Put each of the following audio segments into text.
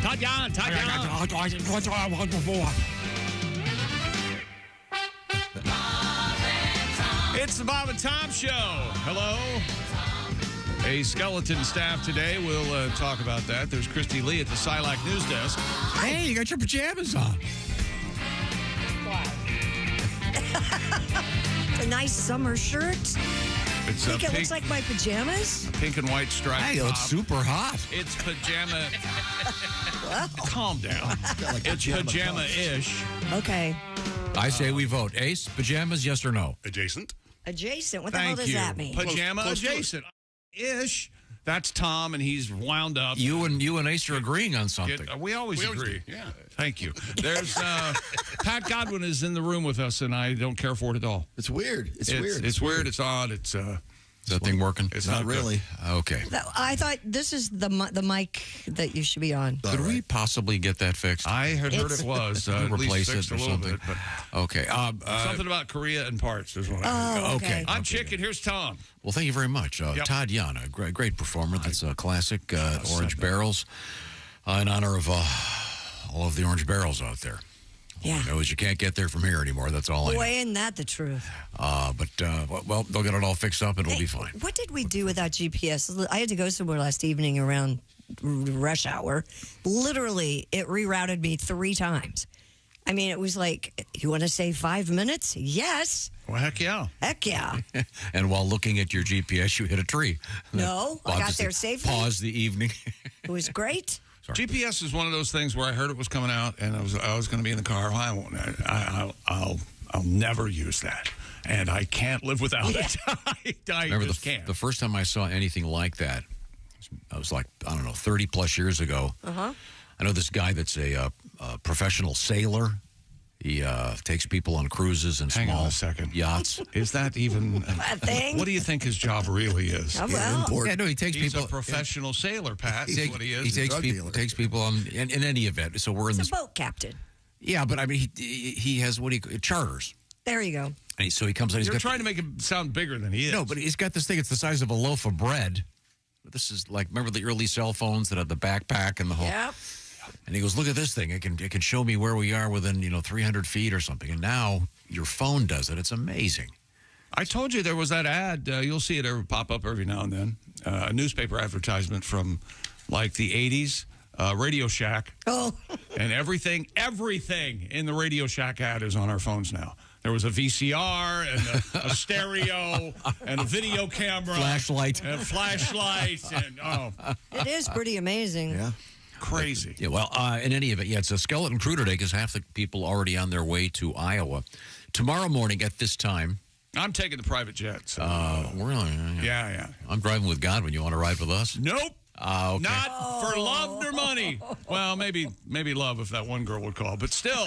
Todd Yan. It's the Bob and Tom Show. Hello. A skeleton staff today. We'll talk about that. There's Christy Lee at the Silac news desk. Hey, you got your pajamas on. A nice summer shirt. It's I think it looks like my pajamas. Pink and white striped Hey, it looks super hot. It's pajama. Calm down. It's pajama-ish. Okay. I say we vote. Ace, pajamas, yes or no? Adjacent. Adjacent. What the hell does that mean? Pajama Close to it. adjacent. Ish. That's Tom, and he's wound up. You and Ace are agreeing on something. We always agree. Yeah. Thank you. There's Pat Godwin is in the room with us, and I don't care for it at all. It's weird. It's weird. It's weird. It's odd. It's Is that thing working? It's not not really. Okay. I thought this is the mic that you should be on. Could we possibly get that fixed? I had heard it was at least Replace fixed it or a little something. bit, but Okay. something about Korea and parts is what I heard. Oh, Okay. I'm Chicken. Here's Tom. Well, thank you very much. Todd Yan, a great performer. That's a classic Orange Barrels in honor of all of the Orange Barrels out there. Yeah. All I know is you can't get there from here anymore. That's all I know. Boy, isn't that the truth? Well, they'll get it all fixed up and it'll be fine. What did we do without GPS? I had to go somewhere last evening around rush hour. Literally, it rerouted me 3 times. I mean, it was like, you want to save 5 minutes? Yes. Well, heck yeah. Heck yeah. And while looking at your GPS, you hit a tree. No, I got there safely. Pause the evening. It was great. Sorry. GPS is one of those things where I heard it was coming out, and I was going to be in the car. I won't. I'll never use that, and I can't live without it. I Remember just can't. the first time I saw anything like that, I was like, I don't know, 30 plus years ago. Uh-huh. I know this guy that's a professional sailor. He takes people on cruises and Hang on small a second. yachts. Is that even A thing? What do you think his job really is? Oh, well. Yeah, no, he takes He's people. a professional sailor, Pat. Is what he is. He takes people on in any event. So we're in It's this. a boat captain. Yeah, but I mean, he has charters. There you go. And so he comes in. You're trying to make him sound bigger than he is. No, but he's got this thing. It's the size of a loaf of bread. This is like, remember the early cell phones that had the backpack and the whole. Yep. And he goes, look at this thing. It can show me where we are within 300 feet or something. And now your phone does it. It's amazing. I told you there was that ad. You'll see it pop up every now and then. A newspaper advertisement from like the 80s, Radio Shack. Oh. And everything in the Radio Shack ad is on our phones now. There was a VCR and a stereo and a video camera. Flashlight. And a flashlight. And, It is pretty amazing. Yeah. crazy. Yeah, well, in any event, it's a skeleton crew today because half the people already on their way to Iowa. Tomorrow morning at this time. I'm taking the private jet. So, Really? yeah. I'm driving with Godwin. You want to ride with us? Nope. Okay. Not for love nor money. Well, maybe love if that one girl would call, but still.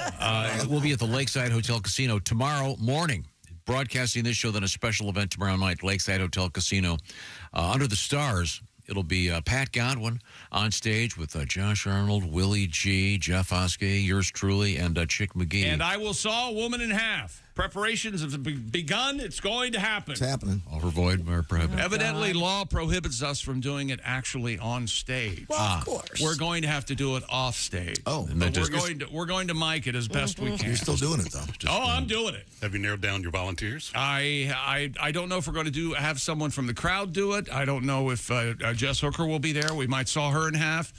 We'll be at the Lakeside Hotel Casino tomorrow morning, broadcasting this show, then a special event tomorrow night, Lakeside Hotel Casino. Under the stars, it'll be Pat Godwin on stage with Josh Arnold, Willie G, Jeff Oskey, yours truly, and Chick McGee. And I will saw a woman in half. Preparations have begun. It's going to happen. It's happening. Overvoid or prohibited. Evidently, law prohibits us from doing it actually on stage. Well, of course. We're going to have to do it off stage. Oh. And But that we're going to mic it as best we can. You're still doing it, though. Oh, I'm doing it. Have you narrowed down your volunteers? I don't know if we're going to have someone from the crowd do it. I don't know if Jess Hooker will be there. We might saw her in half.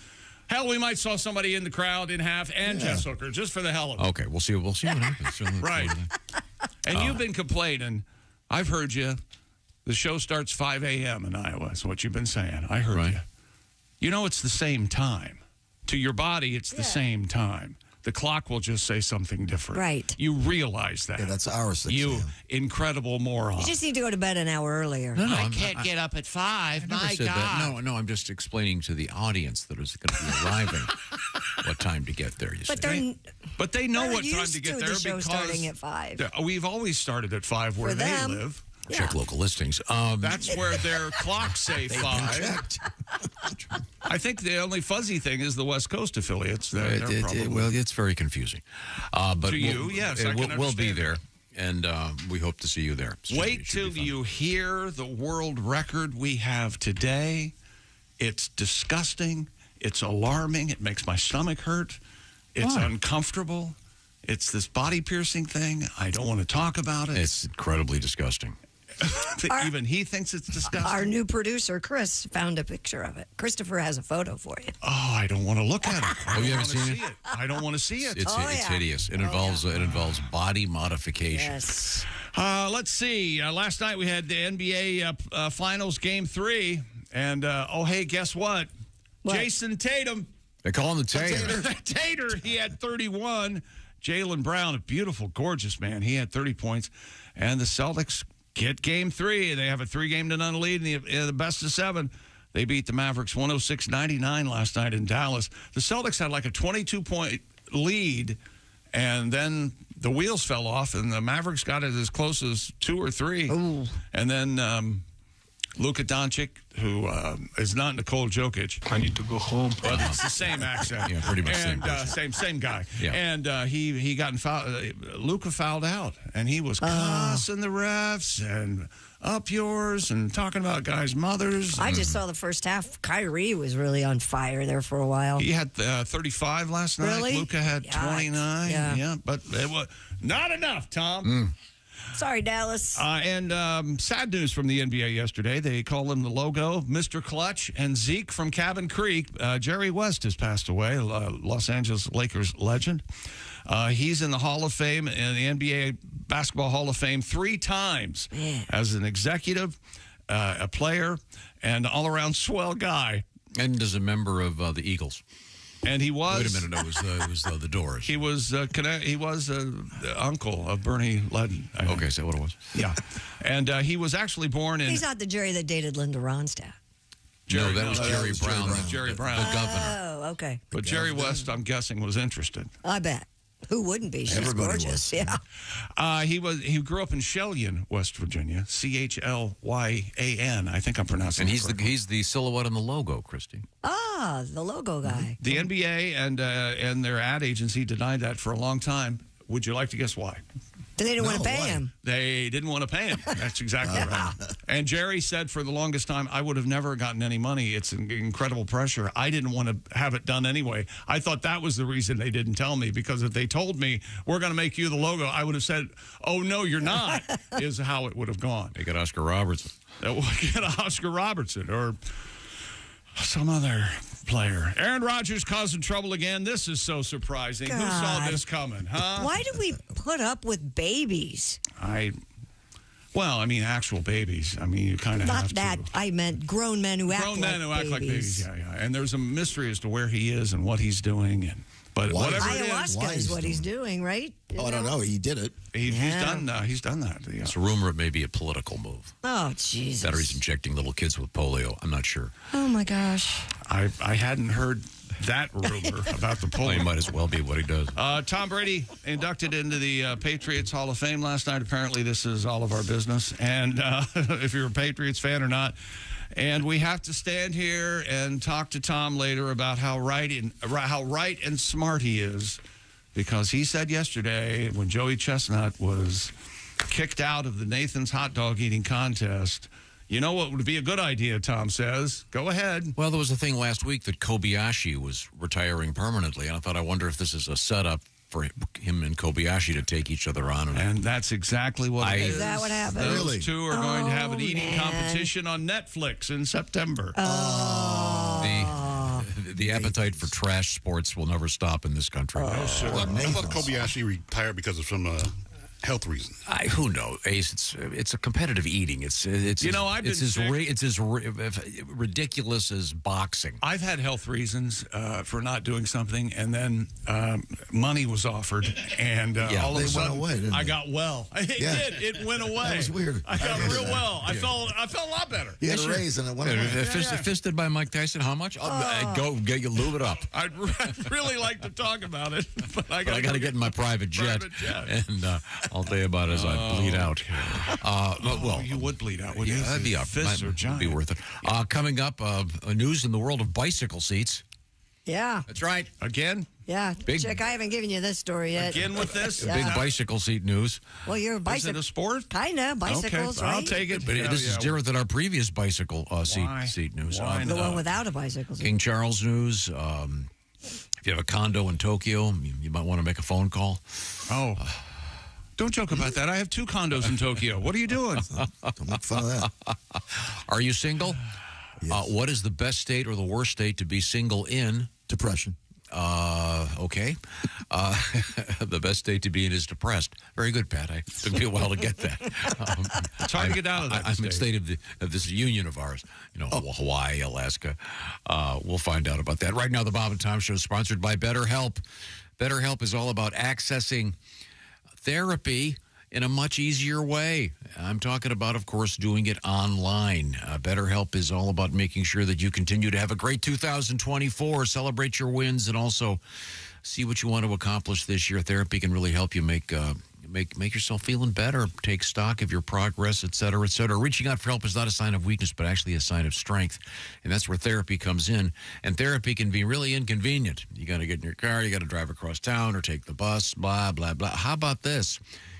Hell, we might saw somebody in the crowd in half and Jess Hooker just for the hell of it. Okay, we'll see what happens. Right. And you've been complaining. I've heard you. The show starts 5 a.m. in Iowa. That's what you've been saying. I heard you. You know it's the same time. To your body, it's the same time. The clock will just say something different. Right. You realize that. Yeah, that's our 6 You a.m. incredible moron. You just need to go to bed an hour earlier. No, I can't get up at 5. I never My said God. that. No, I'm just explaining to the audience that is going to be arriving what time to get there. You But see. But they know they're what time used to get to there the show because starting at 5. We've always started at 5 where For they them. live. Check local listings. That's where their clocks say 5. Checked. I think the only fuzzy thing is the West Coast affiliates. They're probably Well, it's very confusing. But To you, yes, I can we'll be understand there, and we hope to see you there. Wait till you hear the world record we have today. It's disgusting. It's alarming. It makes my stomach hurt. It's uncomfortable. It's this body-piercing thing. I don't want to talk about it. It's incredibly disgusting. Even he thinks it's disgusting. Our new producer, Chris, found a picture of it. Christopher has a photo for you. Oh, I don't want to look at it. Oh, you haven't seen it? I don't want to see it. It's hideous. It involves body modification. Yes. Let's see. Last night we had the NBA Finals Game 3. And, hey, guess what? Jason Tatum. They call him the Tater. Tater. He had 31. Jaylen Brown, a beautiful, gorgeous man. He had 30 points. And the Celtics get Game 3. They have a 3-0 lead in the best of 7. They beat the Mavericks 106-99 last night in Dallas. The Celtics had like a 22-point lead, and then the wheels fell off, and the Mavericks got it as close as 2 or 3. Ooh. And then Luka Doncic, who is not Nikola Jokic. I need to go home. Well, it's the same accent. Yeah, pretty much same guy. Yeah. And he got fouled. Luka fouled out, and he was cussing the refs and up yours and talking about guys' mothers. I just saw the first half. Kyrie was really on fire there for a while. He had 35 last night. Really? Luka had 29. Yeah, but it was not enough, Tom. Sorry, Dallas. And sad news from the NBA yesterday. They call him the logo, Mr. Clutch, and Zeke from Cabin Creek. Jerry West has passed away, Los Angeles Lakers legend. He's in the Hall of Fame, in the NBA Basketball Hall of Fame 3 times as an executive, a player, and all-around swell guy. And as a member of the Eagles. And he was. Wait a minute, it was the Doors. He was the uncle of Bernie Ledden. Okay, is that what it was? Yeah, and he was actually born in. He's not the Jerry that dated Linda Ronstadt. No, that was Jerry Brown. Jerry Brown, the governor. Oh, okay. But Jerry West, I'm guessing, was interested. I bet. Who wouldn't be? She's Everybody gorgeous. was. Yeah. He grew up in Shelyan, West Virginia. Chlyan. I think I'm pronouncing. And it he's the silhouette on the logo, Christy. Ah, the logo guy. The NBA and their ad agency denied that for a long time. Would you like to guess why? They didn't want to pay him. They didn't want to pay him. That's exactly right. And Jerry said for the longest time, I would have never gotten any money. It's incredible pressure. I didn't want to have it done anyway. I thought that was the reason they didn't tell me, because if they told me, we're going to make you the logo, I would have said, oh, no, you're not, is how it would have gone. They got Oscar Robertson. Get Oscar Robertson or some other player. Aaron Rodgers causing trouble again. This is so surprising. God. Who saw this coming, huh? Why do we put up with babies? Actual babies. You kind of have Not that. to. I meant grown men who act like babies. Grown men who act like babies, yeah. And there's a mystery as to where he is and what he's doing. But Why? whatever it is, Ayahuasca is what he's doing, right? Oh, I don't know. He did it. he's done that. Yeah. It's a rumor it may be a political move. Oh, Jesus. That or he's injecting little kids with polio. I'm not sure. Oh, my gosh. I hadn't heard that rumor about the Well, polling. he might as well be what he does. Tom Brady inducted into the Patriots Hall of Fame last night. Apparently, this is all of our business. And if you're a Patriots fan or not. And we have to stand here and talk to Tom later about how right and smart he is, because he said yesterday when Joey Chestnut was kicked out of the Nathan's hot dog eating contest, you know what would be a good idea, Tom says. Go ahead. Well, there was a thing last week that Kobayashi was retiring permanently, and I wonder if this is a setup for him and Kobayashi to take each other on. And that's exactly what it is. Is that what happened? Those Really? two are going to have an eating man. competition on Netflix in September. The appetite for trash sports will never stop in this country. I thought Kobayashi retired because of some health reasons. Who knows, Ace? It's a competitive eating. It's I've been sick. It's as ridiculous as boxing. I've had health reasons for not doing something, and then money was offered, and all of they a sudden, went away, didn't I they? got well. It did. It went away. That was weird. I got I real that. well. I felt a lot better. He had a raise and it went away. Fisted by Mike Tyson. How much? Go get you lube it up. I'd really like to talk about it, but I got to get in my private jet. And I'll tell you about it as I bleed out. You would bleed out, wouldn't you? That'd be Fists are giant. be worth it. Coming up, news in the world of bicycle seats. Yeah. That's right. Again? Yeah, Big- Chick, I haven't given you this story yet. Again with this? Yeah. Big bicycle seat news. Well, you're a Is it bicycle. a sport? Kinda bicycles, Okay, right? I'll take it. But this is different than our previous bicycle Why? seat news. Why The not? one without a bicycle. King Charles news. If you have a condo in Tokyo, you might want to make a phone call. Oh. Don't joke about that. I have 2 condos in Tokyo. What are you doing? Don't make fun of that. Are you single? Yes. What is the best state or the worst state to be single in? Depression. Okay. The best state to be in is depressed. Very good, Pat. It took me a while to get that. It's hard to get out of that I'm in state. state of this union of ours. Hawaii, Alaska. We'll find out about that. Right now, the Bob and Tom Show is sponsored by BetterHelp. BetterHelp is all about accessing therapy in a much easier way. I'm talking about, of course, doing it online. BetterHelp is all about making sure that you continue to have a great 2024, celebrate your wins, and also see what you want to accomplish this year. Therapy can really help you make yourself feeling better, take stock of your progress, et cetera, et cetera. Reaching out for help is not a sign of weakness, but actually a sign of strength. And that's where therapy comes in. And therapy can be really inconvenient. You got to get in your car, you got to drive across town or take the bus, blah, blah, blah. How about this?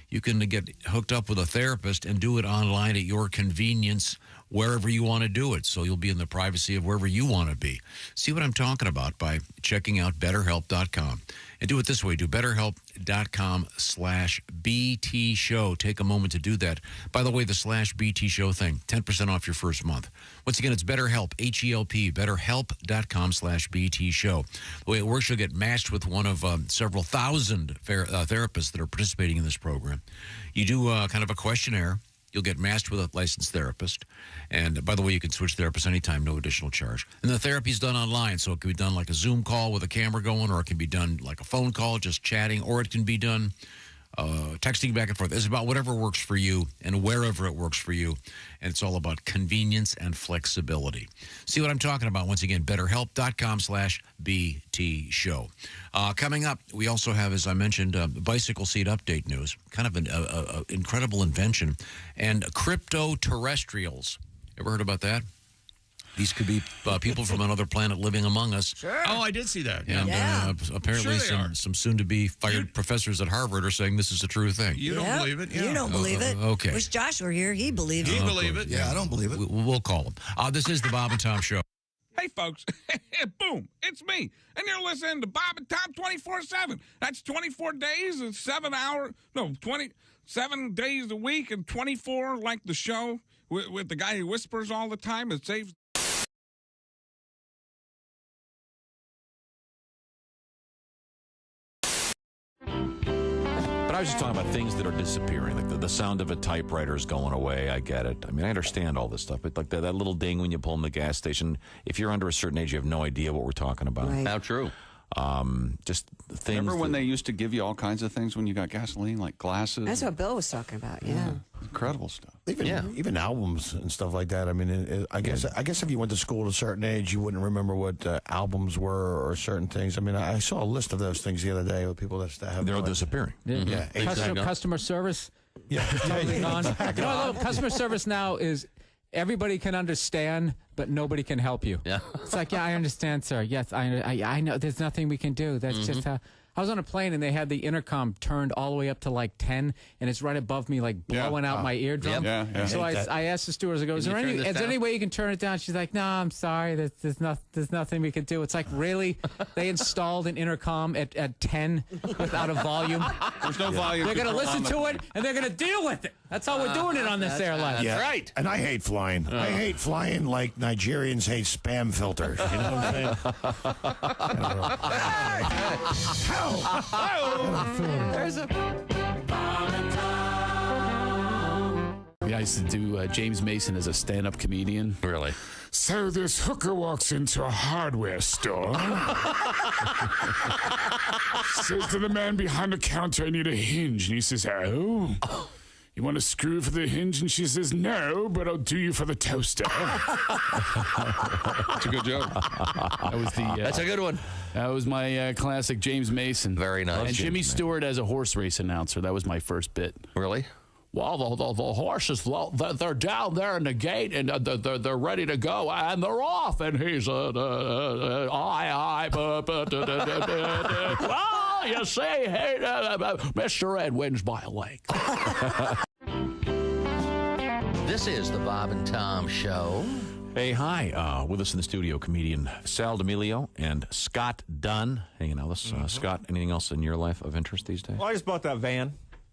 You can get hooked up with a therapist and do it online at your convenience, wherever you want to do it. So you'll be in the privacy of wherever you want to be. See what I'm talking about by checking out BetterHelp.com. And do it this way. Do BetterHelp.com/BT show. Take a moment to do that. By the way, the /BT show thing, 10% off your first month. Once again, it's BetterHelp, H-E-L-P, BetterHelp.com/BT show. The way it works, you'll get matched with one of several thousand therapists that are participating in this program. You do kind of a questionnaire. You'll get matched with a licensed therapist. And by the way, you can switch therapists anytime, no additional charge. And the therapy's done online, so it can be done like a Zoom call with a camera going, or it can be done like a phone call, just chatting, or it can be done texting back and forth. It's about whatever works for you and wherever it works for you. And it's all about convenience and flexibility. See what I'm talking about? Once again, BetterHelp.com/BT show. Coming up, we also have, as I mentioned, bicycle seat update news. Kind of an incredible invention. And Cryptoterrestrials. Ever heard about that? These could be people from another planet living among us. Sure. Oh, I did see that. And apparently Sure they are. some soon-to-be fired professors at Harvard are saying this is a true thing. You don't believe it? Yeah. You don't believe it. okay. Wish Josh were here. He believes Do you it. believe it? Yeah, I don't believe it. We'll call them. This is the Bob and Tom Show. Hey, folks. Boom. It's me. And you're listening to Bob and Tom 24/7. That's 24 days and 27 days a week and 24 like the show with the guy who whispers all the time. It saves. But I was just talking about things that are disappearing. Like the sound of a typewriter is going away. I get it. I mean, I understand all this stuff. But like that little ding when you pull in the gas station, if you're under a certain age, you have no idea what we're talking about. Right. How true. Just things. Remember when that- they used to give you all kinds of things when you got gasoline, like glasses? That's what Bill was talking about. Yeah. Incredible stuff. Even albums and stuff like that. I mean, I guess if you went to school at a certain age, you wouldn't remember what albums were or certain things. I mean, I saw a list of those things the other day with people that have. They're all disappearing. Yeah, Customer service. Yeah, Totally gone. Customer service now is everybody can understand, but nobody can help you. Yeah. It's like, yeah, I understand, sir. Yes, I know. There's nothing we can do. That's just how. I was on a plane and they had the intercom turned all the way up to like 10, and it's right above me, like blowing out my eardrum. Yeah, yeah. So I asked the stewardess, I go, is there any way you can turn it down? She's like, no, I'm sorry. There's nothing we can do. It's like, really? They installed an intercom at 10 without a volume? There's no volume. They're going to control listen on to the it, and they're going to deal with it. That's how we're doing it on this airline. yeah. right. And I hate flying. I hate flying like Nigerians hate spam filters. You know what I'm saying? There's a... I used to do James Mason as a stand-up comedian. Really? So this hooker walks into a hardware store, says to the man behind the counter, I need a hinge. And he says, oh, you want a screw for the hinge? And she says, no, but I'll do you for the toaster. It's a good joke. That was the. That's a good one. That was my classic James Mason. Very nice. And Jimmy James Stewart as a horse race announcer. That was my first bit. Really? well, the horses, they're down there in the gate, and they're ready to go, and they're off. And he's, well, you see, hey, Mr. Ed wins by a leg. This is the Bob and Tom Show. Hey, hi. With us in the studio, comedian Sal D'Amelio and Scott Dunn hanging out with us. Scott, anything else in your life of interest these days? Well, I just bought that van.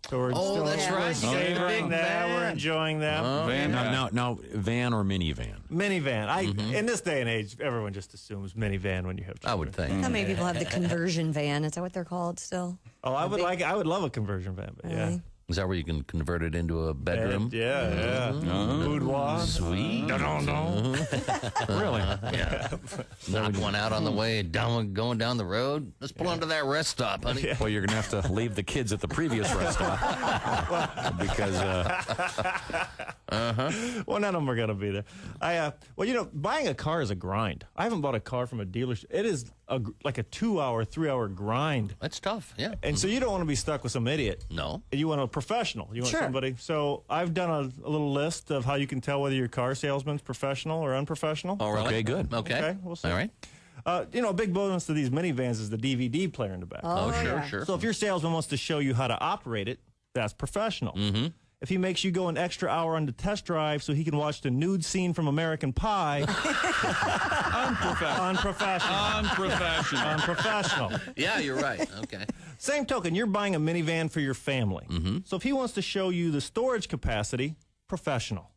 So we're that's right. Savoring that. We're enjoying that. Van? Now, van or minivan? Minivan. In this day and age, everyone just assumes minivan when you have children. I would think. How many people have the conversion van? Is that what they're called still? Oh, I would love a conversion van, but yeah. Is that where you can convert it into a bedroom? Yeah. Boudoir. Sweet. No. Really? Yeah. Knock one out on the way going down the road. Let's pull into that rest stop, honey. Yeah. Well, you're going to have to leave the kids at the previous rest stop because. Well, none of them are going to be there. Buying a car is a grind. I haven't bought a car from a dealership. It is like a 2-hour, 3-hour grind. That's tough, yeah. And so you don't want to be stuck with some idiot. No. You want a professional. You want somebody. So I've done a little list of how you can tell whether your car salesman's professional or unprofessional. Oh, really? Okay, good. Okay. We'll see. All right. A big bonus to these minivans is the DVD player in the back. Oh, sure. So if your salesman wants to show you how to operate it, that's professional. Mm-hmm. If he makes you go an extra hour on the test drive so he can watch the nude scene from American Pie, unprofessional. Yeah, you're right. Okay. Same token, you're buying a minivan for your family. Mm-hmm. So if he wants to show you the storage capacity, professional.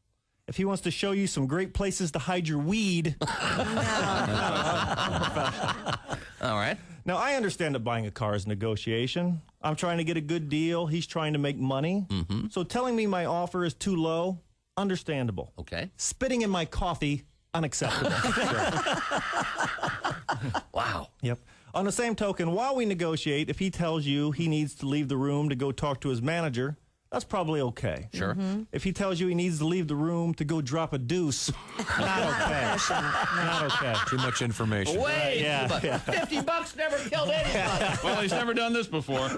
If he wants to show you some great places to hide your weed, unprofessional. All right. Now, I understand that buying a car is negotiation. I'm trying to get a good deal. He's trying to make money. Mm-hmm. So telling me my offer is too low, understandable. Okay. Spitting in my coffee, unacceptable. Wow. Yep. On the same token, while we negotiate, if he tells you he needs to leave the room to go talk to his manager, that's probably okay. Sure. Mm-hmm. If he tells you he needs to leave the room to go drop a deuce, not okay. Not okay. Too much information. Wait, $50 never killed anybody. Well, he's never done this before.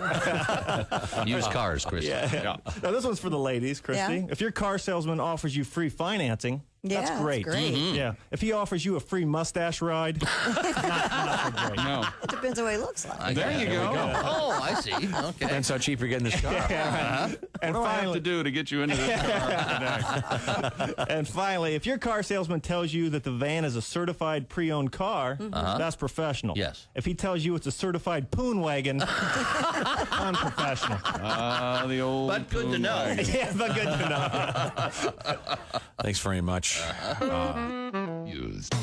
Used cars, Christy. Yeah. Now, this one's for the ladies, Christy. Yeah. If your car salesman offers you free financing, that's great. Mm-hmm. Yeah. If he offers you a free mustache ride, not so great. No. It depends on what he looks like. There you go. Oh, I see. Okay. Depends how cheap you're getting this car. And what do I have to do to get you into this car today? And finally, if your car salesman tells you that the van is a certified pre-owned car, that's professional. Yes. If he tells you it's a certified poon wagon, unprofessional. The old. But good to know. Yeah, but good to know. Thanks very much.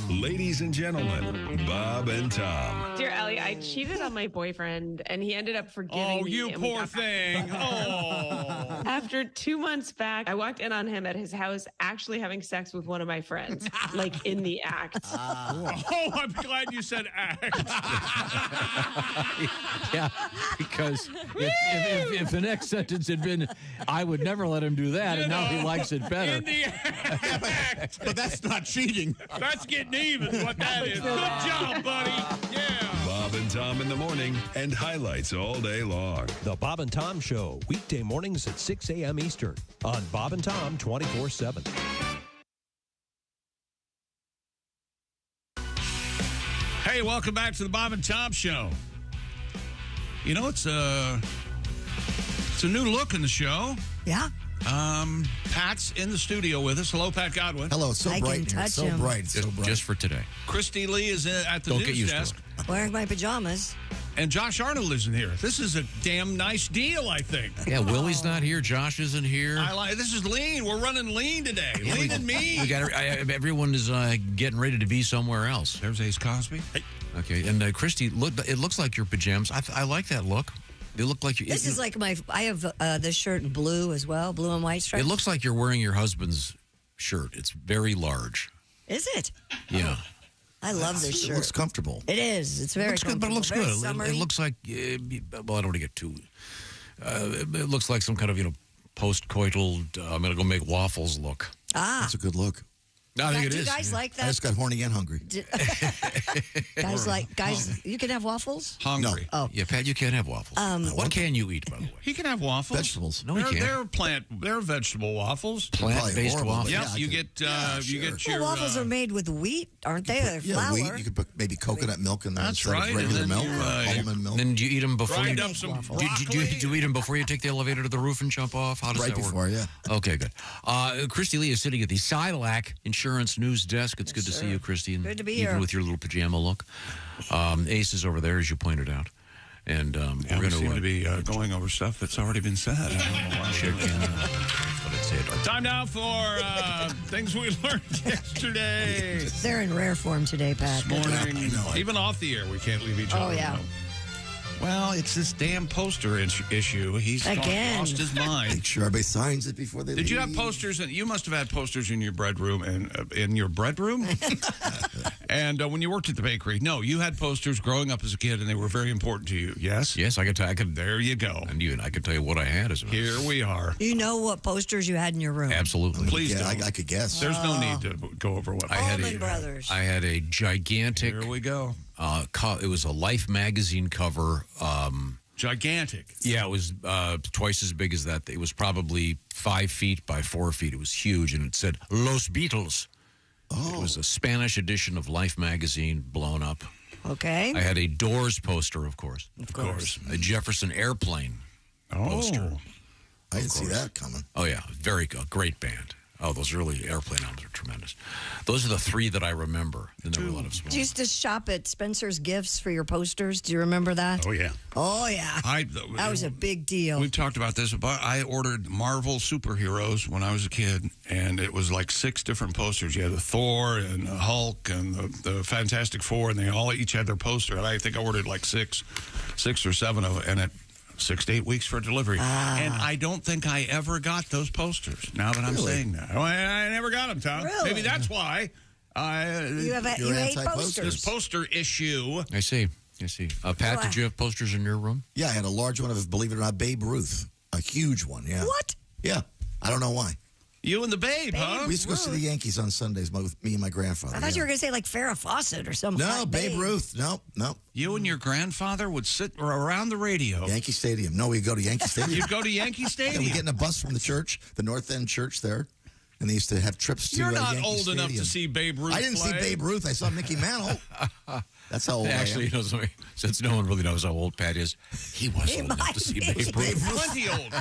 Ladies and gentlemen, Bob and Tom. Dear Ellie, I cheated on my boyfriend, and he ended up forgiving me. Oh, you poor thing. Oh. After 2 months back, I walked in on him at his house actually having sex with one of my friends, like in the act. Oh, I'm glad you said act. Yeah, because if the next sentence had been, I would never let him do that, and now he likes it better. In the act. But that's not cheating. That's getting even, what that is. Good job, buddy. Yeah. Bob and Tom in the morning and highlights all day long. The Bob and Tom Show, weekday mornings at 6 a.m. Eastern on Bob and Tom 24/7. Hey, welcome back to the Bob and Tom Show. You know, it's a new look in the show. Yeah. Pat's in the studio with us. Hello, Pat Godwin. Hello, it's so bright in here. So bright. Just for today. Christy Lee is at the news desk. Wearing my pajamas. And Josh Arnold isn't here. This is a damn nice deal, I think. Yeah, Willie's not here. Josh isn't here. This is lean. We're running lean today. Yeah, lean and mean. Everyone is getting ready to be somewhere else. There's Ace Cosby. Hey. Okay, and Christy, it looks like your pajamas. I like that look. They look like you. This is like I have this shirt in blue as well, blue and white stripes. It looks like you're wearing your husband's shirt. It's very large. Is it? Yeah. I love this shirt. It looks comfortable. It is. It's very comfortable. But it looks very good. Summery. It looks like, well, I don't want to get too, it looks like some kind of, post-coital, I'm going to go make waffles look. Ah. That's a good look. I think it Do is. guys like that? I just got horny and hungry. Guys, you can have waffles? Hungry. Oh. Yeah, Pat, you can't have waffles. What can you eat, by the way? He can have waffles. Vegetables. No, he can't. They're vegetable waffles. Plant-based horrible, waffles. Yep, Yeah, you get your waffles are made with wheat, aren't they? They're flour. wheat. You could put maybe coconut milk in there That's instead right, of regular and then milk you, or almond milk. Then do you eat them before grind you up some do broccoli. you eat them before you take the elevator to the roof and jump off? How does Right that work? before, yeah. Okay, good. Christy Lee is sitting at the Silac Insurance News Desk. It's good to see you, Christy. Good to be even here. with your little pajama look. Ace is over there, as you pointed out. And Yeah, we're we going seem to be going over stuff that's already been said. I don't know why. check in. But it's it. Time now for things we learned yesterday. They're in rare form today, Pat. This morning, even off the air, we can't leave each other. Oh, yeah. alone. Well, it's this damn poster issue. He's Again. lost his mind. Make sure everybody signs it before they leave. Did you have posters? You must have had posters in your bedroom and in your bedroom. And when you worked at the bakery, no, you had posters growing up as a kid, and they were very important to you. Yes. Yes, I could. There you go. And I could tell you what I had as a Here we are. You know what posters you had in your room? Absolutely. Please Yeah, don't. I could guess. There's no need to go over what Allman Brothers. I had a gigantic. Here we go. It was a Life magazine cover. Gigantic. Yeah, it was twice as big as that. It was probably 5 feet by 4 feet. It was huge, and it said Los Beatles. Oh. It was a Spanish edition of Life magazine, blown up. Okay. I had a Doors poster, of course. Of course. A Jefferson Airplane poster. I didn't see that coming. Oh, yeah. Great band. Oh, those early Airplane albums are tremendous. Those are the three that I remember. And there were a lot of small. You used to shop at Spencer's Gifts for your posters. Do you remember that? Oh, yeah. Oh, yeah. That was a big deal. We've talked about this, but I ordered Marvel superheroes when I was a kid, and it was like 6 different posters. You had the Thor and the Hulk and the Fantastic Four, and they all each had their poster. And I think I ordered like six or seven of them, and it 6 to 8 weeks for delivery. And I don't think I ever got those posters, now that I'm saying that. I never got them, Tom. Really? Maybe that's why. You hate posters. This poster issue. I see. Pat, did you have posters in your room? Yeah, I had a large one of, believe it or not, Babe Ruth. A huge one, yeah. What? Yeah. I don't know why. You and the Babe, huh? We used to go see the Yankees on Sundays with me and my grandfather. I thought you were going to say like Farrah Fawcett or something. No, Babe Ruth. No. You and your grandfather would sit around the radio. Yankee Stadium. No, we'd go to Yankee Stadium. You'd go to Yankee Stadium. Yeah, we'd get in a bus from the church, the North End Church there, and they used to have trips to You're not Yankee old Stadium. enough to see Babe Ruth I didn't play. see Babe Ruth. I saw Mickey Mantle. That's how old Actually, I am. since no one really knows how old Pat is, he was old enough to see Babe Ruth. Plenty old.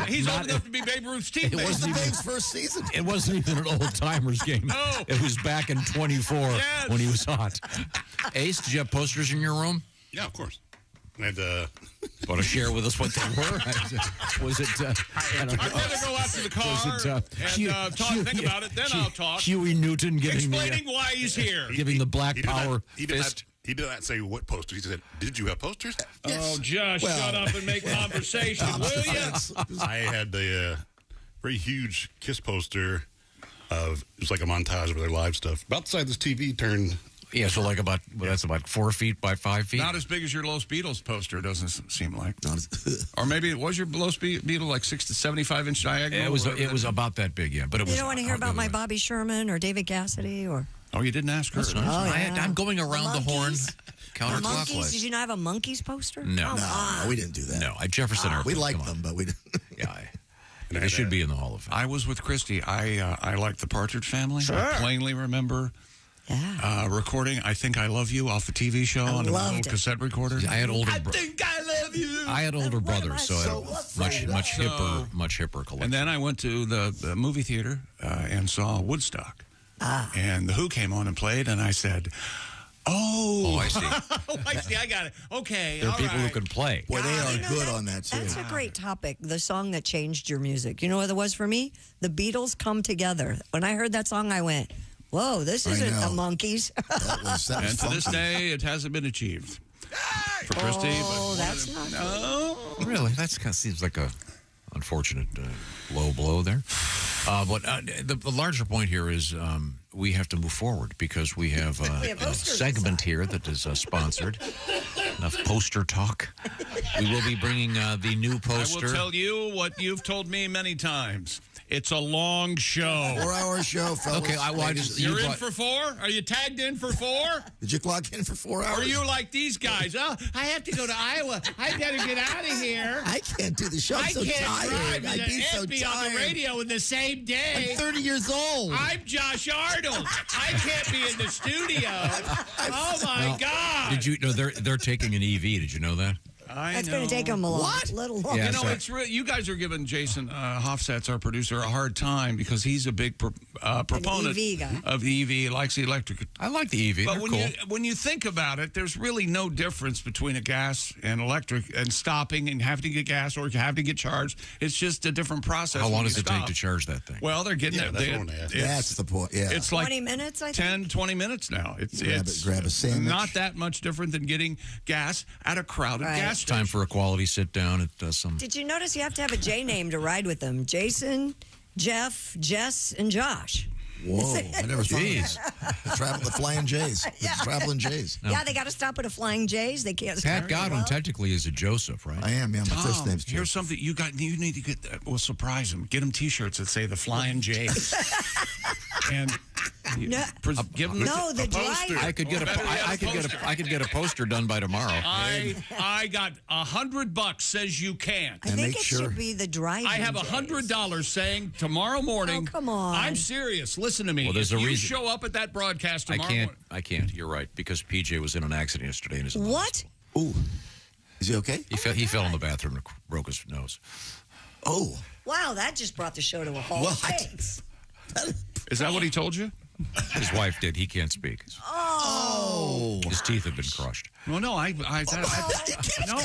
He's old enough to be Babe Ruth's teammate. It wasn't even Babe's first season. It wasn't even an old timers game. No. It was back in 24 when he was hot. Ace, did you have posters in your room? Yeah, of course. I had, Want to share with us what they were? Was it? I'd rather go out to the car and think about it. Then I'll talk. Huey Newton explaining why he's here. Giving the Black Power he did not say what posters. He said, "Did you have posters?" Oh, just shut up and make conversation, will you? I had a very huge Kiss poster of it was like a montage of their live stuff. About the size of this TV turned. Yeah, so like that's about 4 feet by 5 feet. Not as big as your Los Beatles poster, doesn't seem like. Or maybe it was your Los Beatles like 6 to 75 inch diagonal. It was about that big, yeah. But it was. You don't want to hear about my Bobby Sherman or David Cassidy or. Oh, you didn't ask her. That's nice. Oh, yeah. I'm going around the horn The Monkeys? Did counterclockwise. you not have a Monkeys poster? No, we didn't do that. No, Jefferson Airplane. We liked them, but we didn't. Yeah, they should be in the Hall of Fame. I was with Christy. I liked the Partridge Family. Sure. I plainly remember recording I Think I Love You off the TV show on a little cassette recorder. I had older I think I love you. I had older brothers, so I had much hipper collection. And then I went to the movie theater and saw Woodstock. And The Who came on and played, and I said, Oh, I see. I see. I got it. Okay. There are people who can play. Well, they are good on that, too. That's a great topic. The song that changed your music. You know what it was for me? The Beatles Come Together. When I heard that song, I went, whoa, this isn't the Monkees. And to this day, it hasn't been achieved for Christy. Oh, that's not good. Really? That kind of seems like a unfortunate low blow there. But the larger point here is we have to move forward because we have a segment here that is sponsored. Enough poster talk. We will be bringing the new poster. I will tell you what you've told me many times. It's a long show. 4-hour show, fellas. Okay, You're in for 4? Are you tagged in for 4? Did you clock in for 4 hours? Or are you like these guys? Oh, I have to go to Iowa. I better get out of here. I can't do the show. I'm so can't tired. drive. I'd be so be on the tired. radio in the same day. I'm 30 years old. I'm Josh Arnold. I can't be in the studio. Oh my God! Did you know they're taking an EV? Did you know that? That's going to take them a little longer. Yeah, You know, it's you guys are giving Jason Hofstad's, our producer, a hard time because he's a big proponent EV guy. of the EV, likes the electric. I like the EV. But They're when you think about it, there's really no difference between a gas and electric and stopping and having to get gas or having to get charged. It's just a different process. How long does it take to charge that thing? Well, they're getting it. That's the point. Yeah. It's like 20 minutes, I think. 10, 20 minutes now. It's grab a sandwich. Not that much different than getting gas at a crowded gas station. Time for a quality sit down at some. Did you notice you have to have a J name to ride with them? Jason, Jeff, Jess, and Josh. Whoa, I never thought of that. The Flying Jays. The Traveling Jays. Yeah, they got to stop at a Flying J's. They can't. Pat Godwin technically is a Joseph, right? I am. Yeah, my first Tom, name's Joseph. Here's something you need to get. We'll surprise them. Get them T-shirts that say the Flying Jays. And give them the poster. I could get I could get a poster done by tomorrow. I got $100 says you can. I think it should be the driving. I have $100 saying tomorrow morning. Oh, come on. I'm serious. Listen to me. Well, there's if a you reason. show up at that broadcast tomorrow morning. I can't. You're right because PJ was in an accident yesterday. And What? Ooh, is he okay? He fell in the bathroom and broke his nose. Oh. Wow, that just brought the show to a halt. Thanks. Is that what he told you? His wife did. He can't speak. Oh. His teeth have been crushed. Well, no, no. He said, "No,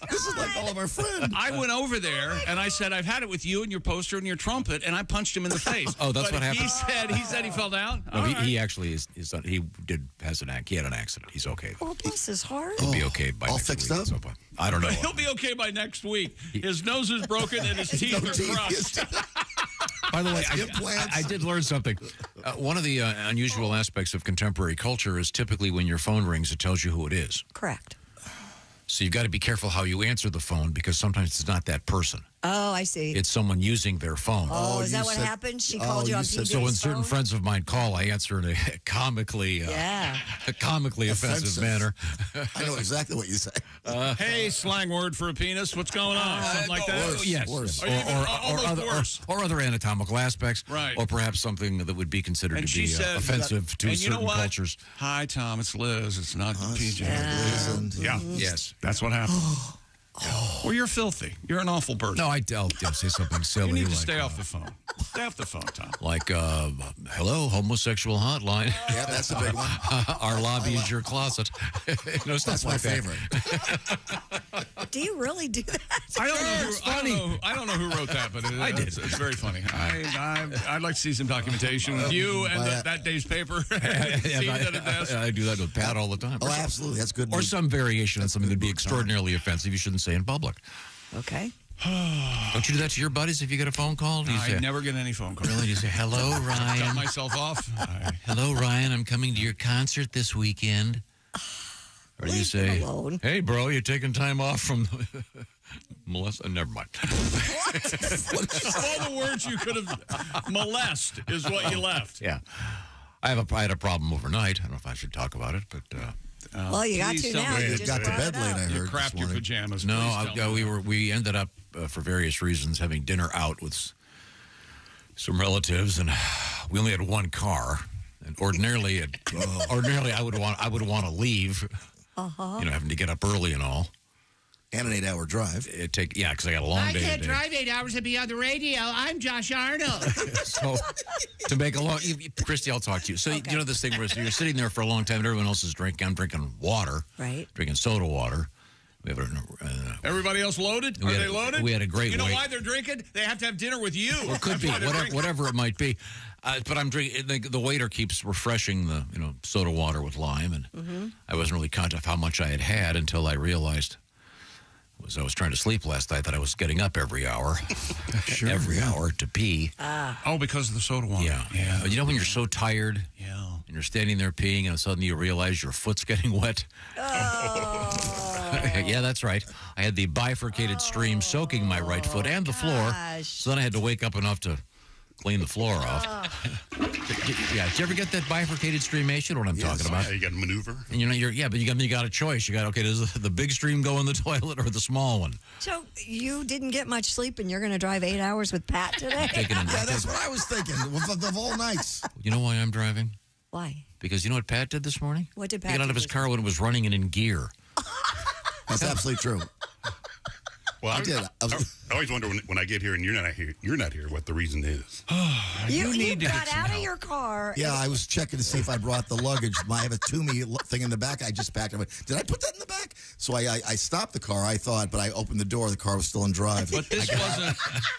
this is like all of our friends." I went over there and I said, "I've had it with you and your poster and your trumpet," and I punched him in the face. Oh, that's what happened. He said he fell down. No, he actually is. He had an accident. He's okay. Oh, bless his heart. He'll be okay by all next fixed week. up. So, I don't know. He'll be okay by next week. His nose is broken and his teeth are crushed. By the way, I did learn something. One of the unusual aspects of contemporary culture is typically when your phone rings, it tells you who it is. Correct. So you've got to be careful how you answer the phone because sometimes it's not that person. Oh, I see. It's someone using their phone. Oh, is that what happened? She called you on PJ's So when phone? certain friends of mine call, I answer in a comically offensive manner. I know exactly what you say. Hey, slang word for a penis. What's going on? Something like that? Yes. Or other anatomical aspects. Right. Or perhaps something that would be considered to be offensive to certain cultures. Hi, Tom. It's Liz. It's not PJ. Yeah. Yes. That's what happened. Well, you're filthy. You're an awful person. No, I'll say something silly. You need to like, stay off the phone. Stay off the phone, Tom. Like, hello, homosexual hotline. Yeah, that's a big one. Our lobby is your closet. Stuff That's my like that. favorite. Do you really do that? I don't know who wrote that, but I did. It's very funny. I'd like to see some documentation with you and that day's paper. I do that with Pat all the time. Oh, absolutely. That's good. Or some variation on something that'd be extraordinarily offensive you shouldn't say in public. Okay. Don't you do that to your buddies if you get a phone call? I never get any phone calls. Really? You say, hello, Ryan. Cut myself off. Hello, Ryan. I'm coming to your concert this weekend. Or do you say, hey, bro, you're taking time off from molest? Never mind. All the words you could have molest is what you left. Yeah. I had a problem overnight. I don't know if I should talk about it, but... well, you got to now. You got to bed late, I heard. You crapped your pajamas. No, we ended up, for various reasons, having dinner out with some relatives, and we only had one car. And ordinarily, I would want to leave. Having to get up early and all. And an 8-hour drive. Because I got a long day. I can't drive 8 hours and be on the radio. I'm Josh Arnold. So, to make a long... Christy, I'll talk to you. So, you know this thing where you're sitting there for a long time and everyone else is drinking. I'm drinking water. Right. Drinking soda water. We have Everybody else loaded? Are they loaded? We had a great You know why they're drinking? They have to have dinner with you. Well, it could be. Whatever it might be. But I'm drinking... The waiter keeps refreshing the soda water with lime. And I wasn't really conscious of how much I had until I realized... I was trying to sleep last night that I was getting up every hour, hour to pee. Oh, because of the soda water. Yeah. But when you're so tired, and you're standing there peeing, and suddenly you realize your foot's getting wet. Oh. Yeah, that's right. I had the bifurcated stream soaking my right foot and the floor. So then I had to wake up enough to clean the floor off. Yeah, did you ever get that bifurcated streamation? What I'm talking about? Yeah, you got to maneuver. And but you got a choice. You got, okay, does the big stream go in the toilet or the small one? So you didn't get much sleep and you're going to drive 8 hours with Pat today? Yeah, that's what I was thinking. Of all nights. You know why I'm driving? Why? Because you know what Pat did this morning? What did Pat He got out do of his this car when it was running and in gear. That's absolutely true. Well, I did. I always wonder when I get here and you're not here, what the reason is. You got out of your car. Yeah, I was checking to see if I brought the luggage. I have a Toomey thing in the back. I just packed it. Did I put that in the back? So I stopped the car, I thought, but I opened the door. The car was still in drive. But this wasn't.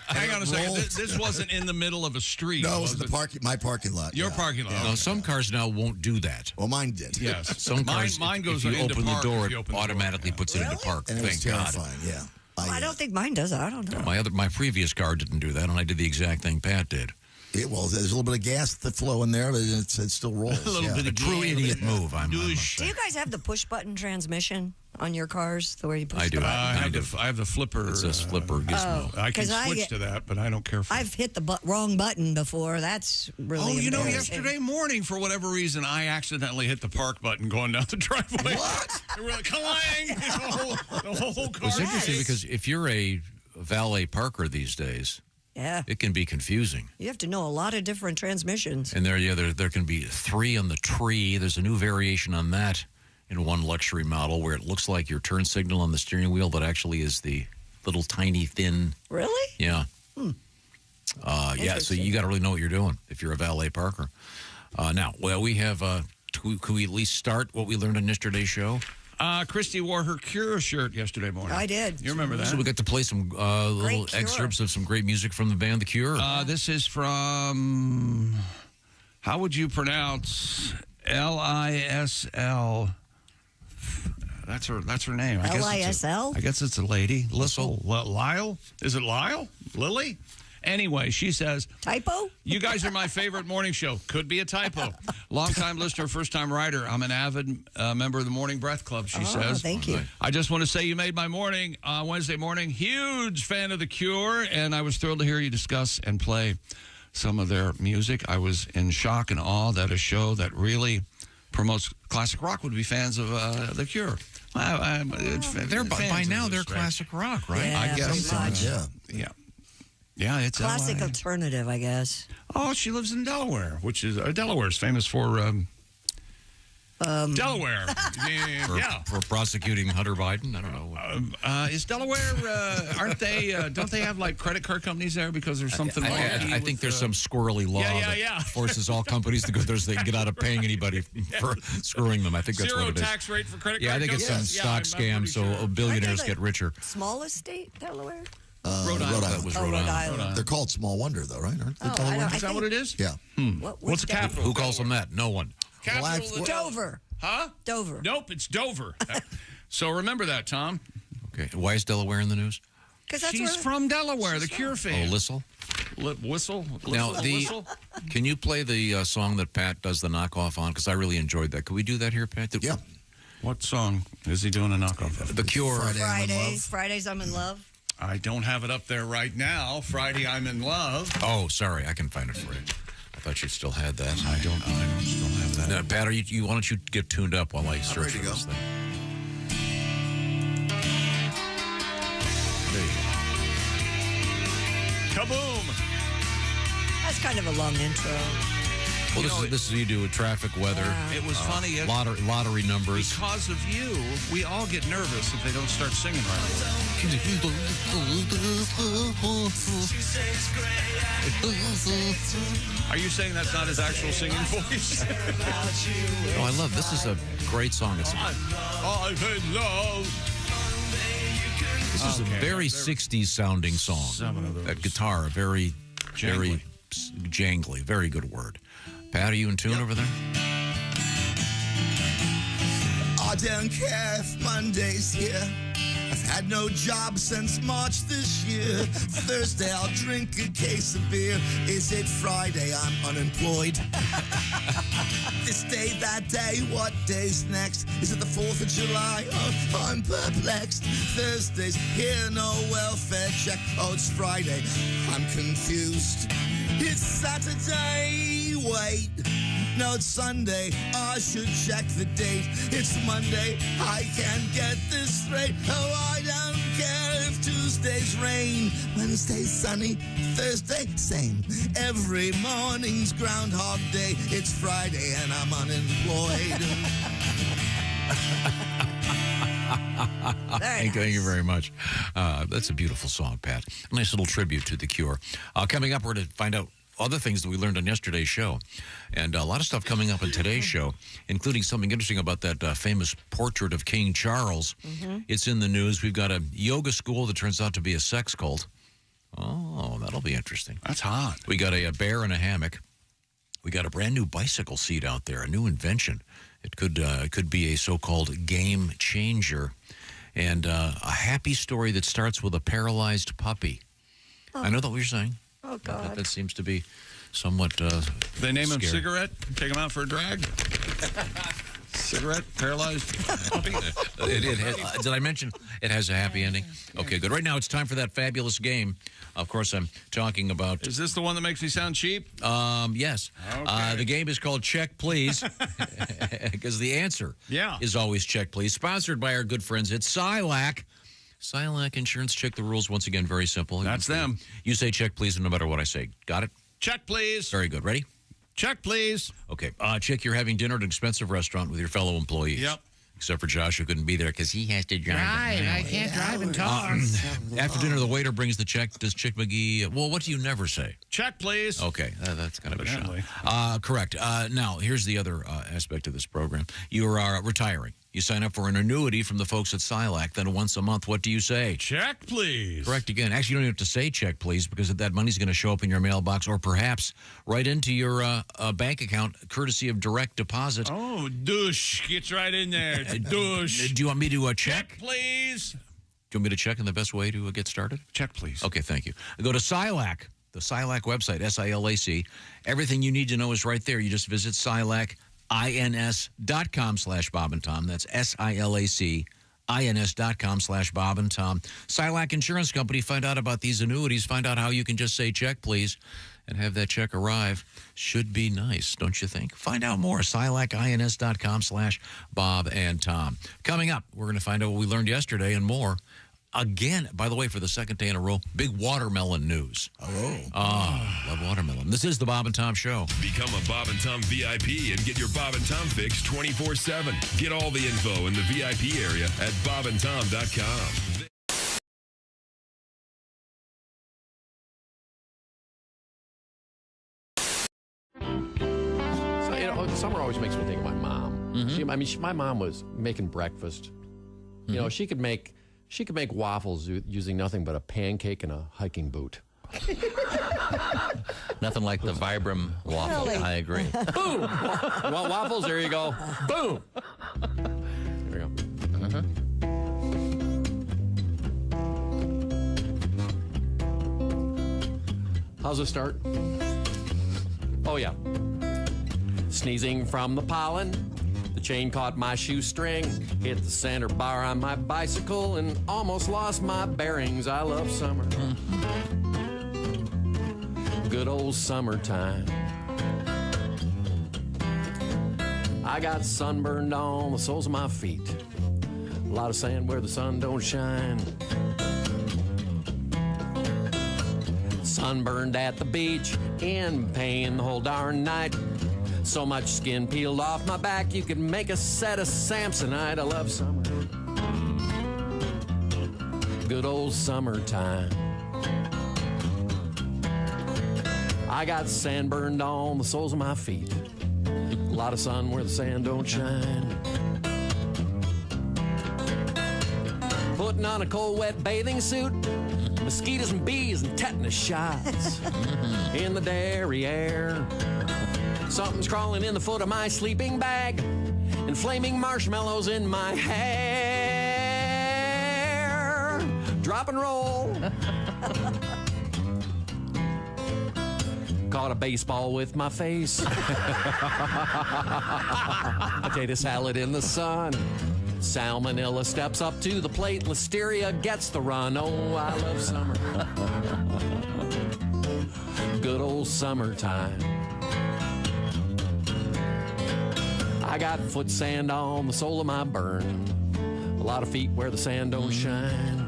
Hang on a second. This wasn't in the middle of a street. No, it was my parking lot. Your parking lot. No, some cars now won't do that. Well, mine did. Yes. Some cars, mine goes if you into open park, the door, if you it open the door. automatically puts it into park. And it was Thank God. terrifying, yeah. I don't think mine does. I don't know. My previous car didn't do that, and I did the exact thing Pat did. Well, there's a little bit of gas that flow in there, but it still rolls. A little bit of true idiot move. I must Do say. you guys have the push button transmission on your cars, the way you push I the do. button? I have the flipper. It's a flipper gizmo. I can 'cause I switch get- to that, but I don't care for it. I've hit the wrong button before. That's really embarrassing. Yesterday morning, for whatever reason, I accidentally hit the park button going down the driveway. What? It really clang. The whole car. It's interesting because if you're a valet parker these days, Yeah. it can be confusing. You have to know a lot of different transmissions. And there can be 3 on the tree. There's a new variation on that in one luxury model where it looks like your turn signal on the steering wheel, but actually is the little tiny thin. Really? Yeah. Yeah, so you got to really know what you're doing if you're a valet parker. Now, we have, could we at least start what we learned on yesterday's show? Christy wore her Cure shirt yesterday morning. I did. You remember that? So we got to play some little Cure. excerpts of some great music from the band The Cure. This is from, how would you pronounce Lisl? That's her name. Lisl? I guess it's a lady. Lyle? Is it Lyle? Lily? Anyway, she says, typo? You guys are my favorite morning show. Could be a typo. Long-time listener, first-time writer. I'm an avid member of the Morning Breath Club, she says. Thank you. I just want to say you made my morning Wednesday morning. Huge fan of The Cure, and I was thrilled to hear you discuss and play some of their music. I was in shock and awe that a show that really promotes classic rock would be fans of The Cure. By now, they're classic rock, right? Yeah, I guess so. pretty much. Yeah, it's Classic LA. alternative, I guess. Oh, she lives in Delaware, which is Delaware's famous for Delaware. For prosecuting Hunter Biden. I don't know. Is Delaware? Aren't they? Don't they have like credit card companies there because there's something? I think there's some squirrely law that forces all companies to go there so they can get out of paying anybody for screwing them. I think that's Zero what it is. tax rate for credit Yeah, I card think it's companies? some stock scam so billionaires get richer. Smallest state, Delaware? Rhode Island. That was Rhode Island. They're called Small Wonder, though, right? Aren't they Delaware? Is that what it is? Yeah. What's the capital? Who calls them that? No one. Capital Dover. Huh? Dover. Nope, it's Dover. So remember that, Tom. Okay. Why is Delaware in the news? She's from Delaware, the Cure fan. Whistle? Whistle? Now, Whistle? can you play the song that Pat does the knockoff on? Because I really enjoyed that. Could we do that here, Pat? Yeah. What song is he doing a knockoff of? The Cure. Fridays I'm in love. I don't have it up there right now. Friday, I'm in love. Oh, sorry. I can find it for you. I thought you still had that. I don't still have that. Now, Pat, why don't you get tuned up while I search for this thing? There you go. Kaboom! That's kind of a long intro. Well, this is you do with traffic, weather. It was funny. Lottery numbers. Because of you, we all get nervous if they don't start singing right away. Are you saying that's not his actual singing voice? Oh, I love this. Is a great song. It's I'm in love. This is a very 60s sounding song. That guitar, very jangly. Very good word. Pat, are you in tune over there? I don't care if Monday's here. I've had no job since March this year. Thursday I'll drink a case of beer. Is it Friday I'm unemployed? This day that day? What day's next? Is it the 4th of July? Oh, I'm perplexed. Thursday's here, no welfare check. Oh, it's Friday. I'm confused. It's Saturday. Wait. No, it's Sunday. I should check the date. It's Monday. I can't get this straight. Oh, I don't care if Tuesday's rain. Wednesday's sunny. Thursday, same. Every morning's Groundhog Day. It's Friday and I'm unemployed. Thank you very much. That's a beautiful song, Pat. A nice little tribute to The Cure. Coming up, we're going to find out other things that we learned on yesterday's show. And a lot of stuff coming up in today's show, including something interesting about that famous portrait of King Charles. It's in the news. We've got a yoga school that turns out to be a sex cult. Oh, that'll be interesting. That's hot. We got a bear in a hammock. We got a brand new bicycle seat out there, a new invention. It could be a so-called game changer. And a happy story that starts with a paralyzed puppy. Oh. I know that what you're saying. Oh, God. That seems to be somewhat They name him scary. Cigarette? Take him out for a drag? Cigarette? Paralyzed? puppy? Did I mention it has a happy ending? Okay, good. Right now it's time for that fabulous game. Of course, I'm talking about... Is this the one that makes me sound cheap? Yes. Okay. The game is called Check Please, because the answer is always Check Please. Sponsored by our good friends at Silac. Silac Insurance. Check the rules. Once again, very simple. That's them. You say check, please, no matter what I say. Got it? Check, please. Very good. Ready? Check, please. Okay. Check, you're having dinner at an expensive restaurant with your fellow employees. Yep. Except for Josh, who couldn't be there because he has to drive. Right, I can't drive and talk. After dinner, the waiter brings the check. Does Chick McGee... Well, what do you never say? Check, please. Okay, that's kind of a shot. Correct. Now, here's the other aspect of this program. You are retiring. You sign up for an annuity from the folks at Silac. Then once a month, what do you say? Check, please. Correct again. Actually, you don't even have to say check, please, because that money's going to show up in your mailbox or perhaps right into your bank account, courtesy of direct deposit. Oh, douche. Gets right in there. Douche. Do you want me to check? Check, please. Do you want me to check in the best way to get started? Check, please. Okay, thank you. Go to Silac, the Silac website, SILAC. Everything you need to know is right there. You just visit SilacINS.com/Bob and Tom. That's SILACINS.com/Bob and Tom. Silac Insurance Company. Find out about these annuities. Find out how you can just say check, please, and have that check arrive. Should be nice, don't you think? Find out more. SilacINS.com/Bob and Tom. Coming up, we're going to find out what we learned yesterday and more. Again, by the way, for the second day in a row, big watermelon news. Love watermelon. This is the Bob and Tom Show. Become a Bob and Tom VIP and get your Bob and Tom fix 24/7. Get all the info in the VIP area at bobandtom.com. So, summer always makes me think of my mom. My mom was making breakfast. You know, she could make waffles using nothing but a pancake and a hiking boot. Nothing like the Vibram waffle. Really? I agree. Boom! Well, waffles, there you go. Boom! There you go. How's it start? Oh, yeah. Sneezing from the pollen. The chain caught my shoestring, hit the center bar on my bicycle, and almost lost my bearings. I love summer. Good old summertime. I got sunburned on the soles of my feet. A lot of sand where the sun don't shine. Sunburned at the beach, in pain the whole darn night. So much skin peeled off my back, you could make a set of Samsonite. I love summer. Good old summertime. I got sand burned on the soles of my feet. A lot of sun where the sand don't shine. Putting on a cold, wet bathing suit. Mosquitoes and bees and tetanus shots in the derriere. Something's crawling in the foot of my sleeping bag, and flaming marshmallows in my hair. Drop and roll. caught a baseball with my face. Potato salad in the sun. Salmonella steps up to the plate. Listeria gets the run. Oh, I love summer. Good old summertime. I got foot sand on the sole of my burn. A lot of feet where the sand don't shine.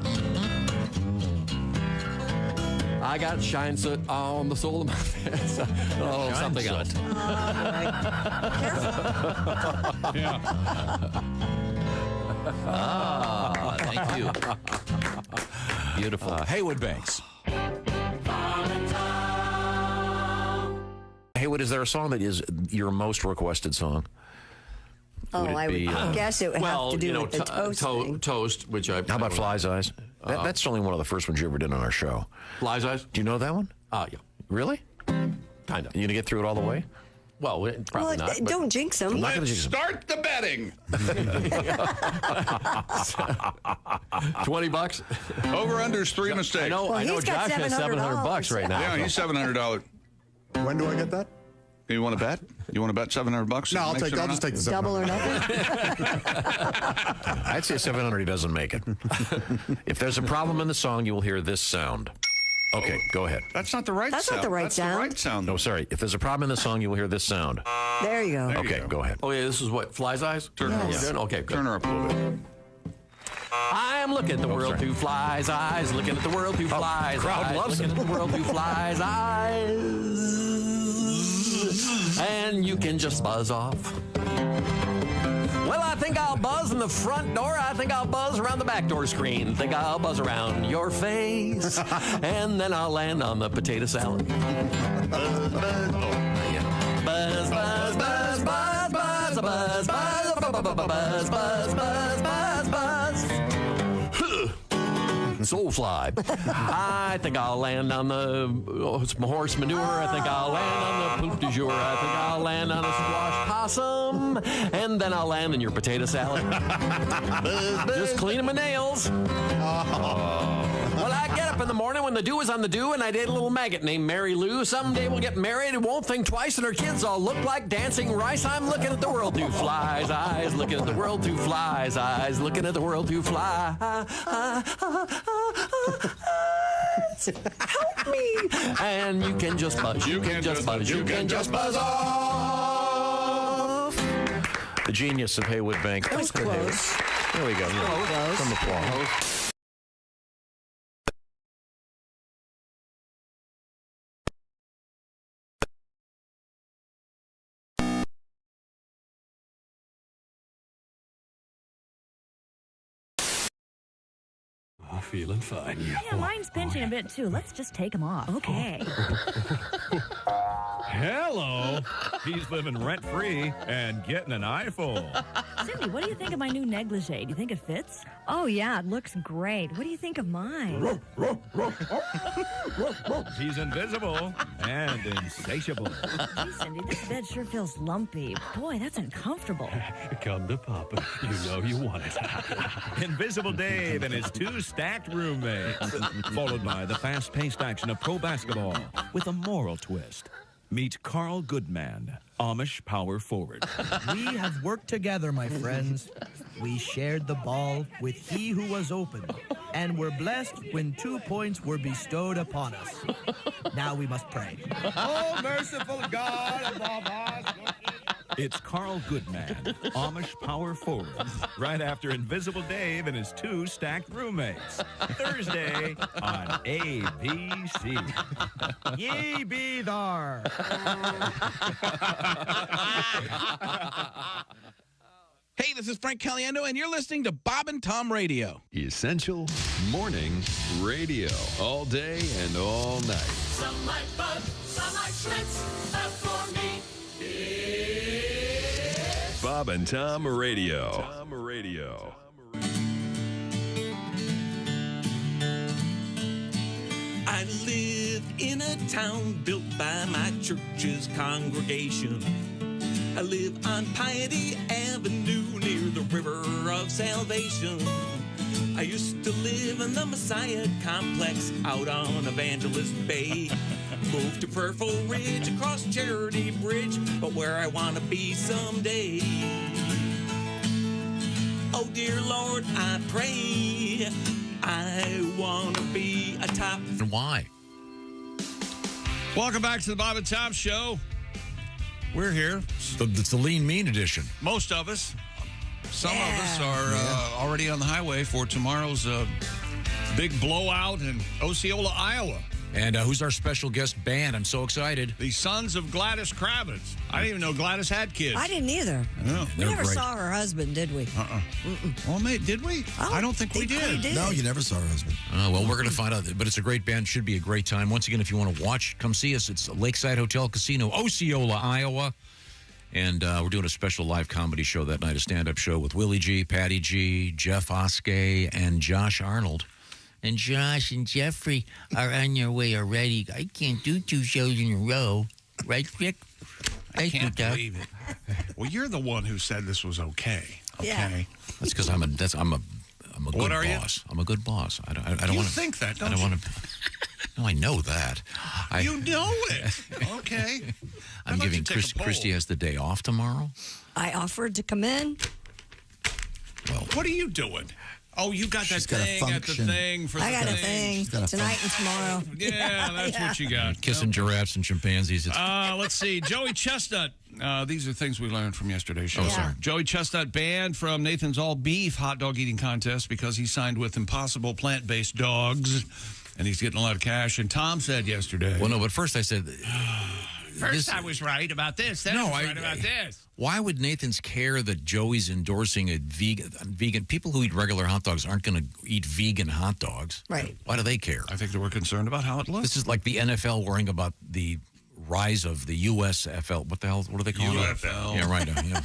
I got shine soot on the sole of my feet. Oh, Shine something soot. else. Ah, thank you. Beautiful. Heywood Banks. Heywood, is there a song that is your most requested song? Oh, I would guess it would have to do with the toast thing. Toast, which I... How about Fly's Eyes? That's only one of the first ones you ever did on our show. Fly's Eyes? Do you know that one? Yeah. Really? Kind of. You gonna get through it all the way? Well, probably not. but- Don't jinx them. I'm not gonna jinx them. Start the betting. $20? Over under's 3 mistakes. I know he's got Josh has $700 right now. Yeah, he's $700. When do I get that? You want to bet? You want to bet $700? No, I'll just take the $700. Double or nothing. I'd say 700 he doesn't make it. If there's a problem in the song, you will hear this sound. Okay, go ahead. That's not the right That's sound. not the right That's sound. the right sound. No, sorry. If there's a problem in the song, you will hear this sound. There you go. There you Okay, go ahead. Oh, yeah, this is what? Fly's Eyes? Turn her up. Yes. Okay, good. Turn her up a little bit. I'm looking at the world through Fly's eyes, looking at the world through Fly's crowd eyes, loves looking it. at the world through Fly's eyes. And you can just buzz off. Well, I think I'll buzz in the front door. I think I'll buzz around the back door screen. Think I'll buzz around your face. And then I'll land on the potato salad. Buzz, buzz, buzz, buzz, buzz, buzz, buzz, buzz, buzz, buzz, buzz, buzz, buzz. Soulfly. I think I'll land on the horse manure. I think I'll land on the poop du jour. I think I'll land on a squash possum. And then I'll land in your potato salad. Just cleaning my nails. Well, I get up in the morning when the dew is on the dew, and I date a little maggot named Mary Lou. Someday we'll get married and won't think twice, and our kids all look like dancing rice. I'm looking at the world through Fly's eyes, looking at the world through Fly's eyes, looking at the world through Fly. Help me! And you can just buzz. You can just buzz. You can just buzz off. The genius of Heywood Banks. That was close. There we go. Close. Some applause. Feeling fine. Yeah, mine's pinching a bit too. Let's just take them off. Okay. Hello. He's living rent-free and getting an eyeful. Cindy, what do you think of my new negligee? Do you think it fits? Oh, yeah, it looks great. What do you think of mine? He's invisible and insatiable. Gee, Cindy, this bed sure feels lumpy. Boy, that's uncomfortable. Come to Papa. You know you want it. Invisible Dave and his 2 stacked roommates. Followed by the fast-paced action of pro basketball with a moral twist. Meet Carl Goodman, Amish power forward. We have worked together, my friends. We shared the ball with he who was open, and were blessed when 2 points were bestowed upon us. Now we must pray. Oh, merciful God above us. It's Carl Goodman, Amish power forward, right after Invisible Dave and his 2 stacked roommates. Thursday on ABC. Ye be thar. Hey, this is Frank Caliendo, and you're listening to Bob and Tom Radio. Essential Morning Radio. All day and all night. Some like Bud, some like Schlitz, but for me, it's Bob and Tom Radio. I lived in a town built by my church's congregation. I live on Piety Avenue near the River of Salvation. I used to live in the Messiah complex out on Evangelist Bay. moved to Purple Ridge across Charity Bridge, but where I want to be someday. Oh, dear Lord, I pray I want to be a top. And why? Welcome back to the Bob and Tom Show. We're here. It's the Lean Mean edition. Most of us. Some of us are already on the highway for tomorrow's big blowout in Osceola, Iowa. And who's our special guest band? I'm so excited. The Sons of Gladys Kravitz. I didn't even know Gladys had kids. I didn't either. No. We never saw her husband, did we? Well, mate, did we? I don't think we did. No, you never saw her husband. Well, we're going to find out. But it's a great band. Should be a great time. Once again, if you want to watch, come see us. It's Lakeside Hotel Casino, Osceola, Iowa. And we're doing a special live comedy show that night, a stand-up show with Willie G, Patty G, Jeff Oskey, and Josh Arnold. And Josh and Jeffrey are on their way already. I can't do 2 shows in a row. Right, Rick? I can't believe it. Well, you're the one who said this was okay. Okay. Yeah. That's because I'm a good What are you? boss. I'm a good boss. I don't You want to think that, don't I don't you? want to. No, I know that. You know it. Okay. I'm I'd like giving to take a poll. Christy has the day off tomorrow. I offered to come in. What are you doing? Oh, you got that She's got a thing at the function. thing for the I got a thing She's got a tonight and tomorrow. Yeah, that's what you got. Kissing giraffes and chimpanzees. It's Let's see. Joey Chestnut. These are things we learned from yesterday's show. Oh, sorry. Joey Chestnut banned from Nathan's All Beef hot dog eating contest because he signed with Impossible Plant-Based Dogs, and he's getting a lot of cash. And Tom said yesterday. well, no, but first I said. First I was right about this. Then I was right about this. Why would Nathan's care that Joey's endorsing a vegan? People who eat regular hot dogs aren't going to eat vegan hot dogs. Right. Why do they care? I think they were concerned about how it looks. This is like the NFL worrying about the rise of the USFL. What the hell? What do they call it? UFL. Yeah, right. Yeah.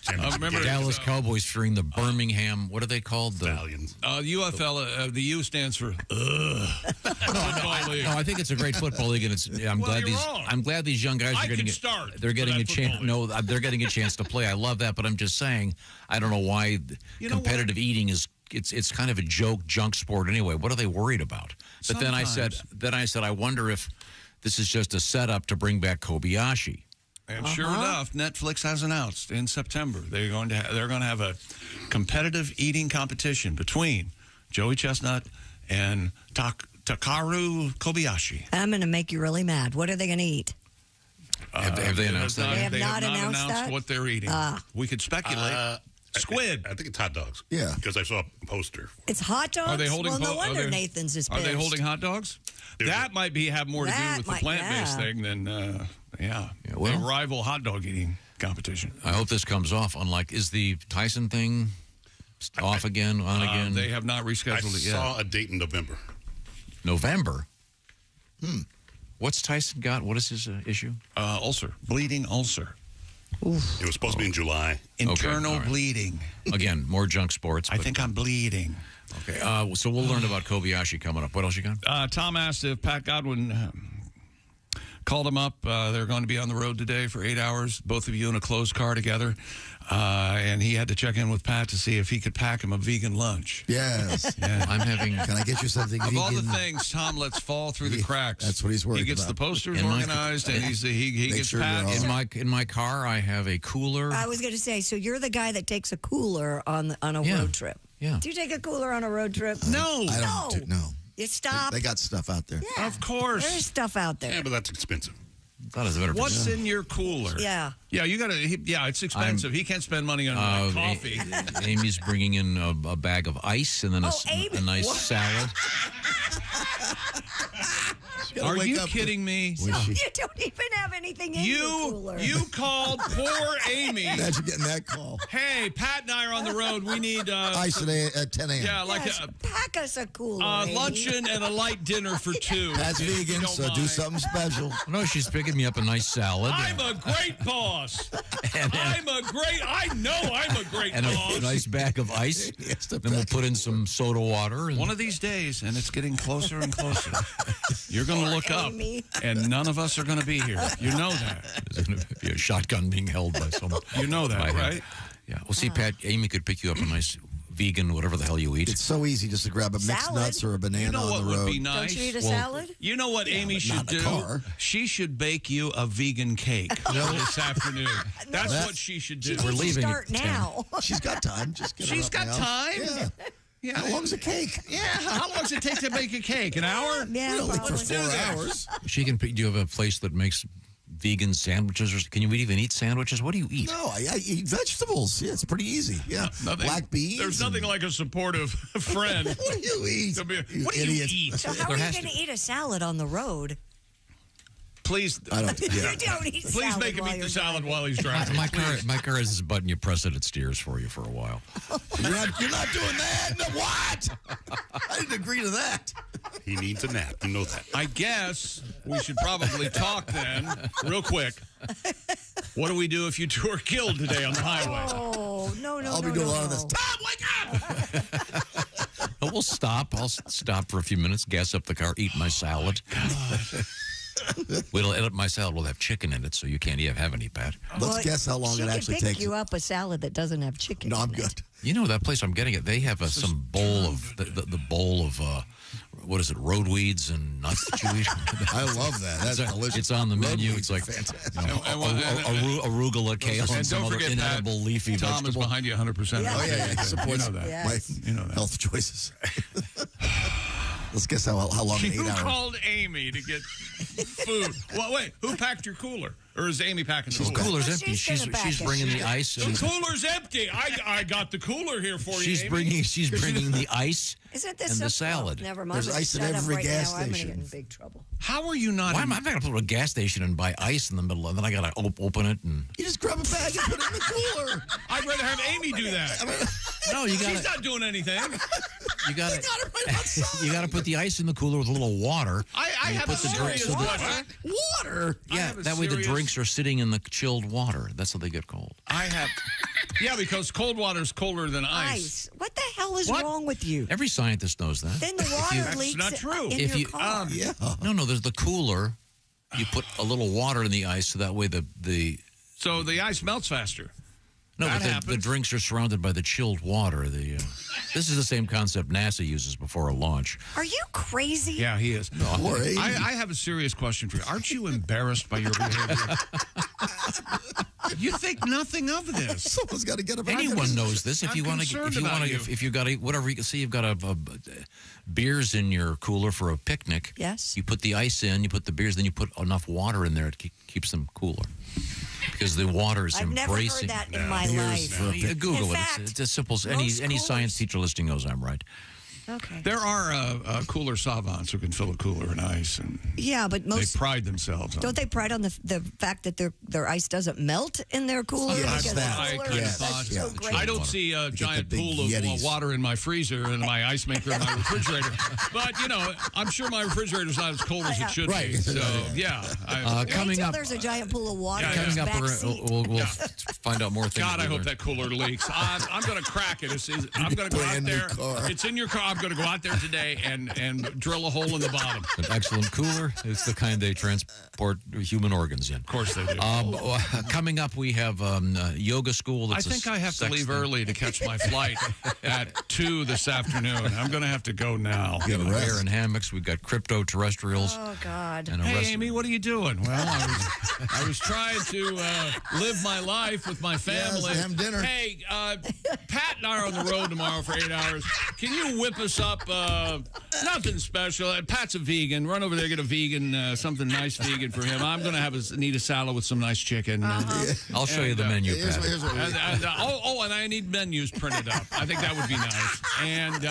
I remember Dallas Cowboys fearing the Birmingham. What are they called? The Stallions. UFL. The U stands for Football League. No, I think it's a great football league, and I'm Well, glad you're wrong. I'm glad these young guys I are getting can start they're getting for a that chance. football No, they're getting a chance to play. I love that, but I'm just saying I don't know why You know competitive eating is it's kind of a junk sport anyway. What are they worried about? But then I said I wonder if this is just a setup to bring back Kobayashi. And sure enough, Netflix has announced in September they're going to have a competitive eating competition between Joey Chestnut and Takaru Kobayashi. I'm going to make you really mad. What are they going to eat? Have they announced that? They have not announced that? what they're eating. We could speculate. Squid. I think it's hot dogs. Yeah. Because I saw a poster. It's hot dogs? Are they holding? Well, no wonder Nathan's is pissed. Are they holding hot dogs? That might have more to do with the plant-based thing than a rival hot dog eating competition. I hope this comes off. Unlike, is the Tyson thing off again, on again? They have not rescheduled it yet. I saw a date in November. November? What's Tyson got? What is his issue? Ulcer. Bleeding ulcer. Oof. It was supposed to be in July. Internal bleeding. Again, more junk sports. I think I'm bleeding. Okay, so we'll learn about Kobayashi coming up. What else you got? Tom asked if Pat Godwin called him up. They're going to be on the road today for 8 hours, both of you in a closed car together. And he had to check in with Pat to see if he could pack him a vegan lunch. Yes. Yeah. I'm having... Can I get you something Of vegan? all the things Tom lets fall through the cracks. That's what he's worried He gets about. the posters organized, and he gets sure Pat. you're all- In my car, I have a cooler. I was going to say, so you're the guy that takes a cooler on a road trip. Yeah. Do you take a cooler on a road trip? No. I don't. No. You stop. They got stuff out there. Yeah. Of course. There's stuff out there. Yeah, but that's expensive. What's in your cooler? Yeah. Yeah, you got to. Yeah, it's expensive. He can't spend money on coffee. Amy's bringing in a bag of ice and then a nice salad. Are you kidding me? You don't even have anything in your cooler. You called poor Amy. Imagine getting that call. Hey, Pat and I are on the road. We need ice at 10 a.m. Yeah, like pack us a cooler. Luncheon and a light dinner for two. That's vegan, so do something special. No, she's picking me up a nice salad. I'm a great boss. I know I'm a great and boss. a nice bag of ice. Then we'll put in some soda water. One of these days, and it's getting closer and closer, you're going to look up, and none of us are going to be here. You know that. There's going to be a shotgun being held by someone. You know that, right? Yeah. Well, see, Pat, Amy could pick you up a nice vegan, whatever the hell you eat. It's so easy just to grab a mixed Salad. nuts or a banana You know on what the road. would be nice? Don't you eat a salad? You know what Amy but should not in do? the car. She should bake you a vegan cake this afternoon. That's what she should do. We're leaving. Start now. She's got time. Just get her She's up got now. time. Yeah. Yeah. How long's a cake? Yeah. How long does it take to bake a cake? An hour? Yeah, Really, for probably. 4 hours. She can. Do you have a place that makes vegan sandwiches? Or can you even eat sandwiches? What do you eat? No, I eat vegetables. Yeah, it's pretty easy. Yeah, black beans. There's nothing like a supportive friend. What do you eat? What do you eat? So how are you going to eat a salad on the road? Please, I don't. Yeah. You don't eat please salad make him while eat the you're salad driving. while he's driving. My car has this button you press it steers for you for a while. You're not doing that. No, what? I didn't agree to that. He needs a nap. You know that. I guess we should probably talk then, real quick. What do we do if you two are killed today on the highway? Oh, no. I'll be doing a lot of this. Tom, wake up! But we'll stop. I'll stop for a few minutes, gas up the car, eat my salad. We'll edit my salad. We'll have chicken in it, so you can't have any, Pat. Let's guess how long she it actually can pick takes. you up a salad that doesn't have chicken. No, I'm in good. It. You know that place I'm getting it. They have some bowl of the bowl of what is it? Road weeds and nuts that you eat. I love that. That's delicious. It's on the menu. It's like fantastic. Arugula, kale, and some don't other forget, inedible Pat, leafy Tom vegetable. is behind you 100%. Yeah. Oh yeah, he supports You know that. Yes. You know that. health choices. Let's guess how long an 8 You hour. called Amy to get food. Well, wait, who packed your cooler? Or is Amy packing the The cooler? cooler's Well, empty. she's gonna She's back it. bringing the ice. The cooler's empty. I got the cooler here for you, She's Amy. bringing the ice Isn't this and the simple? salad. Never mind. There's But ice in shut up every right gas now. I'm going to station. get in big trouble. How are you not? Why am I going to go to a gas station and buy ice in the middle, and then I got to open it and? You just grab a bag and put it in the cooler. I'd rather have Amy do that. No, you got She's not doing anything. You got Got it right outside. You got to put the ice in the cooler with a little water. I have a put the drink- serious so the- question. Water. Yeah, that way the drinks are sitting in the chilled water. That's how they get cold. I have. Yeah, because cold water is colder than ice. What the hell is What? wrong with you? Every scientist knows that. Then the water That's leaks not true. in If your you- car. Yeah. No, there's the cooler. You put a little water in the ice so that way the So the ice melts faster. no, That but the happens. drinks are surrounded by the chilled water. This is the same concept NASA uses before a launch. Are you crazy? Yeah, he is. Poor Amy. I have a serious question for you. Aren't you embarrassed by your behavior? You think nothing of this. Someone's got to get a Anyone knows this. If I'm you want to, concerned if you about want to, you. if you got whatever you can see, you've got a beers in your cooler for a picnic. Yes. You put the ice in, you put the beers, then you put enough water in there. It keeps them cooler because the water is I've never embracing. heard that in my Beers life. Yeah, Google In it. fact, It's as simple as any most science coolers- teacher listening knows I'm right. Okay. There are cooler savants who can fill a cooler in ice, and Yeah, but most they pride themselves on don't they pride on the fact that their ice doesn't melt in their cooler? Yes, Because that. the I cooler kind of is- thought. that's so great. I don't see a giant the big pool of Yetis. water in my freezer and my ice maker in my refrigerator. But, you know, I'm sure my refrigerator's not as cold as it should Right. be. So, yeah. Wait Coming till up, there's a giant pool of water in coming his up, back we'll seat. find out more things. God, I we hope learned. that cooler leaks. I'm going to crack it. I'm going to go out Brand new there. car. It's in your car. I'm going to go out there today and drill a hole in the bottom. An excellent cooler. It's the kind they transport human organs in. Of course they do. Coming up, we have yoga school. I That's think I have to sex leave thing. early to catch my flight at 2 this afternoon. I'm going to have to go now. We have a bear and hammocks. We've got Cryptoterrestrials. Oh God. And a Hey, rest- Amy, what are you doing? Well, I was trying to live my life with my family. have dinner. Hey, Pat and I are on the road tomorrow for 8 hours. Can you whip us up nothing special? Pat's a vegan. Run over there, get a vegan, something nice vegan for him. I'm going to need a salad with some nice chicken. I'll show you the menu, Here's Pat. what we And I need menus printed up. I think that would be nice. And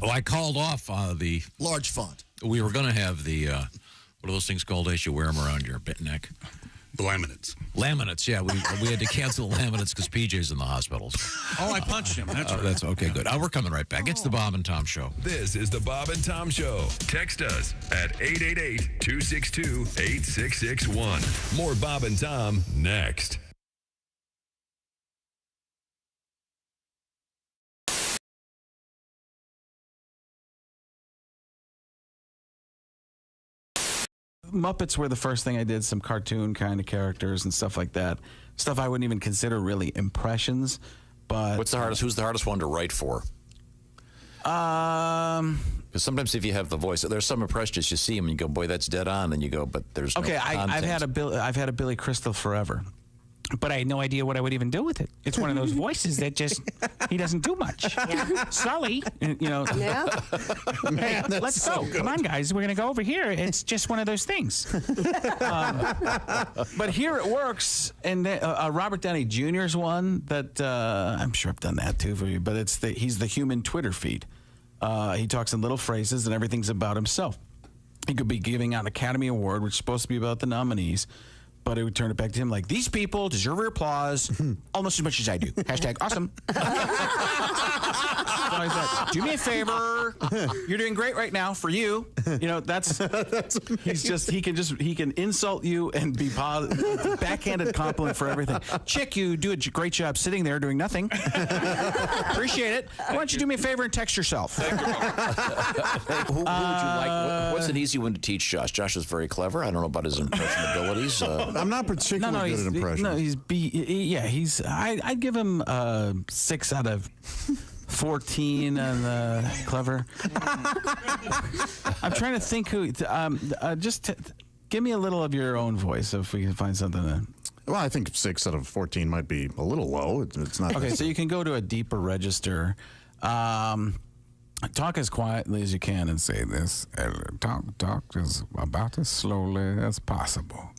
I called off the. large font. We were going to have the. What are those things called? As you wear them around your neck. The laminates. Laminates, yeah. We had to cancel laminates because PJ's in the hospital. oh, I punched him. That's right. That's okay. Good. We're coming right back. It's the Bob and Tom Show. This is the Bob and Tom Show. Text us at 888-262-8661. More Bob and Tom next. Muppets were the first thing I did, some cartoon kind of characters and stuff like that. Stuff I wouldn't even consider really impressions, But what's the hardest? Who's the hardest one to write for? Because sometimes if you have the voice, there's some impressionists you see them and you go, boy, that's dead on. And you go, but there's no content. I've had a Billy Crystal forever. But I had no idea what I would even do with it. It's one of those voices that just, he doesn't do much. Yeah. Sully, Yeah. Hey, let's go. Come on, guys. We're going to go over here. It's just one of those things. But here it works. And Robert Downey Jr.'s one that I'm sure I've done that too for you, but he's the human Twitter feed. He talks in little phrases and everything's about himself. He could be giving out an Academy Award, which is supposed to be about the nominees. But it would turn it back to him like, these people deserve your applause almost as much as I do. Hashtag awesome. Do me a favor. You're doing great right now for you. He can insult you and be backhanded compliment for everything. Chick, you do a great job sitting there doing nothing. Appreciate it. Why don't you do me a favor and text yourself? Who would you like? What's an easy one to teach Josh? Josh is very clever. I don't know about his impression abilities. I'm not particularly good at impressions. I'd give him 6 out of 14 and clever. I'm trying to think who. Give me a little of your own voice if we can find something. Well, I think 6 out of 14 might be a little low. It's not. Okay, so you can go to a deeper register. Talk as quietly as you can and say this. Talk as about as slowly as possible.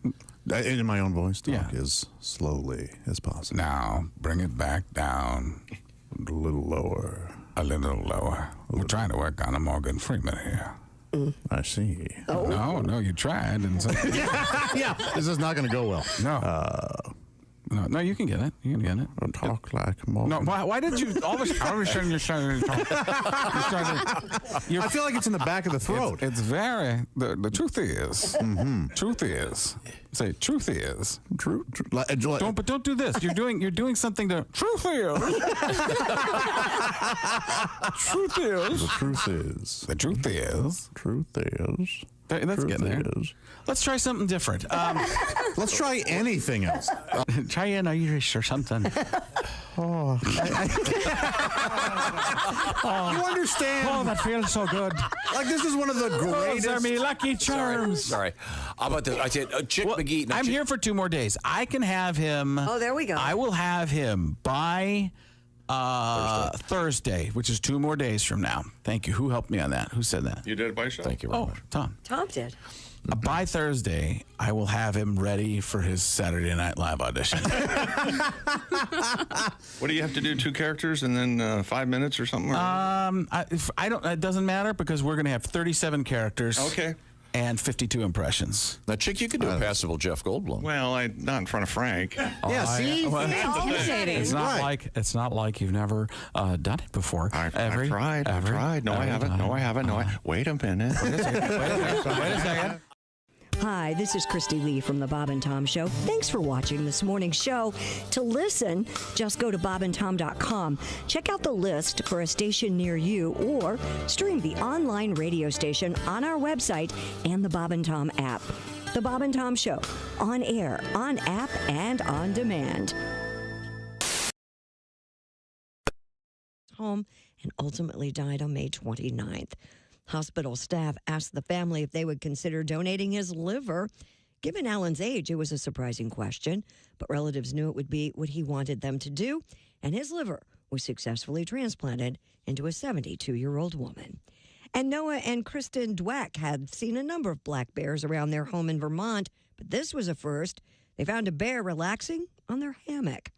In my own voice, talk as slowly as possible. Now, bring it back down. A little lower. A little lower. We're trying to work on a Morgan Freeman here. I see. Oh. No, you tried. And so yeah, this is not going to go well. No, you can get it. You can get it. Talk like Morgan. No, why did you all of a sudden you're starting to talk? I feel like it's in the back of the throat. It's very. The truth is. Truth is. Say truth is. True. Don't do this. You're doing something to. Truth is. Truth is. The truth is. The truth is. Truth is. Let's get there. Let's try something different. Let's try anything else. Try an Irish or something. You understand? Oh, that feels so good. Like this is one of the greatest. Those are me lucky charms. Sorry. How about this? I said Chick McGee. I'm here for 2 more days. I can have him. Oh, there we go. I will have him by Thursday, which is 2 more days from now. Thank you. Who helped me on that? Who said that? You did it by yourself. Thank you very much. Tom. Tom did. By Thursday, I will have him ready for his Saturday Night Live audition. What do you have to do? 2 characters and then 5 minutes or something? It doesn't matter because we're going to have 37 characters. Okay. And 52 impressions. Now, Chick, you could do a passable Jeff Goldblum. Well, not in front of Frank. It's not like you've never done it before. I've tried. No, I haven't. Wait a minute. Wait a second. Hi, this is Christy Lee from The Bob and Tom Show. Thanks for watching this morning's show. To listen, just go to bobandtom.com. Check out the list for a station near you or stream the online radio station on our website and the Bob and Tom app. The Bob and Tom Show, on air, on app, and on demand. Home and ultimately died on May 29th. Hospital staff asked the family if they would consider donating his liver. Given Alan's age, it was a surprising question, but relatives knew it would be what he wanted them to do, and his liver was successfully transplanted into a 72-year-old woman. And Noah and Kristen Dweck had seen a number of black bears around their home in Vermont, but this was a first. They found a bear relaxing on their hammock.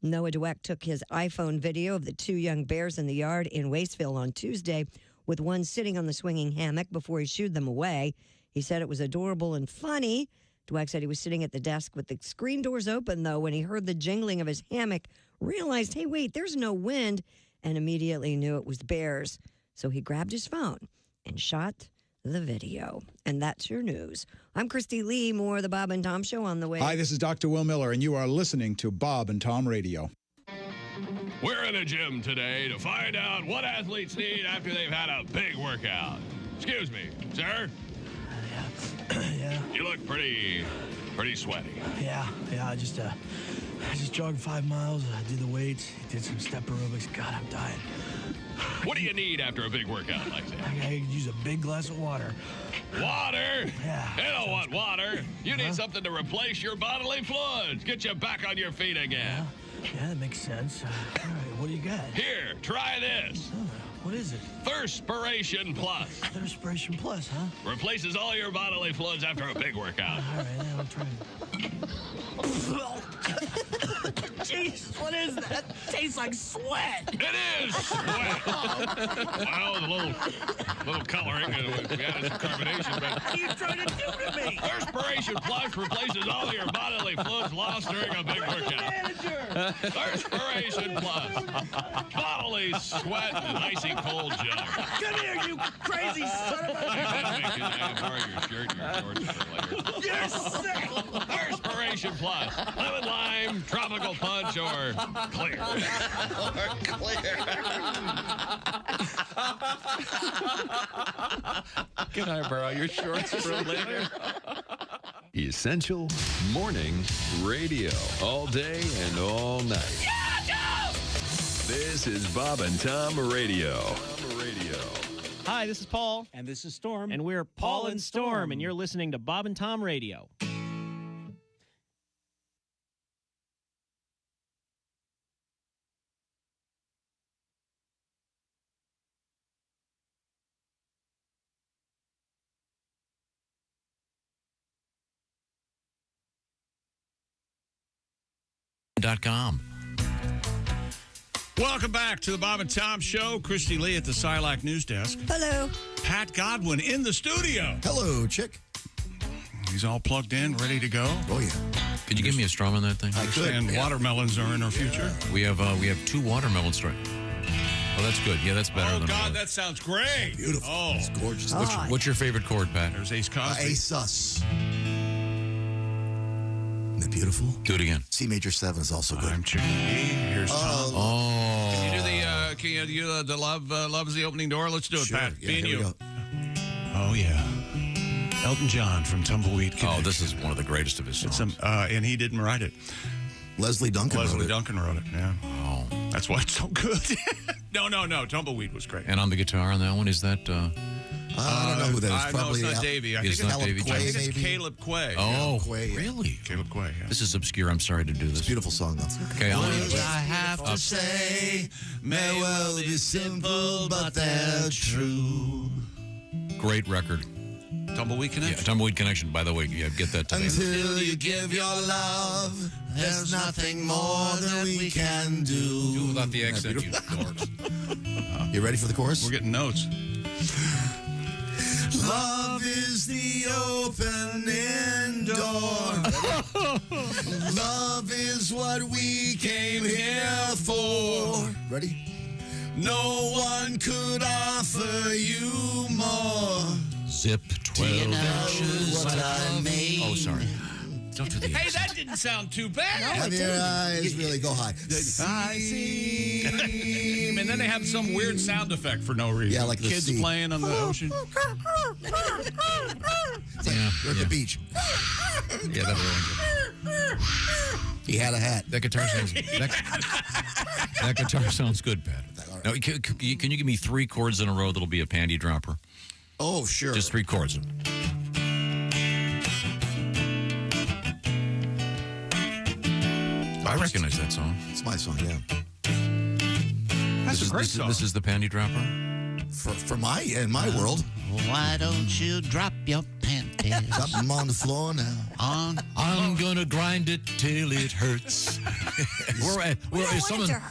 Noah Dweck took his iPhone video of the 2 young bears in the yard in Waceville on Tuesday, with one sitting on the swinging hammock before he shooed them away. He said it was adorable and funny. Dweck said he was sitting at the desk with the screen doors open, though, when he heard the jingling of his hammock, realized, hey, wait, there's no wind, and immediately knew it was bears. So he grabbed his phone and shot the video. And that's your news. I'm Christy Lee, more of the Bob and Tom Show on the way. Hi, this is Dr. Will Miller, and you are listening to Bob and Tom Radio. We're in a gym today to find out what athletes need after they've had a big workout. Excuse me, sir? Yeah. You look pretty Pretty sweaty. Yeah. I just jogged 5 miles. I did the weights. Did some step aerobics. God, I'm dying. What do you need after a big workout like that? I could use a big glass of water. Water? Yeah. You don't want water. You need something to replace your bodily fluids. Get you back on your feet again. Yeah, that makes sense. All right, what do you got? Here, try this. What is it? Thirspiration Plus. Thirspiration Plus, huh? Replaces all your bodily fluids after a big workout. All right, I'll try it. Jeez, what is that? Tastes like sweat. It is sweat. Well, a little coloring. We added some carbonation, but What are you trying to do to me? Thirspiration Plus replaces all your bodily fluids lost during a big workout. Thirspiration Plus. Bodily sweat and icy cold jug. Come here, you crazy son of a... I borrow your shirt and your shorts for later. You're sick. Thirspiration Plus. Lemon lime, tropical punch, or clear. Can I borrow your shorts for later? Essential Morning Radio. All day and all night. This is Bob and Tom Radio. Hi, this is Paul. And this is Storm. And we're Paul and Storm, and you're listening to Bob and Tom Radio. .com. Welcome back to the Bob and Tom Show. Christy Lee at the Silac News Desk. Hello. Pat Godwin in the studio. Hello, chick. He's all plugged in, ready to go. Oh, yeah. Could you give me a strum on that thing? I understand watermelons are in our future. We have 2 watermelon strings. Oh, that's good. Yeah, that's better. Oh, than God, that sounds great. Beautiful. Oh, it's gorgeous. What's your favorite chord, Pat? There's Ace Cosby. A sus. Isn't that beautiful? Do it again. C major 7 is also good. I'm checking E. Here's Tom. Oh. Can you do the love is the opening door? Let's do it, Sure. Pat. Yeah, Me and here you. we go. Oh, yeah. Elton John from Tumbleweed Connection. Oh, this is one of the greatest of his songs. And he didn't write it. Leslie Duncan wrote it. Duncan wrote it, yeah. Oh. That's why it's so good. No. Tumbleweed was great. And on the guitar on that one, is that... I don't know who that is. Probably it's not Davey. I think it's Caleb Quay, I think it's maybe? Caleb Quay. Oh, Quay, yeah. really? Caleb Quay, yeah. This is obscure. I'm sorry to do this. It's a beautiful song, though. Okay, I'll I have to say may well be simple, but they're true. Great record. Tumbleweed Connection? Yeah, Tumbleweed Connection, by the way. Yeah, get that today. Until you give your love, there's nothing more that we can do. Do it without the accent, you dorks. You ready for the chorus? We're getting notes. Love is the opening door. Love is what we came here for. Ready? No one could offer you more. Zip 12 inches. What I made. Oh, sorry. Don't do the Hey, accent. that didn't sound too bad. Have your eyes really go high. I see. And then they have some weird sound effect for no reason. Yeah, like the kids sea. playing on the ocean. It's like you're at the beach. Yeah, that really. He had a hat. That guitar sounds. That guitar sounds good, Pat. Now, can you give me 3 chords in a row that'll be a panty dropper? Oh, sure. Just 3 chords. I recognize that song. It's my song, yeah. That's a great song. This is the panty dropper? For my world. Why don't you drop your panties? Drop them on the floor now. I'm gonna grind it till it hurts.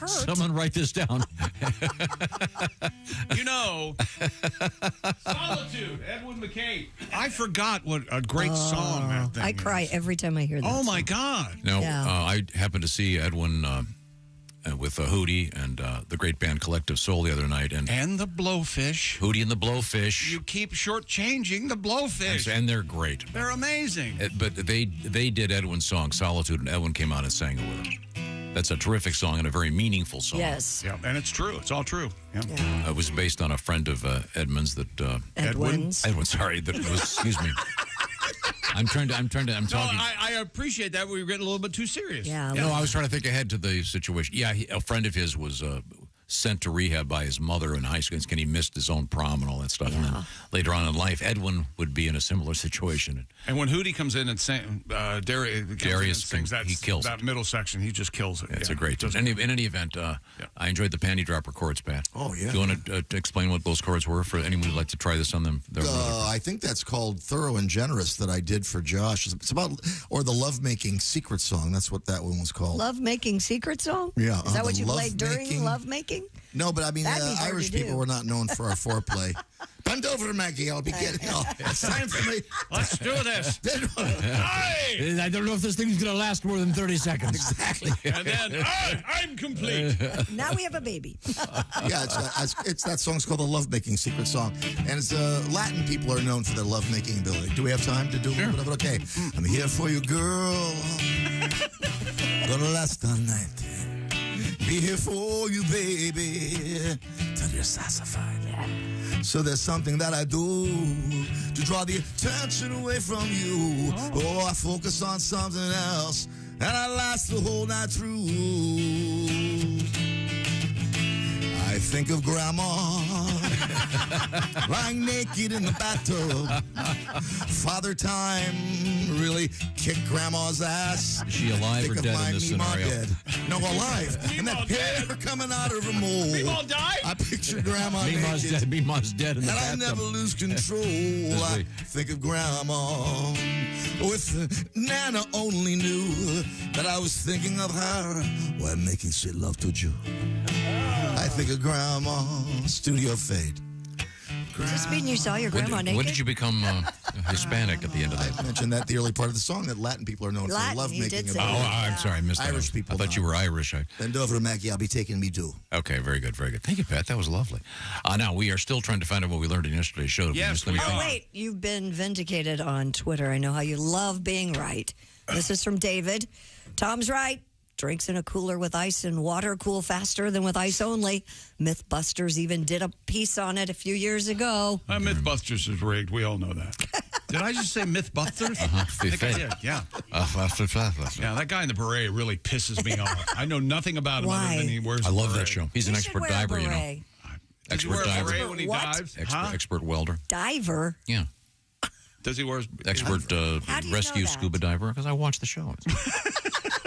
Someone write this down. Solitude, Edwin McCain. I forgot what a great song that thing I cry is. every time I hear that. Oh, my God. Now, Yeah. I happened to see Edwin with Hootie and the great band Collective Soul the other night. And the Blowfish. Hootie and the Blowfish. You keep shortchanging the Blowfish. And they're great. They're amazing. But they did Edwin's song, Solitude, and Edwin came out and sang it with him. That's a terrific song and a very meaningful song. Yes. Yeah, and it's true. It's all true. Yeah. It was based on a friend of Edmund's that... Edwin's. Edwin, sorry. That was, excuse me. I'm talking. I appreciate that. We were getting a little bit too serious. Yeah. No, I was trying to think ahead to the situation. Yeah, a friend of his was sent to rehab by his mother in high school, and he missed his own prom and all that stuff. Yeah. And then later on in life, Edwin would be in a similar situation. And when Hootie comes in and Darius sings he kills that middle section, he just kills it. It's a great tune. In any event, I enjoyed the panty dropper chords, Pat. Oh, yeah. Do you want to explain what those chords were for anyone who'd like to try this on them? I think that's called Thorough and Generous that I did for Josh. It's about, or the Lovemaking Secret Song. That's what that one was called. Love-making secret song? Yeah. Is that what you played during love-making? No, but I mean, Irish people were not known for our foreplay. Bend over, Maggie. I'll be getting. It's time for me. Let's do this. I don't know if this thing's going to last more than 30 seconds. Exactly. And then I'm complete. Now we have a baby. Yeah, it's that song's called the Lovemaking Secret Song, and it's Latin people are known for their lovemaking ability. Do we have time to do a little bit of it? Okay, I'm here for you, girl. Gonna last all night. Be here for you, baby, till you're satisfied. Yeah. So there's something that I do to draw the attention away from you. Oh, I focus on something else, and I last the whole night through. I think of Grandma lying naked in the bathtub. Father Time really kicked Grandma's ass. Is she alive or dead in this scenario? Dead. No, alive. And that hair coming out of her mold. Meemaw died? I picture Grandma Meemaw's naked. dead. Meemaw's dead in the and bathtub. I never lose control. I think of Grandma. With Nana only knew that I was thinking of her while making sweet love to you. I think of Grandma. Studio fade. Does this mean you saw your grandma naked? When did you become Hispanic at the end of that? I mentioned that the early part of the song, that Latin people are known for lovemaking. I'm sorry, I missed that. Irish people. I thought you were Irish. Bend over, Maggie. I'll be taking me too. Okay, very good, very good. Thank you, Pat. That was lovely. Now, we are still trying to find out what we learned in yesterday's show. Yes, we are. Oh, wait. You've been vindicated on Twitter. I know how you love being right. This is from David. Tom's right. Drinks in a cooler with ice and water cool faster than with ice only. Mythbusters even did a piece on it a few years ago. Mythbusters is rigged. We all know that. Did I just say Mythbusters? I think I did, yeah. Yeah, that guy in the beret really pisses me off. I know nothing about him other than he wears a I love beret. that show. He's an expert diver, you know. Does he wear a beret when he dives? Expert welder. Diver? Yeah. Does he wear expert rescue scuba diver? Because I watch the show.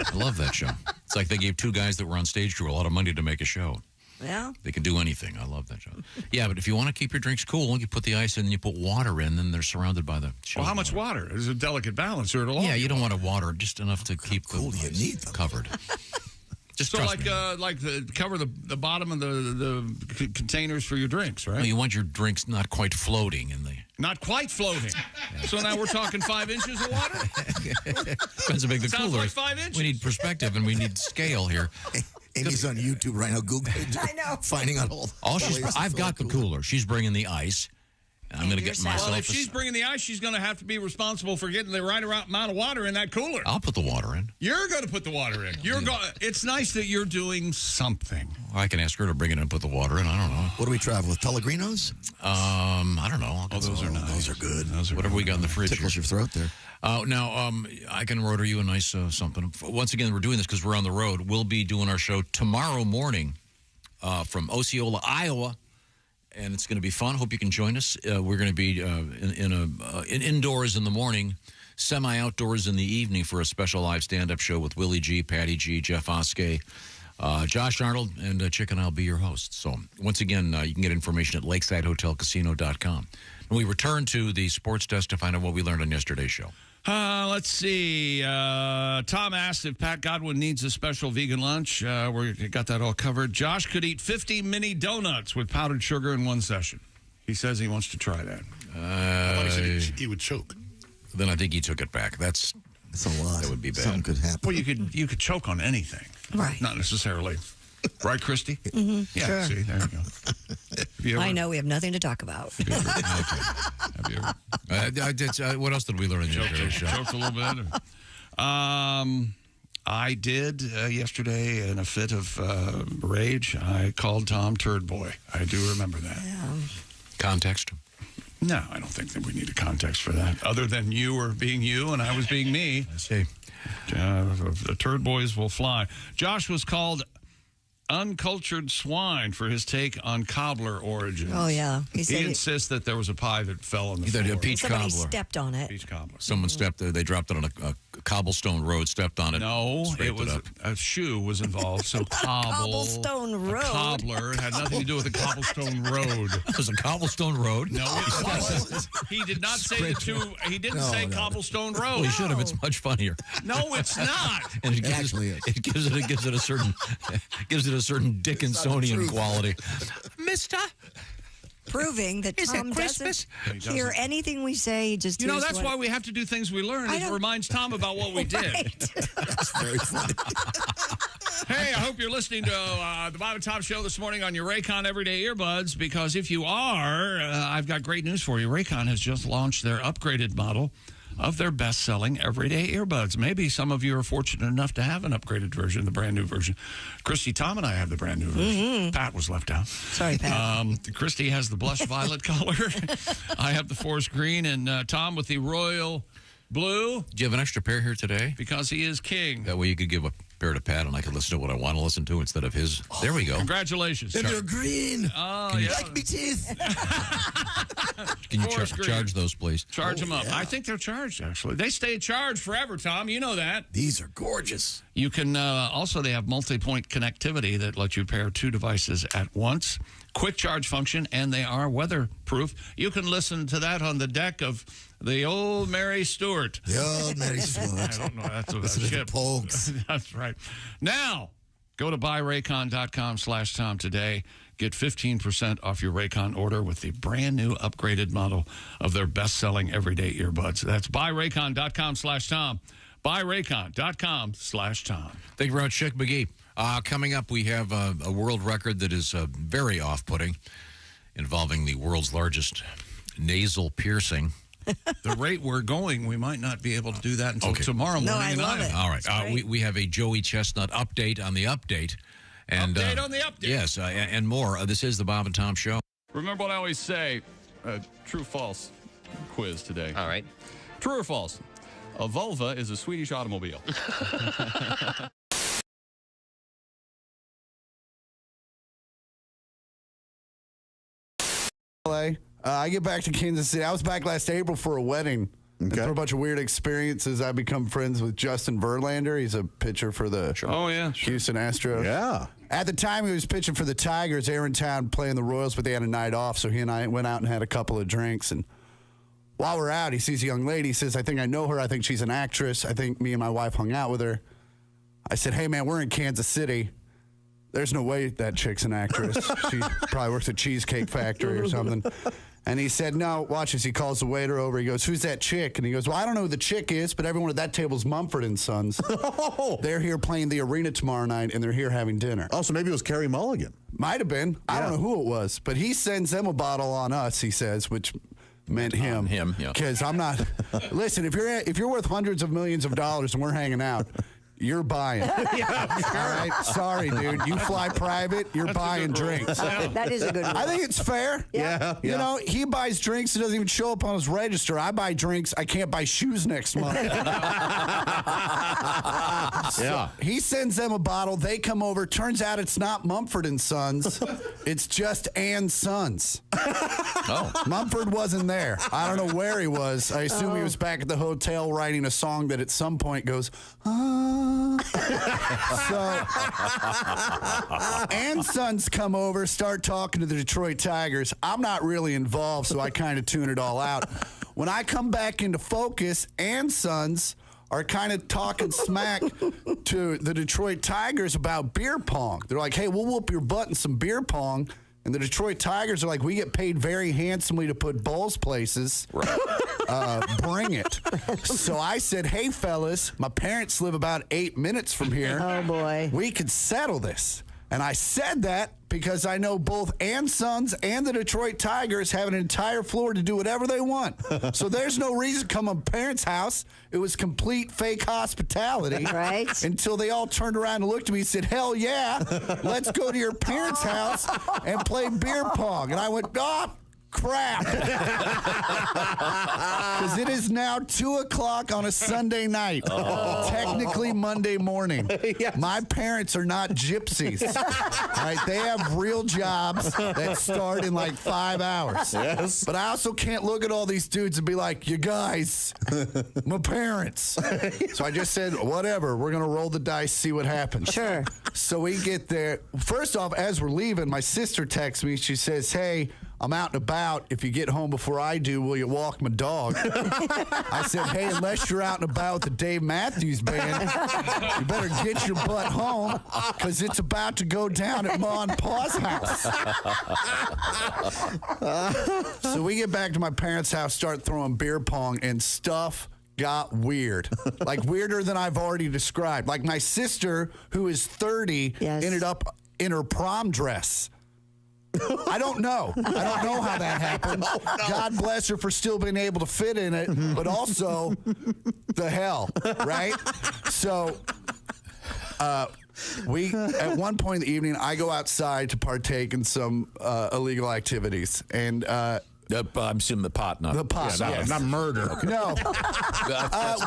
I love that show. It's like they gave two guys that were on stage crew a lot of money to make a show. Yeah. They can do anything. I love that show. Yeah, but if you want to keep your drinks cool, you put the ice in and you put water in, then they're surrounded by the Well, how much water? There's a delicate balance or it'll Yeah, you don't want to water just enough to keep cool you need them covered. Just so cover the bottom of the containers for your drinks, right? No, you want your drinks not quite floating in the. Not quite floating. Yeah. So now we're talking 5 inches of water? Depends how big the Sounds cooler like is. 5 inches. We need perspective and we need scale here. Amy's on YouTube right now, Google. I know. Finding out all I've got the cooler. She's bringing the ice. I'm going to get myself. Well, if she's bringing the ice, she's going to have to be responsible for getting the right amount of water in that cooler. I'll put the water in. You're going to put the water in. It's nice that you're doing something. I can ask her to bring it in and put the water in. I don't know. What do we travel with? Pellegrinos? I don't know. Those are nice. Those are good. Whatever we got in the fridge. Tickles your throat there. Now, I can order you a nice something. Once again, we're doing this because we're on the road. We'll be doing our show tomorrow morning from Osceola, Iowa. And it's going to be fun. Hope you can join us. We're going to be indoors in the morning, semi-outdoors in the evening for a special live stand-up show with Willie G, Patty G, Jeff Oskey, Josh Arnold, and Chick and I'll be your hosts. So once again, you can get information at lakesidehotelcasino.com. And we return to the sports desk to find out what we learned on yesterday's show. Let's see. Tom asked if Pat Godwin needs a special vegan lunch. We got that all covered. Josh could eat 50 mini donuts with powdered sugar in one session. He says he wants to try that. I thought he said he would choke. Then I think he took it back. That's a lot. That would be bad. Something could happen. Well, you could choke on anything. Right. Not necessarily. Right, Christy? Mm-hmm. Yeah, sure. See, there you go. I know we have nothing to talk about. Have you ever? What else did we learn in yesterday's show? Choked a little bit. I did yesterday in a fit of rage. I called Tom Turd Boy. I do remember that. Context? No, I don't think that we need a context for that, other than you were being you and I was being me. I see. The turd boys will fly. Josh was called uncultured swine for his take on cobbler origins. Oh, yeah. He insists that there was a pie that fell on the floor. A peach Somebody cobbler. stepped on it. Peach cobbler. Someone stepped there. They dropped it on a cobblestone road, stepped on it. No, it was a shoe was involved. So Cobblestone road. A cobbler had nothing to do with the cobblestone road. It was a cobblestone road? No, it wasn't. He did not say the two. He didn't say cobblestone road. Well, he should have. It's much funnier. No, it's not. And it gives it a certain Dickinsonian quality. Mister, proving that is Tom it Christmas? doesn't hear anything we say. Just hears that's why we have to do things we learn. It reminds Tom about what we did. That's very funny. Hey, I hope you're listening to the Bob and Tom Show this morning on your Raycon Everyday Earbuds, because if you are, I've got great news for you. Raycon has just launched their upgraded model of their best-selling everyday earbuds. Maybe some of you are fortunate enough to have an upgraded version, the brand new version. Christy, Tom, and I have the brand new version. Mm-hmm. Pat was left out. Sorry, Pat. Christy has the blush violet color. I have the forest green, and Tom with the royal blue. Do you have an extra pair here today? Because he is king. That way you could give a pair to Pat, and I could listen to what I want to listen to instead of his. There we go. Congratulations. And they're green. Oh, You yeah. like me teeth. Can you Forest green. charge those, please? Charge them up. Yeah. I think they're charged, actually. They stay charged forever, Tom. You know that. These are gorgeous. You can also, they have multi-point connectivity that lets you pair two devices at once. Quick charge function, and they are weatherproof. You can listen to that on the deck of the old Mary Stuart. The old Mary Stuart. I don't know. That's a ship. Pogues. That's right. Now, go to buyraycon.com/Tom today. Get 15% off your Raycon order with the brand new upgraded model of their best-selling everyday earbuds. That's buyraycon.com/Tom. Buyraycon.com/Tom. Thank you very much, Chick McGee. Coming up, we have a world record that is very off-putting, involving the world's largest nasal piercing. The rate we're going, we might not be able to do that until tomorrow morning. I love it. All right. We have a Joey Chestnut update on the update. And, update on the update. Yes, and more. This is the Bob and Tom Show. Remember what I always say, true-false quiz today. All right. True or false? A vulva is a Swedish automobile. I get back to Kansas City. I was back last April for a wedding. And for a bunch of weird experiences, I become friends with Justin Verlander. He's a pitcher for the Houston Astros. Yeah. At the time, he was pitching for the Tigers. They were in town playing the Royals, but they had a night off, so he and I went out and had a couple of drinks. And while we're out, he sees a young lady. He says, I think I know her. I think she's an actress. I think me and my wife hung out with her. I said, hey, man, we're in Kansas City. There's no way that chick's an actress. She probably works at Cheesecake Factory or something. And he said, no, watch this. He calls the waiter over. He goes, who's that chick? And he goes, well, I don't know who the chick is, but everyone at that table's Mumford & Sons. They're here playing the arena tomorrow night, and they're here having dinner. Oh, so maybe it was Carey Mulligan. Might have been. I don't know who it was. But he sends them a bottle on us, he says, which meant him. Him, yeah. Because I'm not. Listen, if you're worth hundreds of millions of dollars and we're hanging out, you're buying. All right? Sorry, dude. You fly private, you're buying drinks. That is a good one. I think it's fair. Yeah. You know, he buys drinks. It doesn't even show up on his register. I buy drinks. I can't buy shoes next month. So he sends them a bottle. They come over. Turns out it's not Mumford & Sons. It's just Ann Sons. Oh. Mumford wasn't there. I don't know where he was. I assume he was back at the hotel writing a song that at some point goes, So, Ann Sons come over, start talking to the Detroit Tigers. I'm not really involved, so I kind of tune it all out. When I come back into focus, Ann Sons are kind of talking smack to the Detroit Tigers about beer pong. They're like, hey, we'll whoop your butt in some beer pong. And the Detroit Tigers are like, we get paid very handsomely to put balls places. Right. Bring it. So I said, hey, fellas, my parents live about 8 minutes from here. Oh, boy. We could settle this. And I said that because I know both Ann Sons and the Detroit Tigers have an entire floor to do whatever they want. So there's no reason to come to my parents' house. It was complete fake hospitality. Right. Until they all turned around and looked at me and said, hell yeah, let's go to your parents' house and play beer pong. And I went, crap. Because it is now 2 o'clock on a Sunday night. Technically Monday morning. Yes. My parents are not gypsies. Right? They have real jobs that start in like 5 hours. Yes. But I also can't look at all these dudes and be like, you guys, my parents. So I just said, whatever, we're going to roll the dice, see what happens. Sure. So we get there. First off, as we're leaving, my sister texts me. She says, hey, I'm out and about. If you get home before I do, will you walk my dog? I said, hey, unless you're out and about with the Dave Matthews Band, you better get your butt home because it's about to go down at Ma and Pa's house. So we get back to my parents' house, start throwing beer pong, and stuff got weird. Like weirder than I've already described. Like my sister, who is 30, ended up in her prom dress. I don't know. I don't know how that happened. God bless her for still being able to fit in it, but also the hell, right? So we, at one point in the evening, I go outside to partake in some illegal activities. And I'm assuming the pot, not the pot, not murder. Okay. No.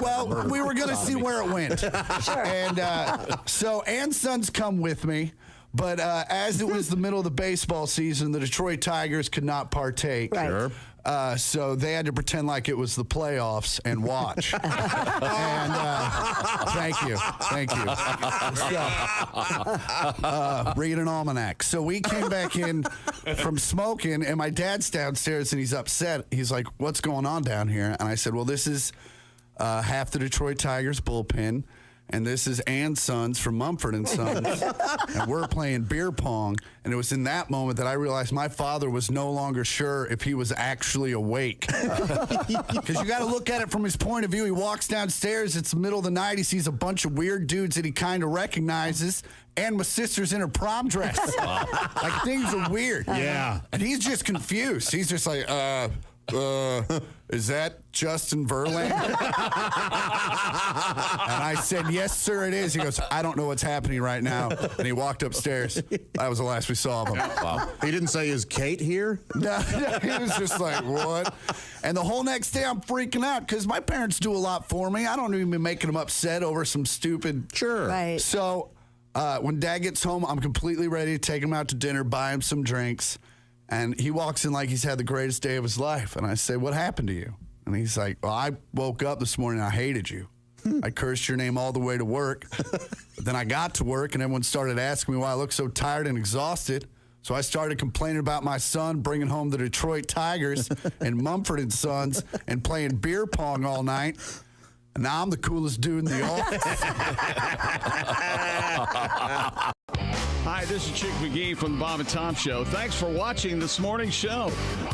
Well, we were going to see where it went. Sure. And so Ann's sons come with me. But as it was the middle of the baseball season, the Detroit Tigers could not partake. Right. Sure. So they had to pretend like it was the playoffs and watch. And thank you. So, read an almanac. So we came back in from smoking, and my dad's downstairs, and he's upset. He's like, what's going on down here? And I said, well, this is half the Detroit Tigers bullpen. And this is Ann's sons from Mumford & Sons, and we're playing beer pong. And it was in that moment that I realized my father was no longer sure if he was actually awake. Because you got to look at it from his point of view. He walks downstairs, it's the middle of the night, he sees a bunch of weird dudes that he kind of recognizes, and my sister's in her prom dress. Like, things are weird. Yeah. And he's just confused. He's just like, is that Justin Verlander? And I said, yes, sir, it is. He goes, I don't know what's happening right now. And he walked upstairs. That was the last we saw of him. Wow. He didn't say, is Kate here? No, he was just like, what? And the whole next day I'm freaking out because my parents do a lot for me. I don't even making them upset over some stupid. Sure. Right. So when Dad gets home, I'm completely ready to take him out to dinner, buy him some drinks. And he walks in like he's had the greatest day of his life. And I say, what happened to you? And he's like, well, I woke up this morning and I hated you. I cursed your name all the way to work. But then I got to work and everyone started asking me why I looked so tired and exhausted. So I started complaining about my son bringing home the Detroit Tigers and Mumford & Sons and playing beer pong all night. And now I'm the coolest dude in the office. Hi, this is Chick McGee from the Bob and Tom Show. Thanks for watching this morning's show.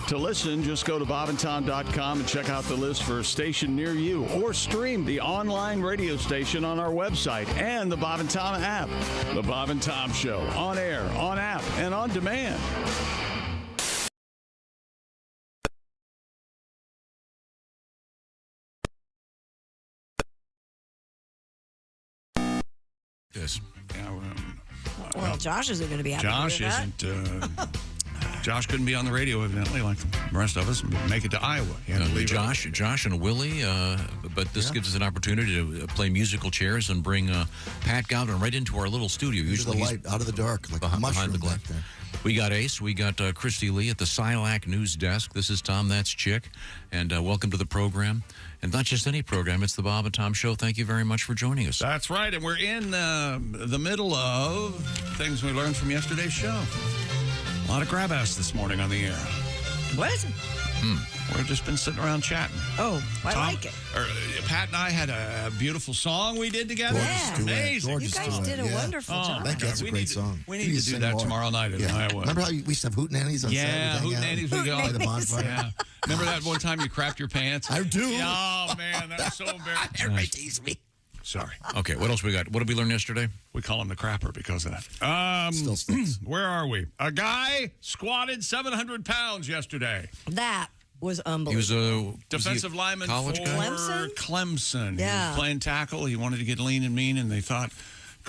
To listen, just go to bobandtom.com and check out the list for a station near you, or stream the online radio station on our website and the Bob and Tom app. The Bob and Tom Show, on air, on app, and on demand. Yes. Yeah, Well, Josh isn't going to be happy Josh with that. isn't. Josh couldn't be on the radio, evidently, like the rest of us, make it to Iowa. He had to leave Josh and Willie, but this gives us an opportunity to play musical chairs and bring Pat Godwin right into our little studio. Usually the light, out of the dark, like a mushroom behind the glass. back there. We got Ace. We got Christy Lee at the Silac News Desk. This is Tom. That's Chick. And welcome to the program. And not just any program, it's the Bob and Tom Show. Thank you very much for joining us. That's right. And we're in the middle of things we learned from yesterday's show. A lot of grab ass this morning on the air. What? We've just been sitting around chatting. Oh, I like it. Pat and I had a beautiful song we did together. Yeah. Amazing. You guys did a wonderful job. That's a great song. We need to do that tomorrow night in Iowa. Remember how we used to have hootenannies on Saturday? Yeah, hootenannies. We go by the bonfire. Yeah. Remember that one time you crapped your pants? I do. Oh, man, that was so embarrassing. Everybody teased me. Sorry. Okay, what else we got? What did we learn yesterday? We call him the crapper because of that. Still stinks. Where are we? A guy squatted 700 pounds yesterday. That was He unbelievable. was a Defensive lineman college for guy? Clemson? Clemson. Yeah. He was playing tackle. He wanted to get lean and mean, and they thought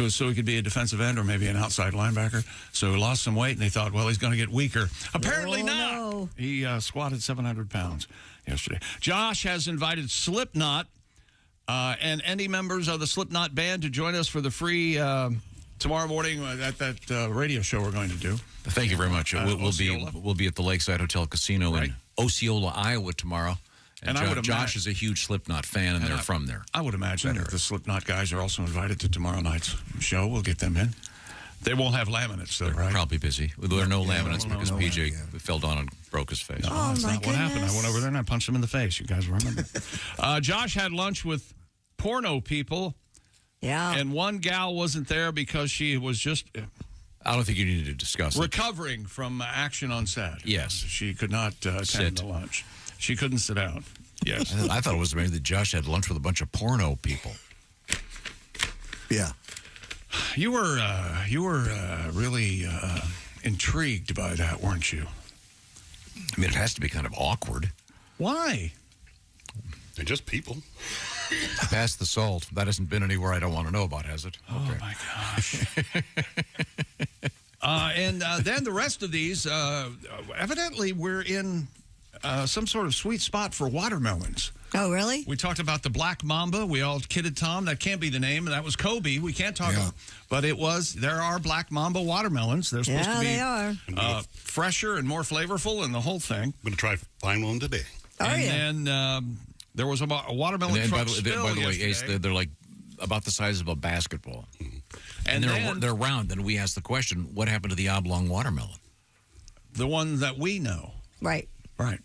so he could be a defensive end or maybe an outside linebacker. So he lost some weight, and they thought, well, he's going to get weaker. Apparently not. No. He squatted 700 pounds yesterday. Josh has invited Slipknot and any members of the Slipknot band to join us for the free tomorrow morning at that radio show we're going to do. Thank you very much. We'll be at the Lakeside Hotel Casino in Osceola, Iowa tomorrow. And Josh is a huge Slipknot fan, and they're from there. I would imagine that the Slipknot guys are also invited to tomorrow night's show. We'll get them in. They won't have laminates, though, They're right? probably busy. There are no laminates because PJ fell down and broke his face. No, that's not what happened. I went over there and I punched him in the face. You guys remember? Josh had lunch with porno people. Yeah. And one gal wasn't there because she was just... I don't think you need to discuss it. Recovering from action on set. Yes. She could not attend the lunch. She couldn't sit down. Yes. I thought it was amazing that Josh had lunch with a bunch of porno people. Yeah. You were really intrigued by that, weren't you? I mean, it has to be kind of awkward. Why? They're just people. Pass the salt. That hasn't been anywhere I don't want to know about, has it? Oh, my gosh. And then the rest of these, evidently we're in some sort of sweet spot for watermelons. Oh, really? We talked about the Black Mamba. We all kidded Tom. That can't be the name. That was Kobe. We can't talk about. But there are Black Mamba watermelons. They're supposed to be they are. Fresher and more flavorful and the whole thing. I'm going to try find one today. And then there was a watermelon truck spill by the way, yesterday. Ace, they're like about the size of a basketball. And they're round. And we asked the question, what happened to the oblong watermelon? The one that we know. Right. Right.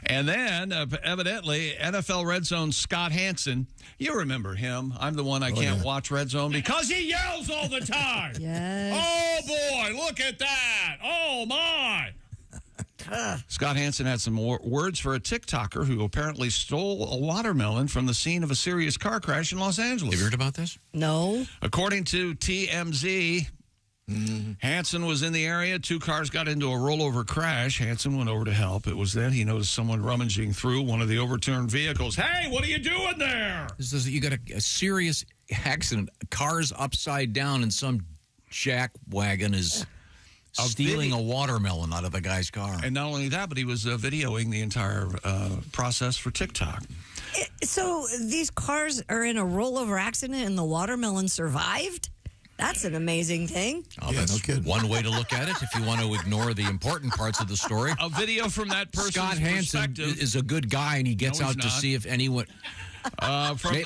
And then, evidently, NFL Red Zone Scott Hansen. You remember him. I'm the one I can't watch Red Zone because he yells all the time. Yes. Oh, boy, look at that. Oh, my. Scott Hansen had some more words for a TikToker who apparently stole a watermelon from the scene of a serious car crash in Los Angeles. Have you heard about this? No. According to TMZ, Hansen was in the area. 2 cars got into a rollover crash. Hansen went over to help. It was then he noticed someone rummaging through one of the overturned vehicles. Hey, what are you doing there? You got a serious accident. Cars upside down, and some jack wagon is stealing a watermelon out of the guy's car. And not only that, but he was videoing the entire process for TikTok. So these cars are in a rollover accident and the watermelon survived? That's an amazing thing. Oh, that's one way to look at it if you want to ignore the important parts of the story. A video from that person's Scott Hansen is a good guy, and he gets out to see if anyone...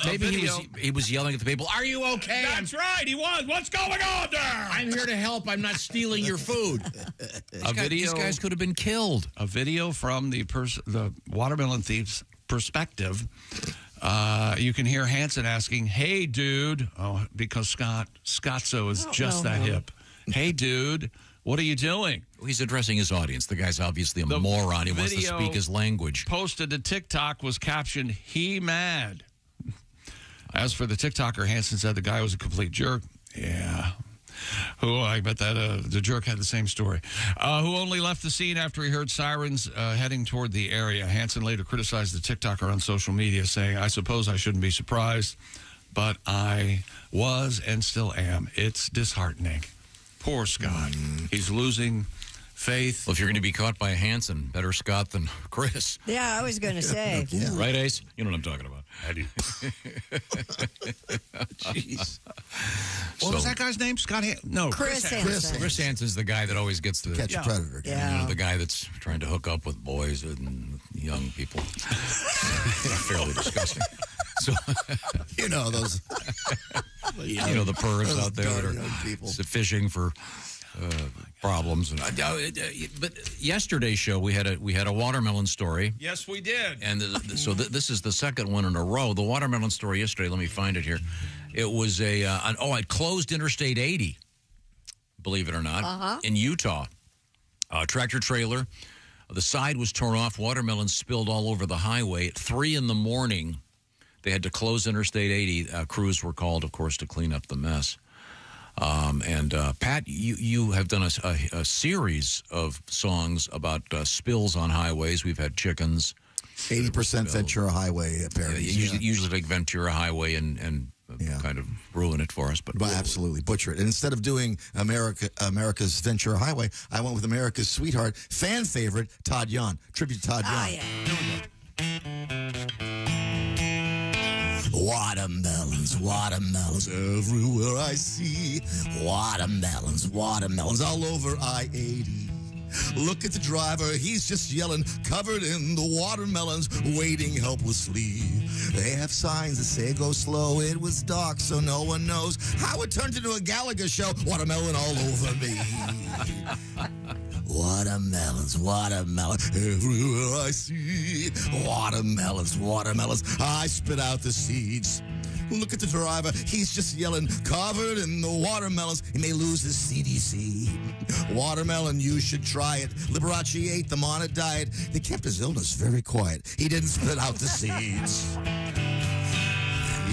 maybe he was yelling at the people, "Are you okay?" That's right, he was. What's going on there? I'm here to help. I'm not stealing your food. These guys could have been killed. A video from the watermelon thief's perspective. You can hear Hansen asking, "Hey, dude," because Scottso is just that hip. "Hey, dude, what are you doing?" He's addressing his audience. The guy's obviously a moron. He wants to speak his language. Posted to TikTok was captioned, "He mad." As for the TikToker, Hansen said the guy was a complete jerk. Yeah. I bet that the jerk had the same story. Who only left the scene after he heard sirens heading toward the area. Hansen later criticized the TikToker on social media, saying, "I suppose I shouldn't be surprised, but I was and still am. It's disheartening." Poor Scott. He's losing faith. Well, if you're going to be caught by a Hansen, better Scott than Chris. Yeah, I was going to say. Right, Ace? You know what I'm talking about. I do. Jeez. What was that guy's name? Chris Hansen. Chris Hansen's the guy that always gets to catch a predator. Yeah. The guy that's trying to hook up with boys and young people. Fairly disgusting. So, those. The pervs out there that are fishing for problems. But yesterday's show we had a watermelon story. Yes, we did. And so this is the second one in a row. The watermelon story yesterday. Let me find it here. It was it closed Interstate 80. Believe it or not, in Utah, tractor trailer. The side was torn off. Watermelon spilled all over the highway. At 3 a.m, they had to close Interstate 80. Crews were called, of course, to clean up the mess. And Pat, you have done a series of songs about spills on highways. We've had chickens. 80% Ventura Highway, apparently. Usually like Ventura Highway and kind of ruin it for us. But absolutely butcher it. And instead of doing America's Ventura Highway, I went with America's Sweetheart, fan favorite, Todd Yon. Tribute to Todd Yon. Watermelons, watermelons everywhere I see. Watermelons, watermelons all over I-80. Look at the driver, he's just yelling, covered in the watermelons, waiting helplessly. They have signs that say go slow, it was dark so no one knows how it turned into a Gallagher show. Watermelon all over me. Watermelons, watermelons, everywhere I see. Watermelons, watermelons, I spit out the seeds. Look at the driver, he's just yelling, covered in the watermelons, he may lose his CDC. Watermelon, you should try it. Liberace ate them on a diet. They kept his illness very quiet. He didn't spit out the seeds.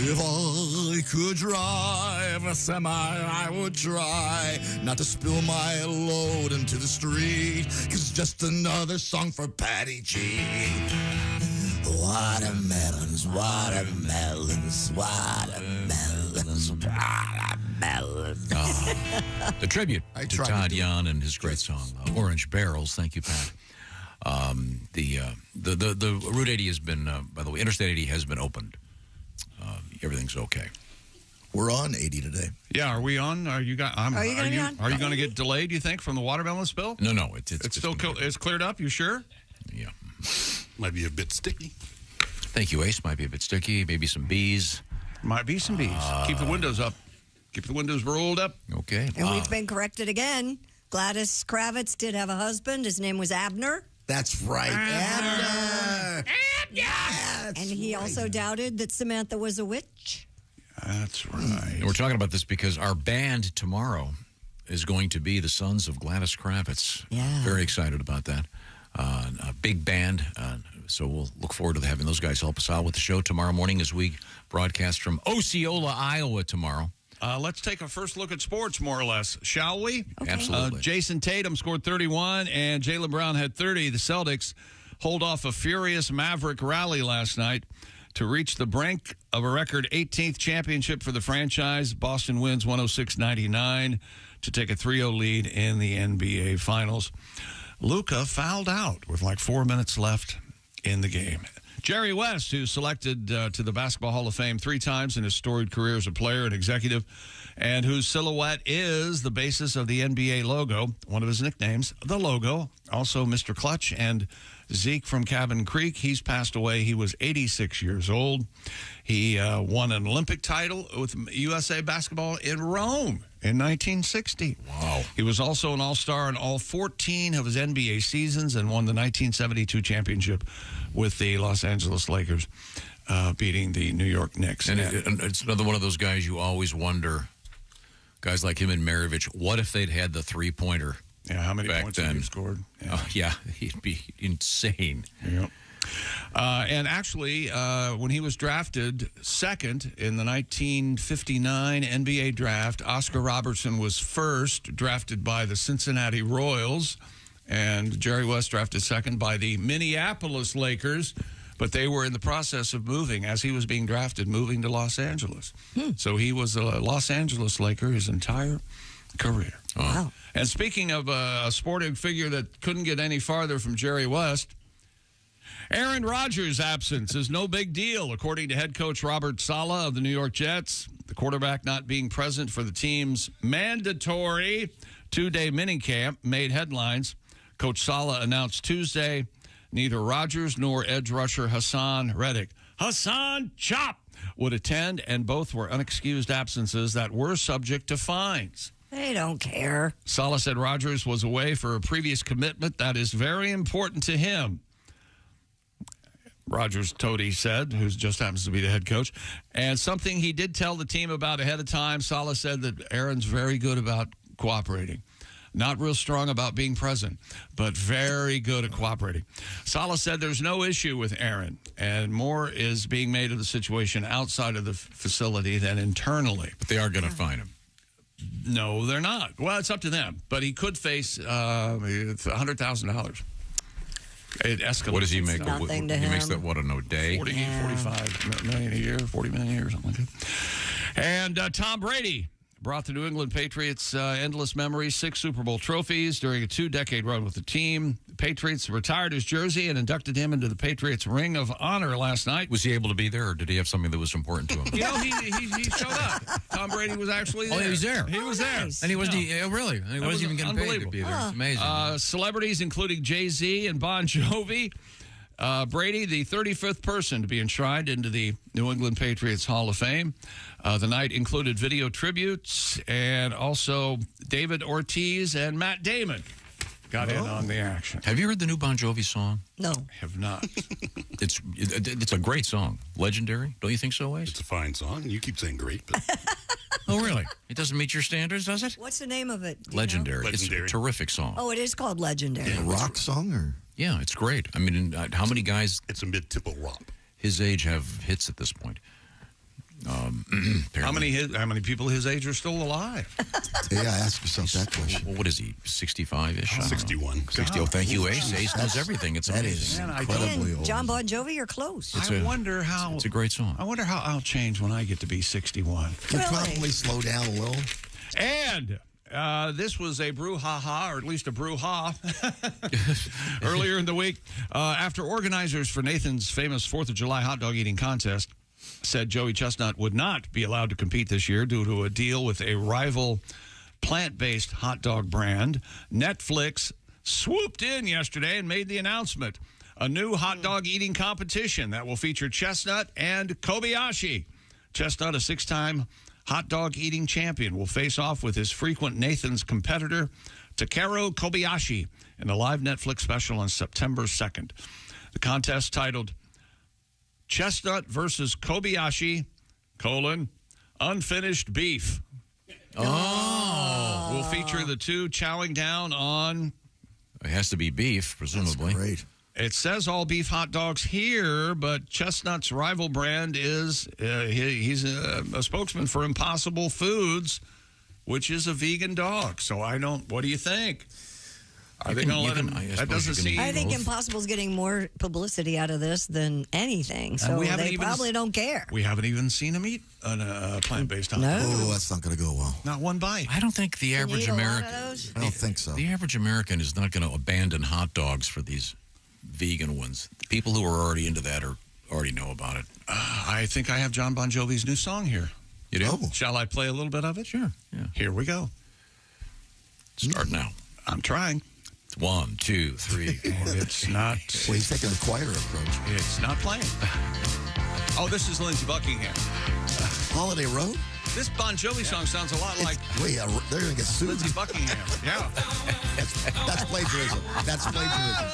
If I could drive a semi, I would try not to spill my load into the street, 'cause just another song for Patty G. Watermelons, watermelons, watermelons, watermelons. The tribute to Todd Yon and his great song, Orange Barrels. Thank you, Pat. The Route 80 has been, by the way, Interstate 80 has been opened. Everything's okay. We're on 80 today. Yeah, are we on? Are you going to get delayed, you think, from the watermelon spill? No. It's still it's cleared up, you sure? Yeah. Might be a bit sticky. Thank you, Ace. Might be a bit sticky. Maybe some bees. Might be some bees. Keep the windows up. Keep the windows rolled up. Okay. And we've been corrected again. Gladys Kravitz did have a husband. His name was Abner. That's right. Abner. And he also doubted that Samantha was a witch. That's right. And we're talking about this because our band tomorrow is going to be the Sons of Gladys Kravitz. Yeah. Very excited about that. A big band. So we'll look forward to having those guys help us out with the show tomorrow morning as we broadcast from Osceola, Iowa tomorrow. Let's take a first look at sports, more or less, shall we? Okay. Absolutely. Jason Tatum scored 31, and Jaylen Brown had 30. The Celtics hold off a furious Maverick rally last night to reach the brink of a record 18th championship for the franchise. Boston wins 106-99 to take a 3-0 lead in the NBA Finals. Luka fouled out with like 4 minutes left in the game. Jerry West, who's selected to the Basketball Hall of Fame 3 times in his storied career as a player and executive, and whose silhouette is the basis of the NBA logo, one of his nicknames, the logo, also Mr. Clutch, and Zeke from Cabin Creek. He's passed away. He was 86 years old. He won an Olympic title with USA Basketball in Rome in 1960. Wow. He was also an all-star in all 14 of his NBA seasons and won the 1972 championship with the Los Angeles Lakers, beating the New York Knicks. And it's another one of those guys you always wonder, guys like him and Maravich, what if they'd had the three-pointer? Yeah, how many points then? have you scored? Yeah. He'd be insane. Yep. And actually, when he was drafted second in the 1959 NBA draft, Oscar Robertson was first, drafted by the Cincinnati Royals, and Jerry West drafted second by the Minneapolis Lakers, but they were in the process of moving, as he was being drafted, moving to Los Angeles. So he was a Los Angeles Laker his entire career. Wow. And speaking of a sporting figure that couldn't get any farther from Jerry West, Aaron Rodgers' absence is no big deal, according to head coach Robert Saleh of the New York Jets. The quarterback not being present for the team's mandatory 2-day minicamp made headlines. Coach Saleh announced Tuesday neither Rodgers nor edge rusher Hassan Reddick, Hassan Chop, would attend, and both were unexcused absences that were subject to fines. They don't care. Saleh said Rodgers was away for a previous commitment that is very important to him. Rodgers Toady said, who just happens to be the head coach, and something he did tell the team about ahead of time. Saleh said that Aaron's very good about cooperating. Not real strong about being present, but very good at cooperating. Saleh said there's no issue with Aaron, and more is being made of the situation outside of the facility than internally. But they are going to fine him. No, they're not. Well, it's up to them. But he could face $100,000. It escalates. What does he make? Nothing to he him. makes that, what, in a day? 45 million a year, 40 million a year, something like that. And Tom Brady brought the New England Patriots endless memories, 6 Super Bowl trophies during a 2-decade run with the team. The Patriots retired his jersey and inducted him into the Patriots Ring of Honor last night. Was he able to be there, or did he have something that was important to him? You know, he showed up. Tom Brady was actually there. Oh, he was there. He was there. Nice. And he wasn't really? And he wasn't even getting paid to be there. It's amazing. Celebrities including Jay-Z and Bon Jovi. Brady, the 35th person to be enshrined into the New England Patriots Hall of Fame. The night included video tributes, and also David Ortiz and Matt Damon got in on the action. Have you heard the new Bon Jovi song? No. Have not. It's a great song. Legendary. Don't you think so, Waze? It's a fine song. You keep saying great, but Oh, really? It doesn't meet your standards, does it? What's the name of it? Do you know? Legendary. Legendary. It's a terrific song. Oh, it is called Legendary. A rock song or? Yeah, it's great. I mean, how many guys it's a mid-tempo romp. his age have hits at this point? How many people his age are still alive? Yeah, ask yourself that question. What is he, 65-ish? 61. 60. Oh, thank you, Ace. Ace knows everything. It's That amazing. is Man, incredibly old. John Bon Jovi, you're close. I wonder how. It's a great song. I wonder how I'll change when I get to be 61. You'll probably slow down a little. And this was a brouhaha, or at least a brouhaha, earlier in the week. After organizers for Nathan's famous 4th of July hot dog eating contest said Joey Chestnut would not be allowed to compete this year due to a deal with a rival plant-based hot dog brand, Netflix swooped in yesterday and made the announcement. A new hot dog eating competition that will feature Chestnut and Kobayashi. Chestnut, a 6-time hot dog eating champion, will face off with his frequent Nathan's competitor, Takeru Kobayashi, in a live Netflix special on September 2nd. The contest, titled Chestnut versus Kobayashi, unfinished beef. Oh. Will feature the two chowing down on... It has to be beef, presumably. That's great. It says all beef hot dogs here, but Chestnut's rival brand is, he's a spokesman for Impossible Foods, which is a vegan dog. So what do you think? Are they going to let him? That doesn't seem. I think Impossible's getting more publicity out of this than anything, so they probably don't care. We haven't even seen him eat a plant-based hot dog. Oh, that's not going to go well. Not one bite. I don't think the average American. I don't think so. The average American is not going to abandon hot dogs for these vegan ones. People who are already into that already know about it. I think I have John Bon Jovi's new song here. You do? Oh. Shall I play a little bit of it? Sure. Yeah. Here we go. Start now. I'm trying. 1, 2, 3. It's not. Well, he's taking a quieter approach. It's not playing. Oh, this is Lindsey Buckingham. Holiday Road? This Bon Jovi song sounds a lot like. Wait, they're going to get sued. Lindsey Buckingham. Yeah. That's plagiarism. That's plagiarism.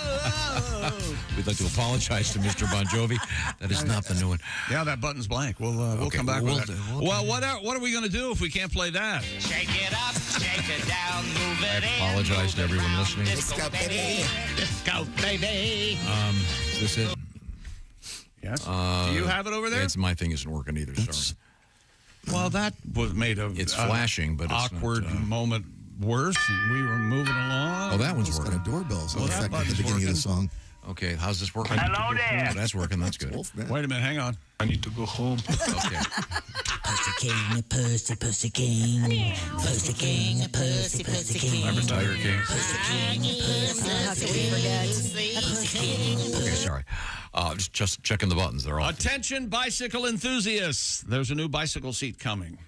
We'd like to apologize to Mr. Bon Jovi. That is not the new one. Yeah, that button's blank. We'll come back with that. Well, what are we going to do if we can't play that? Shake it up, shake it down, move it I apologize to everyone listening. Disco baby. Disco baby. Is this it? Yes. Do you have it over there? My thing isn't working either. Sorry. Well, that was made of. It's flashing, but it's awkward not, moment worse. And we were moving along. Oh, that one's It's working. got a doorbell sound that effect at the button's beginning of the working. song. Okay, how's this working? Hello there. Oh, that's working. That's good. Wait a minute. Hang on. I need to go home. Okay. Pussy king, a pussy, pussy king. Pussy king, a pussy, pussy king. Remember Tiger King? Pussy king, a pussy, How could we forget? pussy king. Okay, sorry. Just checking the buttons. They're all. Attention, bicycle enthusiasts. There's a new bicycle seat coming.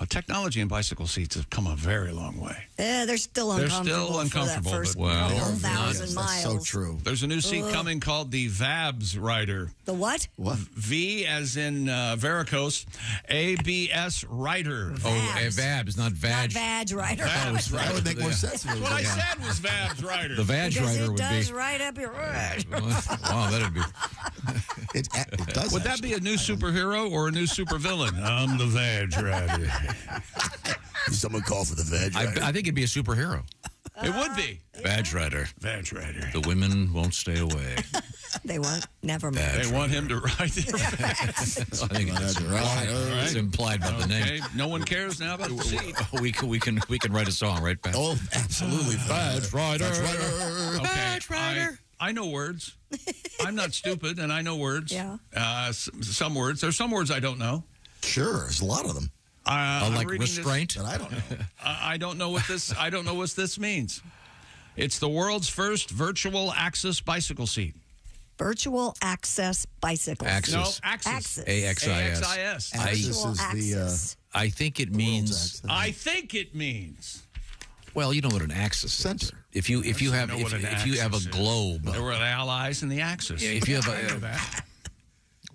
Technology in bicycle seats have come a very long way. They're still uncomfortable. For that first but well, 1,000 miles. That's so true. There's a new seat coming called the Vag Rider. The what? What? V as in varicose, ABS Rider. Vabs, not Vag. Not Vag Rider. That would make more sense. What I said was Vag Rider. The Vag Because Rider it would does be. right up your right. Wow, that'd be. It does. Would that be a new superhero or a new supervillain? I'm the Vag Rider. Someone call for the Vag Rider. I think it'd be a superhero. It would be. Vag Rider. Vag Rider. The women won't stay away. They won't. Never mind. They want him to ride their I think that's right. It's implied by the name. No one cares now about the seat. We can write a song, right, Pat? Oh, absolutely. Vag Rider. Vag Rider. I know words. I'm not stupid, and I know words. Yeah. Some words. There's some words I don't know. Sure, there's a lot of them. Like restraint? But I don't know. I don't know what this. I don't know what this means. It's the world's first virtual access bicycle seat. Virtual access bicycle. Axis. No, Axis. AXIS. AXIS. Virtual access. I think it means. I think it means. Well, you know what an axis is. If you have a globe, there were the Allies and the Axis. Yeah, if you have a.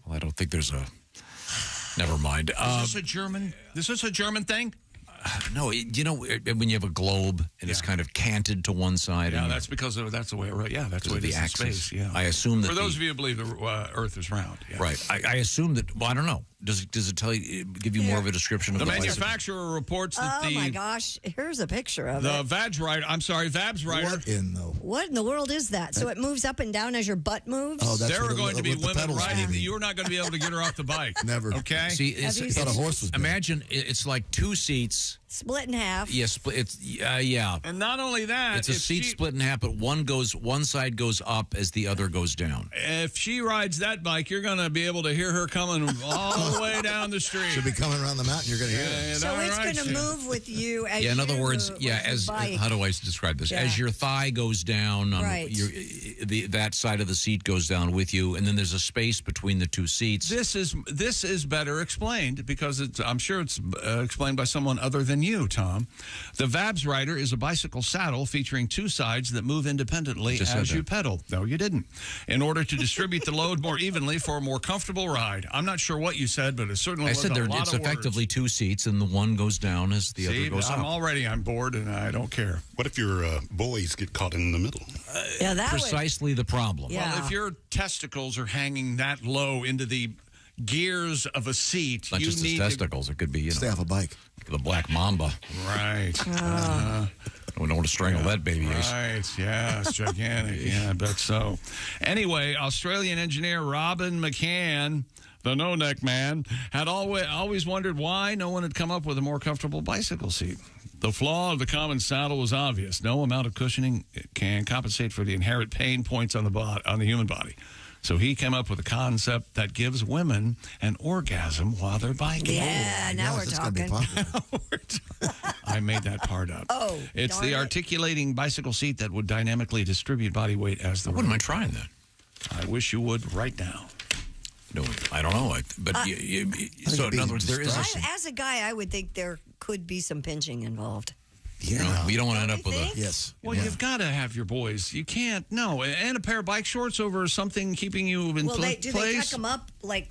Well, I don't think there's a. Never mind. Is this a German? Is this a German thing? No, you know when you have a globe and it's kind of canted to one side. Yeah, that's because that's the way. Yeah, that's the way the axis. Space. Yeah. I assume that for those of you who believe the Earth is round. Yes. Right. I assume that. Well, I don't know. Does it tell you? Give you more of a description of the bicycle? manufacturer reports that Oh my gosh! Here's a picture of the it. Vag Rider. I'm sorry, Vag Rider. What in the world is that? So it moves up and down as your butt moves? Oh, that's there are going to be women riding. moving. You're not going to be able to get her off the bike. Never. Okay. See, it's thought a horse was big. Imagine it's like two seats. Split in half. Yes, it's yeah. And not only that, it's a seat split in half, but one side goes up as the other goes down. If she rides that bike, you're going to be able to hear her coming all the way down the street. She'll be coming around the mountain. You're going to hear it. So it's going to move with you as in other words, move, as bike. how do I describe this? Yeah. As your thigh goes down, that side of the seat goes down with you, and then there's a space between the two seats. This is better explained because I'm sure it's explained by someone other than you, Tom. The Vag Rider is a bicycle saddle featuring two sides that move independently as you pedal. No, you didn't. In order to distribute the load more evenly for a more comfortable ride. I'm not sure what you said, but it certainly was a lot of words. It's effectively two seats, and the one goes down as the other goes up. I'm bored, and I don't care. What if your boys get caught in the middle? Precisely the problem. Yeah. Well, if your testicles are hanging that low into the gears of a seat, not just his testicles. It could be stay off a bike. The Black Mamba. Right. I don't know what to strangle that baby is. Right. Yeah, it's gigantic. Yeah, I bet so. Anyway, Australian engineer Robin McCann, the no-neck man, had always wondered why no one had come up with a more comfortable bicycle seat. The flaw of the common saddle was obvious. No amount of cushioning can compensate for the inherent pain points on the human body. So he came up with a concept that gives women an orgasm while they're biking. Yeah, now we're talking. I made that part up. Oh, it's the articulating bicycle seat that would dynamically distribute body weight as the road. Wouldn't mind trying that. I wish you would right now. No, I don't know. But so in other words, there is as a guy, I would think there could be some pinching involved. Yeah, you don't want to end up with a yes. Well, you've got to have your boys. You can't and a pair of bike shorts over something keeping you in place. Do they tuck them up like?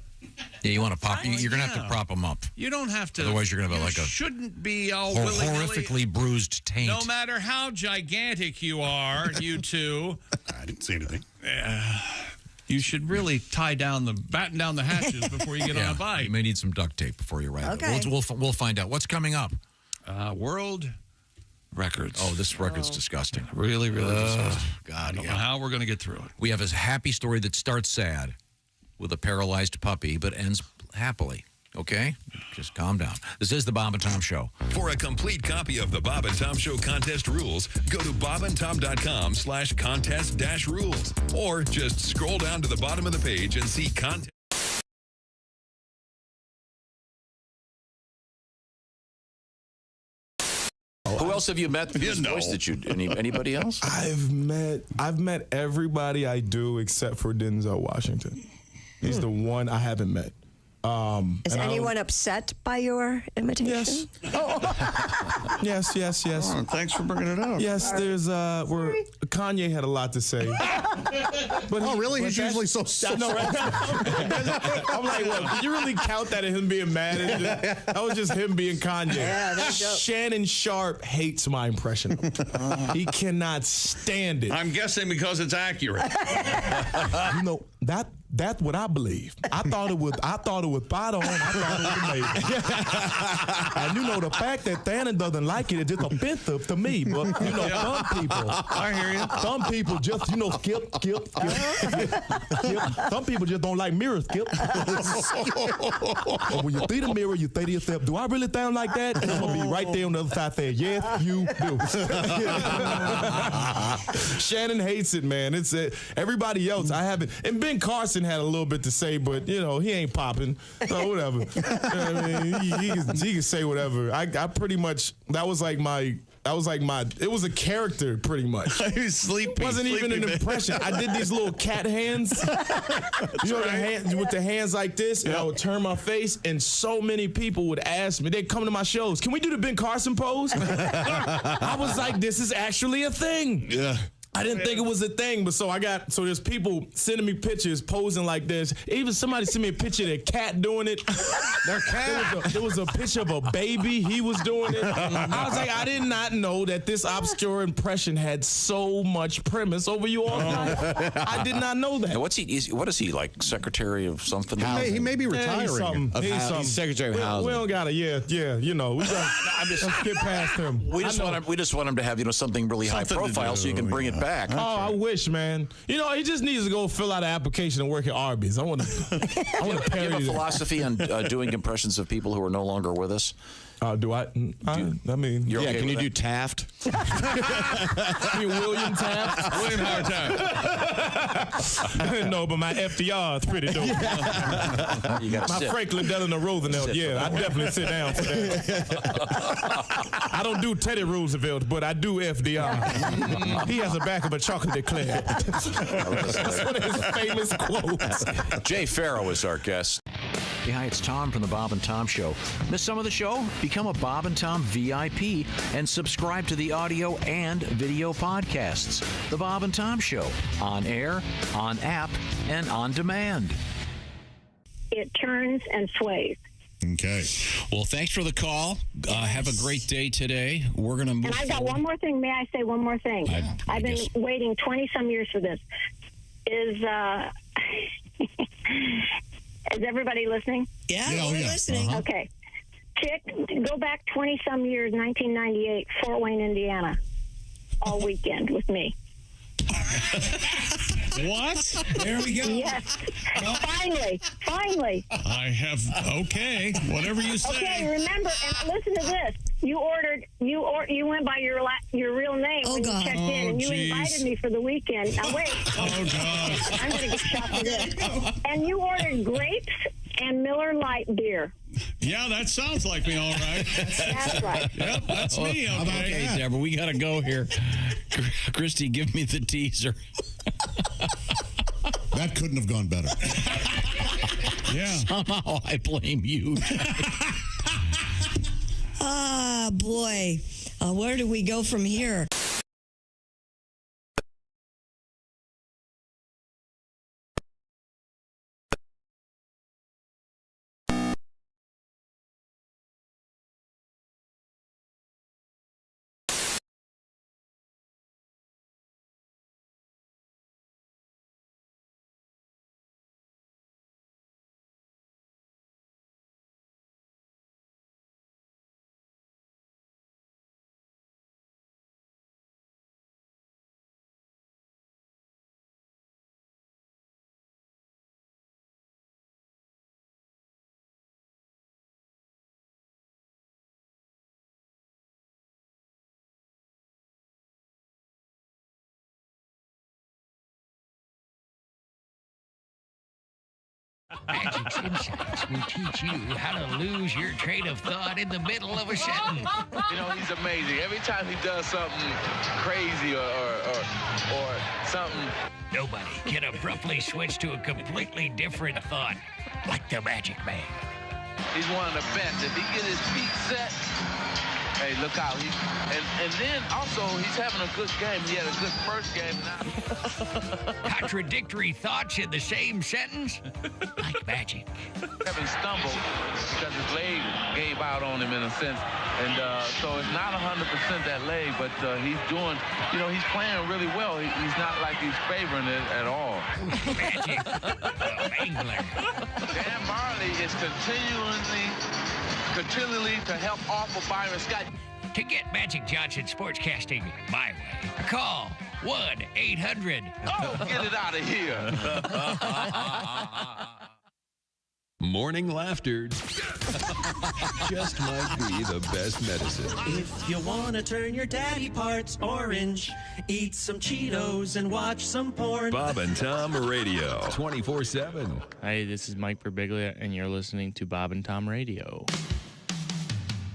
Yeah, you want to pop. You're gonna have to prop them up. You don't have to. Otherwise, you're gonna have shouldn't be all horrifically bruised taint. No matter how gigantic you are, you two. I didn't say anything. You should really batten down the hatches before you get on a bike. You may need some duct tape before you ride. Okay. We'll find out what's coming up. World records. Oh, this record's disgusting. Really, really disgusting. God, I don't know how we're going to get through it. We have a happy story that starts sad with a paralyzed puppy, but ends happily. Okay? Just calm down. This is the Bob and Tom Show. For a complete copy of the Bob and Tom Show contest rules, go to bobandtom.com/contest-rules. Or just scroll down to the bottom of the page and see contest. Who else have you met? Anybody else? I've met everybody I do except for Denzel Washington. He's the one I haven't met. Is anyone upset by your imitation? Yes. Yes. Oh, thanks for bringing it up. Yes, there's Kanye had a lot to say. But really? He's usually so no, right? I'm like, well, did you really count that as him being mad? That was just him being Kanye. Yeah, that's dope. Shannon Sharp hates my impression of him. He cannot stand it. I'm guessing because it's accurate. That's what I believe. I thought it was spot on. I thought it was amazing. And the fact that Thanon doesn't like it is just offensive to me. But some people, I hear you. Some people just skip. Some people just don't like mirrors, Skip. But when you see the mirror, you say to yourself, "Do I really sound like that?" And I'm gonna be right there on the other side saying, "Yes, you do." Shannon hates it, man. It's everybody else. I haven't. And Ben Carson had a little bit to say, but he ain't popping. So whatever. I mean, he can say whatever. I pretty much it was a character pretty much. He was sleepy. It wasn't even an impression. I did these little cat hands. The hands with the hands like this, and I would turn my face, and so many people would ask me. They'd come to my shows. Can we do the Ben Carson pose? I was like, this is actually a thing. Yeah. I didn't think it was a thing, but so there's people sending me pictures posing like this. Even somebody sent me a picture of their cat doing it. Their cat. There was a picture of a baby. He was doing it. I was like, I did not know that this obscure impression had so much premise over you all night. I did not know that. And what is he, like secretary of something? He may be retiring. He's secretary of housing. We don't got to, we got to skip past him. We just want him to have, something really high profile so you can bring it back. Oh, I wish, man. He just needs to go fill out an application and work at Arby's. I want to parody. Do you have a philosophy on doing impressions of people who are no longer with us? Do I? I mean, you're okay can you with do Taft? William Taft? William Howard Taft. No, but my FDR is pretty dope. My Franklin Delano Roosevelt, I definitely sit down for that. I don't do Teddy Roosevelt, but I do FDR. He has the back of a chocolate eclair. That's one of his famous quotes. Jay Farrow is our guest. Hey, hi, it's Tom from the Bob and Tom Show. Miss some of the show? Become a Bob and Tom VIP and subscribe to the audio and video podcasts. The Bob and Tom Show, on air, on app, and on demand. It turns and sways. Okay. Well, thanks for the call. Have a great day today. We're going to move And I've got one more thing. May I say one more thing? I've been waiting 20-some years for this. Is everybody listening? Yeah, we're listening. Uh-huh. Okay. Go back 20-some years, 1998, Fort Wayne, Indiana, all weekend with me. What? There we go. Yes. Finally. I have, okay, whatever you say. Okay, remember, and listen to this. You went by your real name when you checked in, and you invited me for the weekend. Now, wait. Oh, God. I'm going to get shot for this. And you ordered grapes and Miller Lite beer. Yeah, that sounds like me, all right. That's right. Yep, that's me, okay. Okay, Deborah, we got to go here. Christy, give me the teaser. That couldn't have gone better. Yeah. Somehow I blame you. Boy. Where do we go from here? Magic's Insights will teach you how to lose your train of thought in the middle of a sentence. He's amazing. Every time he does something crazy or something. Nobody can abruptly switch to a completely different thought like the Magic Man. He's one of the best. If he get his feet set, hey, look out. And then also he's having a good game. He had a good first game. Contradictory thoughts in the same sentence? Like magic. Having stumbled because his leg gave out on him in a sense. And so it's not 100% that leg, but he's doing, he's playing really well. He's not like he's favoring it at all. Magic. Angler. Dan Marley is continually to help offer Byron Scott. To get Magic Johnson sportscasting my way, call 1-800. Oh, get it out of here. Morning Laughter. just might be the best medicine. If you want to turn your daddy parts orange, eat some Cheetos and watch some porn. Bob and Tom Radio, 24/7. Hi, this is Mike Birbiglia, and you're listening to Bob and Tom Radio.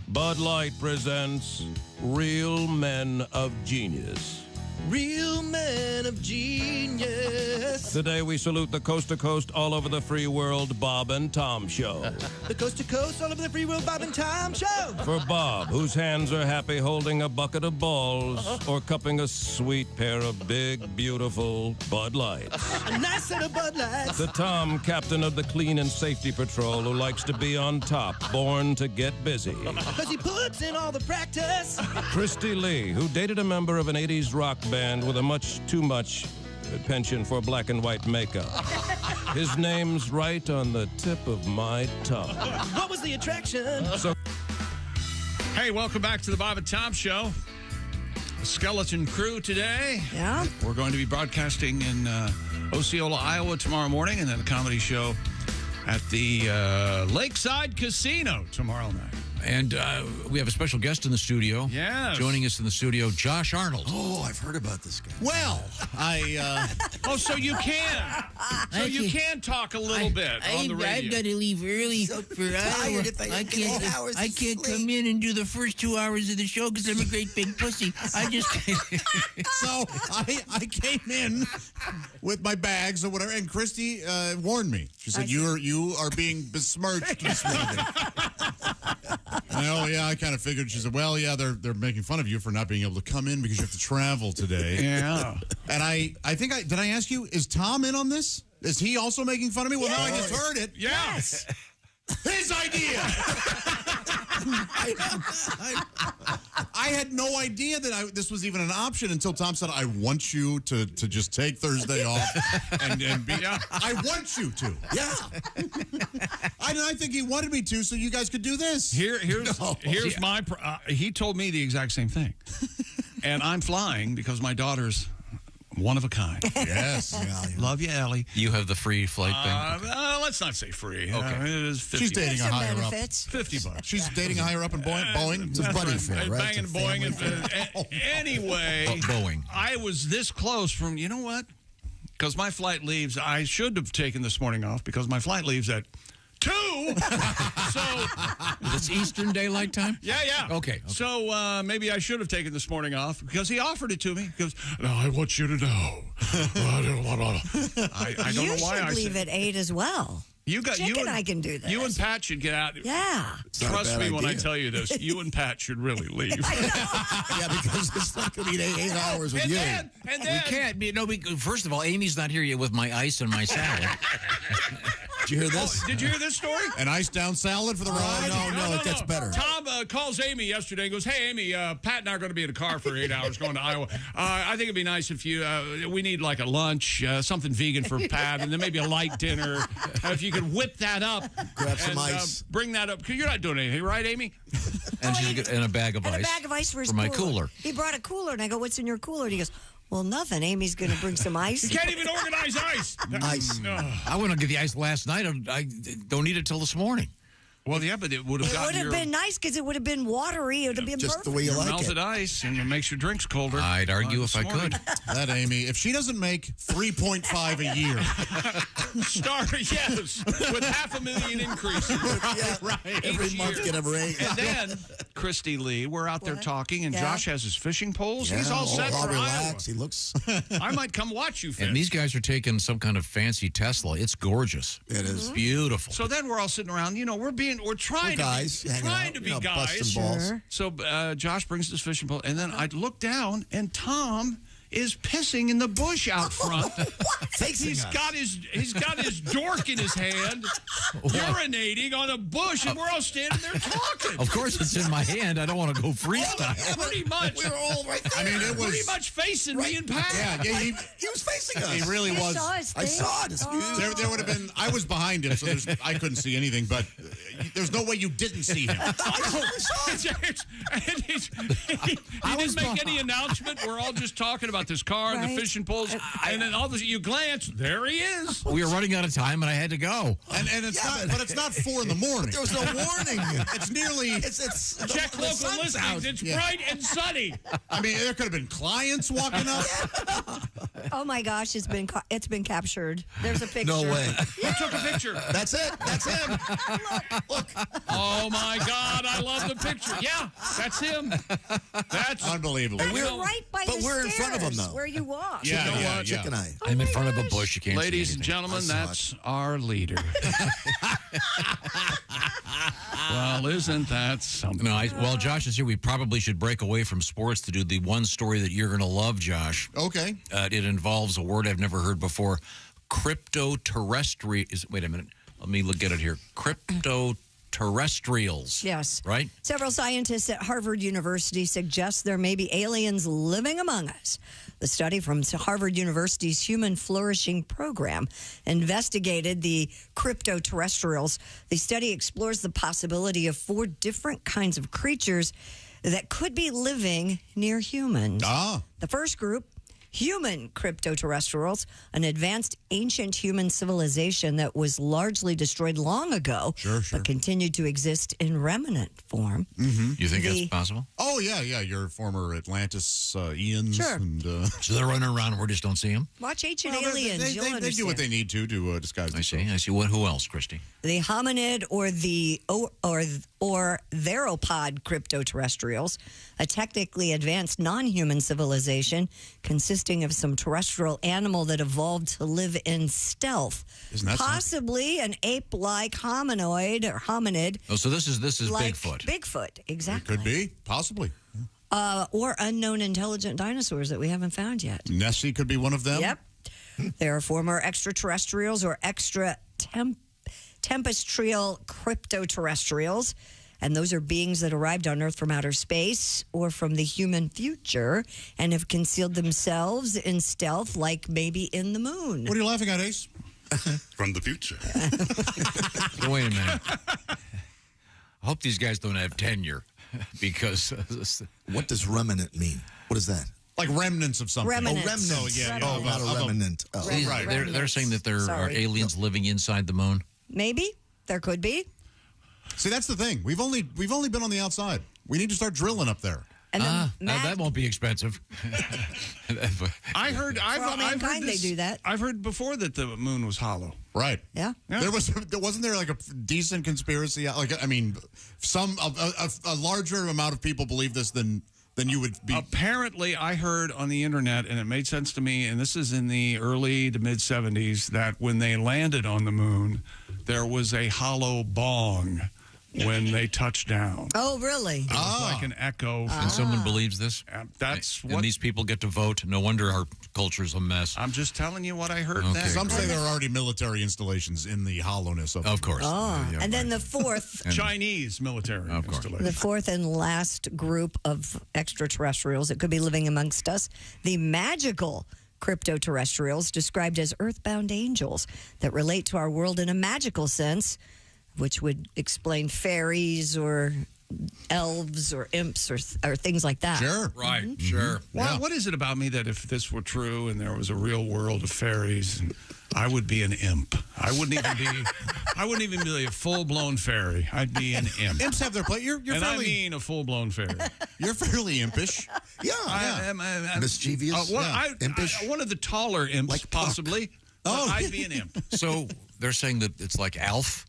Bud Light presents Real Men of Genius. Real men of genius. Today we salute the coast-to-coast, all over the free world Bob and Tom Show. The coast to coast, all over the free world Bob and Tom Show. For Bob, whose hands are happy holding a bucket of balls or cupping a sweet pair of big, beautiful Bud Lights. A nice set of Bud Lights. The Tom, captain of the Clean and Safety Patrol, who likes to be on top, born to get busy. Because he puts in all the practice. Christy Lee, who dated a member of an 80s rock band with a much too much penchant for black and white makeup. His name's right on the tip of my tongue. What was the attraction? Hey, welcome back to the Bob and Tom Show. Skeleton crew today. Yeah. We're going to be broadcasting in Osceola, Iowa tomorrow morning, and then a comedy show at the Lakeside Casino tomorrow night. And we have a special guest in the studio. Yes. Joining us in the studio, Josh Arnold. Oh, I've heard about this guy. Well, oh, so you can. So you can talk a little bit on the radio. I've got to leave early for Iowa. I can't come in and do the first 2 hours of the show because I'm a great big pussy. I just So I came in with my bags or whatever, and Christy warned me. She said, you are being besmirched this morning. Oh, yeah, I kind of figured. She said, well, yeah, they're making fun of you for not being able to come in because you have to travel today. Yeah. And I think did I ask you, is Tom in on this? Is he also making fun of me? Well, no, I just heard it. Yes. His idea. I had no idea that this was even an option until Tom said, I want you to just take Thursday off and be. I want you to. Yeah. I think he wanted me to so you guys could do this. Here's my. He told me the exact same thing. And I'm flying because my daughter's one of a kind. Yes. Love you, Ellie. You have the free flight thing? Let's not say free. Okay. It is 50. She's dating a higher up. $50. She's dating a higher up in Boeing. It's a buddy affair, right? Banging Boeing. Anyway, Boeing. I was this close from, you know what? Because my flight leaves, I should have taken this morning off because my flight leaves at 2. So it's Eastern Daylight Time? Yeah. Okay. So maybe I should have taken this morning off because he offered it to me. He goes, no, I want you to know. I don't know why I should leave said at 8 as well. Chick and I can do this. You and Pat should get out. Yeah. Trust me when I tell you this. You and Pat should really leave. Yeah, because it's not going to be 8 hours with you. And then, we can't. First of all, Amy's not here yet with my ice and my salad. Did you hear this? Did you hear this story? An ice down salad for the ride? No, it gets better. Tom calls Amy yesterday and goes, hey, Amy, Pat and I are going to be in a car for 8 hours going to Iowa. I think it'd be nice if we need like a lunch, something vegan for Pat, and then maybe a light dinner. If you could whip that up. Grab some ice. Bring that up. Because you're not doing anything, right, Amy? And a bag of ice. And a bag of ice for his my cooler. He brought a cooler, and I go, what's in your cooler? And he goes, well, nothing. Amy's going to bring some ice. You can't even organize ice. Ice. I went to get the ice last night. I don't need it till this morning. Well, yeah, but it would have gotten It would have been nice because it would have been watery. It would have been just perfect. the way you like melted it. ice, and it makes your drinks colder. I'd argue if I could. That Amy, if she doesn't make 3.5 a year, yes, with $500,000 increases. Right. Every month get a raise. And then Christy Lee, we're out there talking, and Josh has his fishing poles. He's all set for relaxed. Iowa. He looks. I might come watch you fish. And these guys are taking some kind of fancy Tesla. It's gorgeous. It is. It's beautiful. So then we're all sitting around. We're trying to be guys. Sure. So Josh brings this fishing pole, and then I look down, and Tom is pissing in the bush out front. He's got his dork in his hand, urinating on a bush, and we're all standing there talking. Of course, it's in my hand. I don't want to go freestyle. Pretty much. We were all right there. I mean, it was pretty much facing me and Pat. Yeah, you was facing us. He really You was. saw his I face? saw it. It's huge. There would have been. I was behind him, so I couldn't see anything. But there's no way you didn't see him. He didn't make any announcement. We're all just talking about this car and the fishing poles, and then all of a sudden you glance, there he is. We were running out of time, and I had to go. And it's not. But it's not 4 in the morning. There was no warning. It's nearly. It's check the local sun's listings. out. It's bright and sunny. I mean, there could have been clients walking up. Oh my gosh, it's been captured. There's a picture. No way. Who took a picture? That's it. That's him. Look. Oh my God, I love the picture. Yeah, that's him. That's unbelievable. That's right by but the we're in front of him, stairs though. Where you walk. Yeah, Chicken eye. I'm in front of a bush. You can't Ladies see and anything. gentlemen, that's our leader. Well, isn't that something? No, well, Josh is here. We probably should break away from sports to do the one story that you're going to love, Josh. Okay. It involves a word I've never heard before. Cryptoterrestrials. Wait a minute. Let me get it here. Cryptoterrestrials. Yes. Right? Several scientists at Harvard University suggest there may be aliens living among us. The study from Harvard University's Human Flourishing Program investigated the cryptoterrestrials. The study explores the possibility of 4 different kinds of creatures that could be living near humans. The first group, human cryptoterrestrials, an advanced ancient human civilization that was largely destroyed long ago, but continued to exist in remnant form. Mm-hmm. You think that's possible? Oh, yeah. Your former Atlantis Ians. Sure. And, So they're running around and we just don't see them? Watch Ancient well, Aliens. They You'll do what understand. they need to disguise themselves. I see. Who else, Christy? The hominid or theropod cryptoterrestrials, a technically advanced non-human civilization consisting of some terrestrial animal that evolved to live in stealth. Isn't that possibly an ape-like hominid or hominid? Oh, so this is like Bigfoot. Bigfoot, exactly. Could be, possibly. Or unknown intelligent dinosaurs that we haven't found yet. Nessie could be one of them. Yep. There are former extraterrestrials or tempestrial cryptoterrestrials, and those are beings that arrived on Earth from outer space or from the human future and have concealed themselves in stealth, like maybe in the moon. What are you laughing at, Ace? From the future. So wait a minute. I hope these guys don't have tenure because... What does remnant mean? What is that? Like remnants of something. Remnants. Oh, remnants. Oh, yeah. Oh, not a remnant. Oh. Right. They're saying that there are Sorry. aliens living inside the moon. Maybe. There could be. See, that's the thing. We've only been on the outside. We need to start drilling up there. And then that won't be expensive. I heard. For all I've mankind, heard this, they do that. I've heard before that the moon was hollow. Right. Yeah. Wasn't there like a decent conspiracy? Like, I mean, a larger amount of people believe this than you would be. Apparently, I heard on the internet, and it made sense to me, and this is in the early to mid 70s, that when they landed on the moon, there was a hollow bong when they touched down. Oh, really? It was like an echo. And someone believes this? That's and what these people get to vote. No wonder our culture's a mess. I'm just telling you what I heard. Okay, then. Some say there are already military installations in the hollowness of. Of course. Oh, Yeah, and then the fourth, Chinese military installation. the fourth and last group of extraterrestrials that could be living amongst us, the magical cryptoterrestrials, described as earthbound angels that relate to our world in a magical sense, which would explain fairies or elves or imps or things like that. Sure. Right, sure. Well, what is it about me that if this were true and there was a real world of fairies, I would be an imp? I wouldn't even be a full-blown fairy. I'd be an imp. Imps have their place. You're and fairly, I mean a full-blown fairy. You're fairly impish. Yeah. I'm mischievous. impish. One of the taller imps, Like possibly. Oh. I'd be an imp. So they're saying that it's like Alf?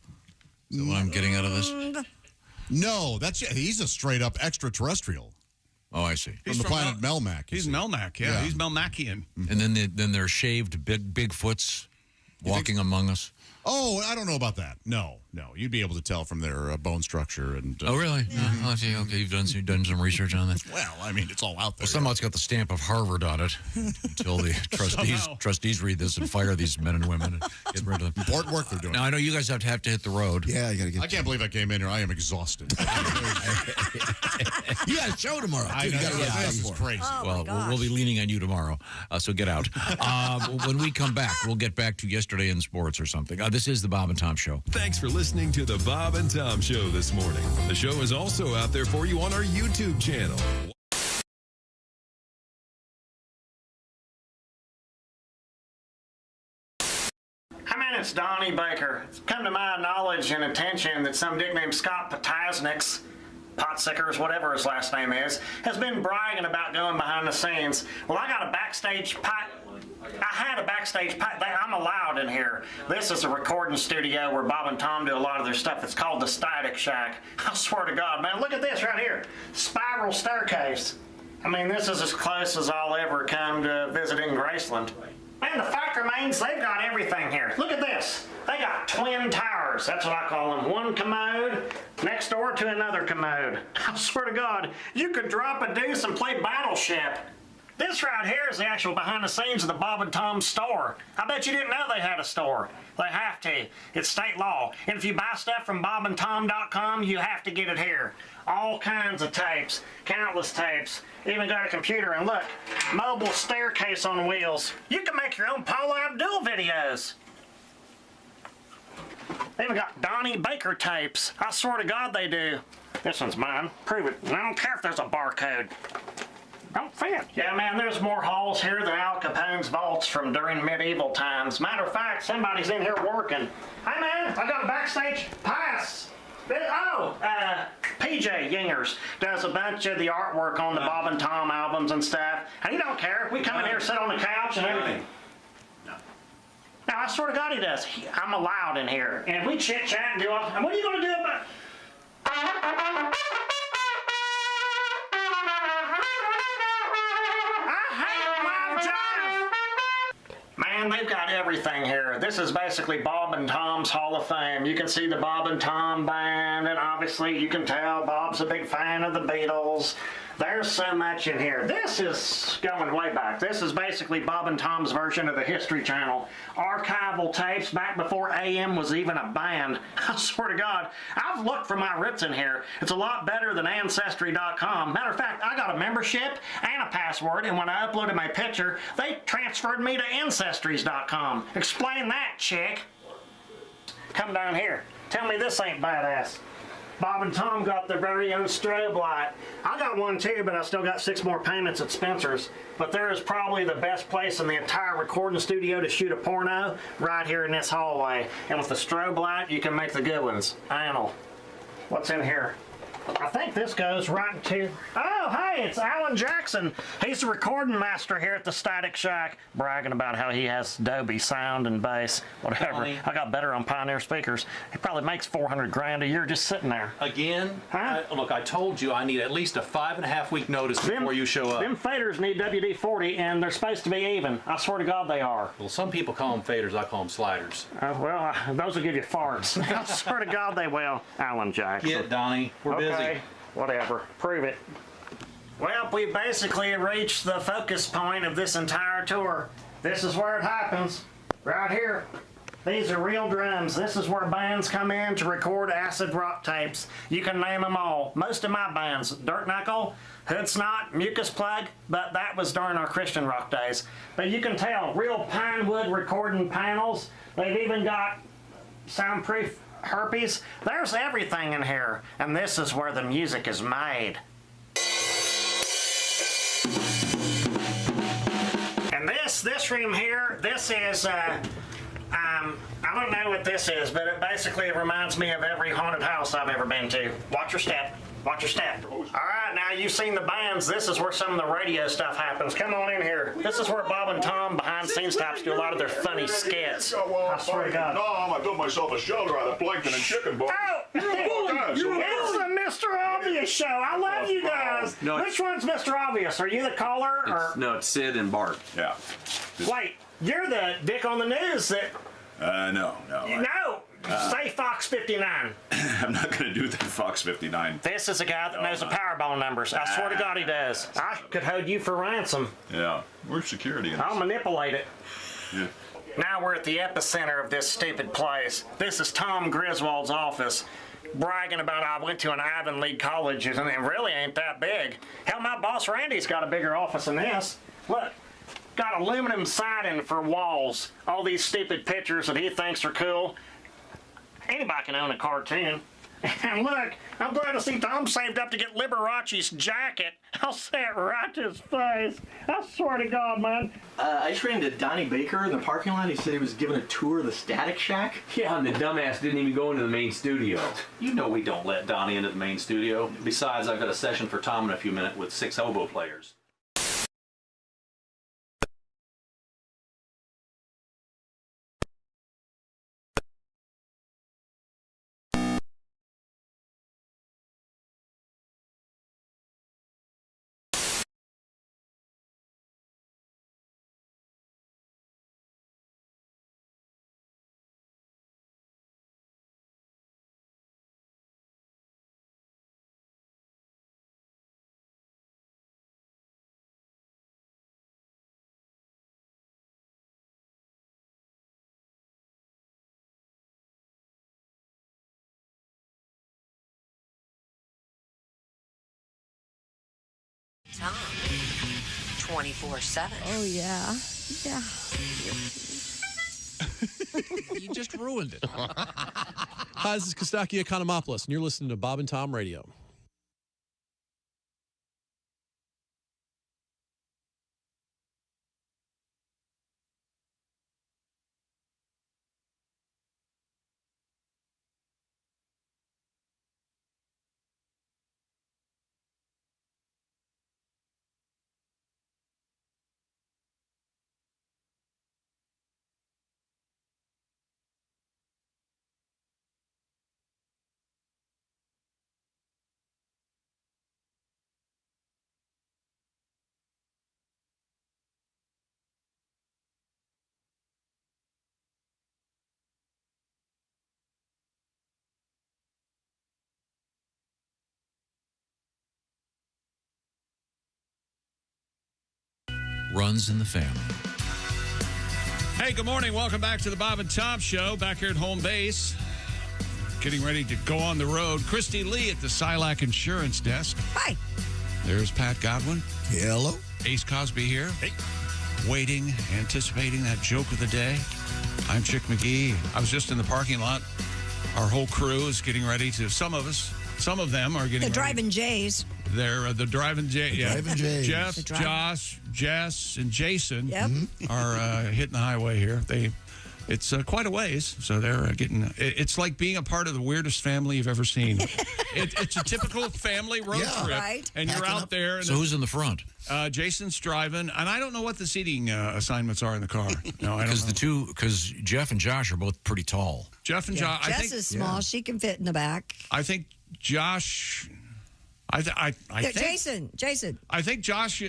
Is that what I'm getting out of this? No, he's a straight up extraterrestrial. Oh, I see. From the planet Melmac. He's Melmac, yeah. He's Melmacian. And then they're shaved Bigfoots walking among us. Oh, I don't know about that. No. You'd be able to tell from their bone structure. And oh, really? Yeah. Oh, okay, you've done some research on that. Well, I mean, it's all out there. Well, somehow it's got the stamp of Harvard on it until the trustees read this and fire these men and women and get rid of them. Important work they're doing. Now, I know you guys have to hit the road. Yeah, you got to get. I can't believe I came in here. I am exhausted. You got a show tomorrow. I know. This is crazy. Well, we'll be leaning on you tomorrow, so get out. When we come back, we'll get back to yesterday in sports or something. This is the Bob and Tom Show. Thanks for listening to the Bob and Tom Show this morning. The show is also out there for you on our YouTube channel. Hi, man, it's Donnie Baker. It's come to my knowledge and attention that some dick named Scott Potasniks, Potsickers, whatever his last name is, has been bragging about going behind the scenes. Well, I got a backstage I'm allowed in here. This is a recording studio where Bob and Tom do a lot of their stuff. It's called the Static Shack. I swear to God, man, look at this right here. Spiral staircase. I mean, this is as close as I'll ever come to visiting Graceland. And the fact remains, they've got everything here. Look at this. They got twin towers. That's what I call them. One commode next door to another commode. I swear to God, you could drop a deuce and play Battleship. This right here is the actual behind the scenes of the Bob and Tom store. I bet you didn't know they had a store. They have to. It's state law. And if you buy stuff from bobandtom.com, you have to get it here. All kinds of tapes, countless tapes. Even got a computer, and look, mobile staircase on wheels. You can make your own Paula Abdul videos. They even got Donnie Baker tapes. I swear to God they do. This one's mine. Prove it. And I don't care if there's a barcode. Don't fit. Yeah, man, there's more halls here than Al Capone's vaults from during medieval times. Matter of fact, somebody's in here working. Hey, man, I got a backstage pass. PJ Yingers does a bunch of the artwork on the Bob and Tom albums and stuff. And he don't care. We come in here, sit on the couch and everything. Now, I swear to God he does. I'm allowed in here. And we chit-chat and do all... And what are you going to do about... Man, they've got everything here. This is basically Bob and Tom's Hall of Fame. You can see the Bob and Tom band, and obviously you can tell Bob's a big fan of the Beatles. There's so much in here. This is going way back. This is basically Bob and Tom's version of the History Channel. Archival tapes back before AM was even a band. I swear to God, I've looked for my roots in here. It's a lot better than Ancestry.com. Matter of fact, I got a membership and a password, and when I uploaded my picture, they transferred me to Ancestries.com. Explain that, chick. Come down here. Tell me this ain't badass. Bob and Tom got their very own strobe light. I got one too, but I still got 6 more payments at Spencer's. But there is probably the best place in the entire recording studio to shoot a porno, right here in this hallway. And with the strobe light, you can make the good ones. Anal. What's in here? I think this goes right into... Oh, hey, it's Alan Jackson. He's the recording master here at the Static Shack, bragging about how he has Dolby sound and bass, whatever. I got better on Pioneer speakers. He probably makes $400,000 a year just sitting there. Again? Huh? Look, I told you I need at least a 5.5 week notice before you show up. Them faders need WD-40, and they're supposed to be even. I swear to God they are. Well, some people call them faders. I call them sliders. Those will give you farts. I swear to God they will. Alan Jackson. Get it, Donnie. We're busy. Okay, whatever. Prove it. Well, we basically reached the focus point of this entire tour. This is where it happens. Right here. These are real drums. This is where bands come in to record acid rock tapes. You can name them all. Most of my bands, Dirt Knuckle, Hood Snot, Mucus Plug, but that was during our Christian rock days. But you can tell, real pine wood recording panels. They've even got soundproof herpes. There's everything in here, and this is where the music is made. And this room here, this is I don't know what this is, but it basically reminds me of every haunted house I've ever been to. Watch your step. Watch your step. All right, now you've seen the bands. This is where some of the radio stuff happens. Come on in here. This is where Bob and Tom behind the scenes types do a lot of their funny skits. I swear to God. I built myself a shoulder out of plankton and chicken bone. Oh, it's the Mr. Obvious show. I love you guys. No, which one's Mr. Obvious? Are you the caller? No, it's Sid and Bart. Yeah. Wait, you're the dick on the news that... No. No! Say Fox 59. I'm not going to do that, Fox 59. This is a guy that knows the Powerball numbers. I swear to God he does. I could hold you for ransom. Yeah. Where's security? I'll manipulate it. Yeah. Now we're at the epicenter of this stupid place. This is Tom Griswold's office, bragging about I went to an Ivy League college, and it really ain't that big. Hell, my boss Randy's got a bigger office than this. Look, got aluminum siding for walls. All these stupid pictures that he thinks are cool. Anybody can own a cartoon. And look, I'm glad to see Tom saved up to get Liberace's jacket. I'll say it right to his face. I swear to God, man. I just ran into Donnie Baker in the parking lot. He said he was giving a tour of the Static Shack. Yeah, and the dumbass didn't even go into the main studio. You know we don't let Donnie into the main studio. Besides, I've got a session for Tom in a few minutes with 6 oboe players. Tom, 24/7. Oh, yeah. Yeah. You just ruined it. Hi, this is Kostaki Economopoulos, and you're listening to Bob and Tom Radio. Runs in the family. Hey, good morning. Welcome back to the Bob and Tom Show. Back here at home base. Getting ready to go on the road. Christy Lee at the Silac Insurance Desk. Hi. There's Pat Godwin. Hello. Ace Cosby here. Hey. Waiting, anticipating that joke of the day. I'm Chick McGee. I was just in the parking lot. Our whole crew is getting ready to, some of them are getting The ready. Driving Jays. They're the Driving Jays. Yeah. Driving Jays. Jeff, The driving- Josh, Jess, and Jason Yep. are hitting the highway here. It's quite a ways, so they're getting. It's like being a part of the weirdest family you've ever seen. It's a typical family road trip, right. and you're out there. And So who's in the front? Jason's driving, and I don't know what the seating assignments are in the car. No, I don't know. Because Jeff and Josh are both pretty tall. Jeff and Josh. Jess is small. She can fit in the back. I think Josh. I think Jason. I think Josh.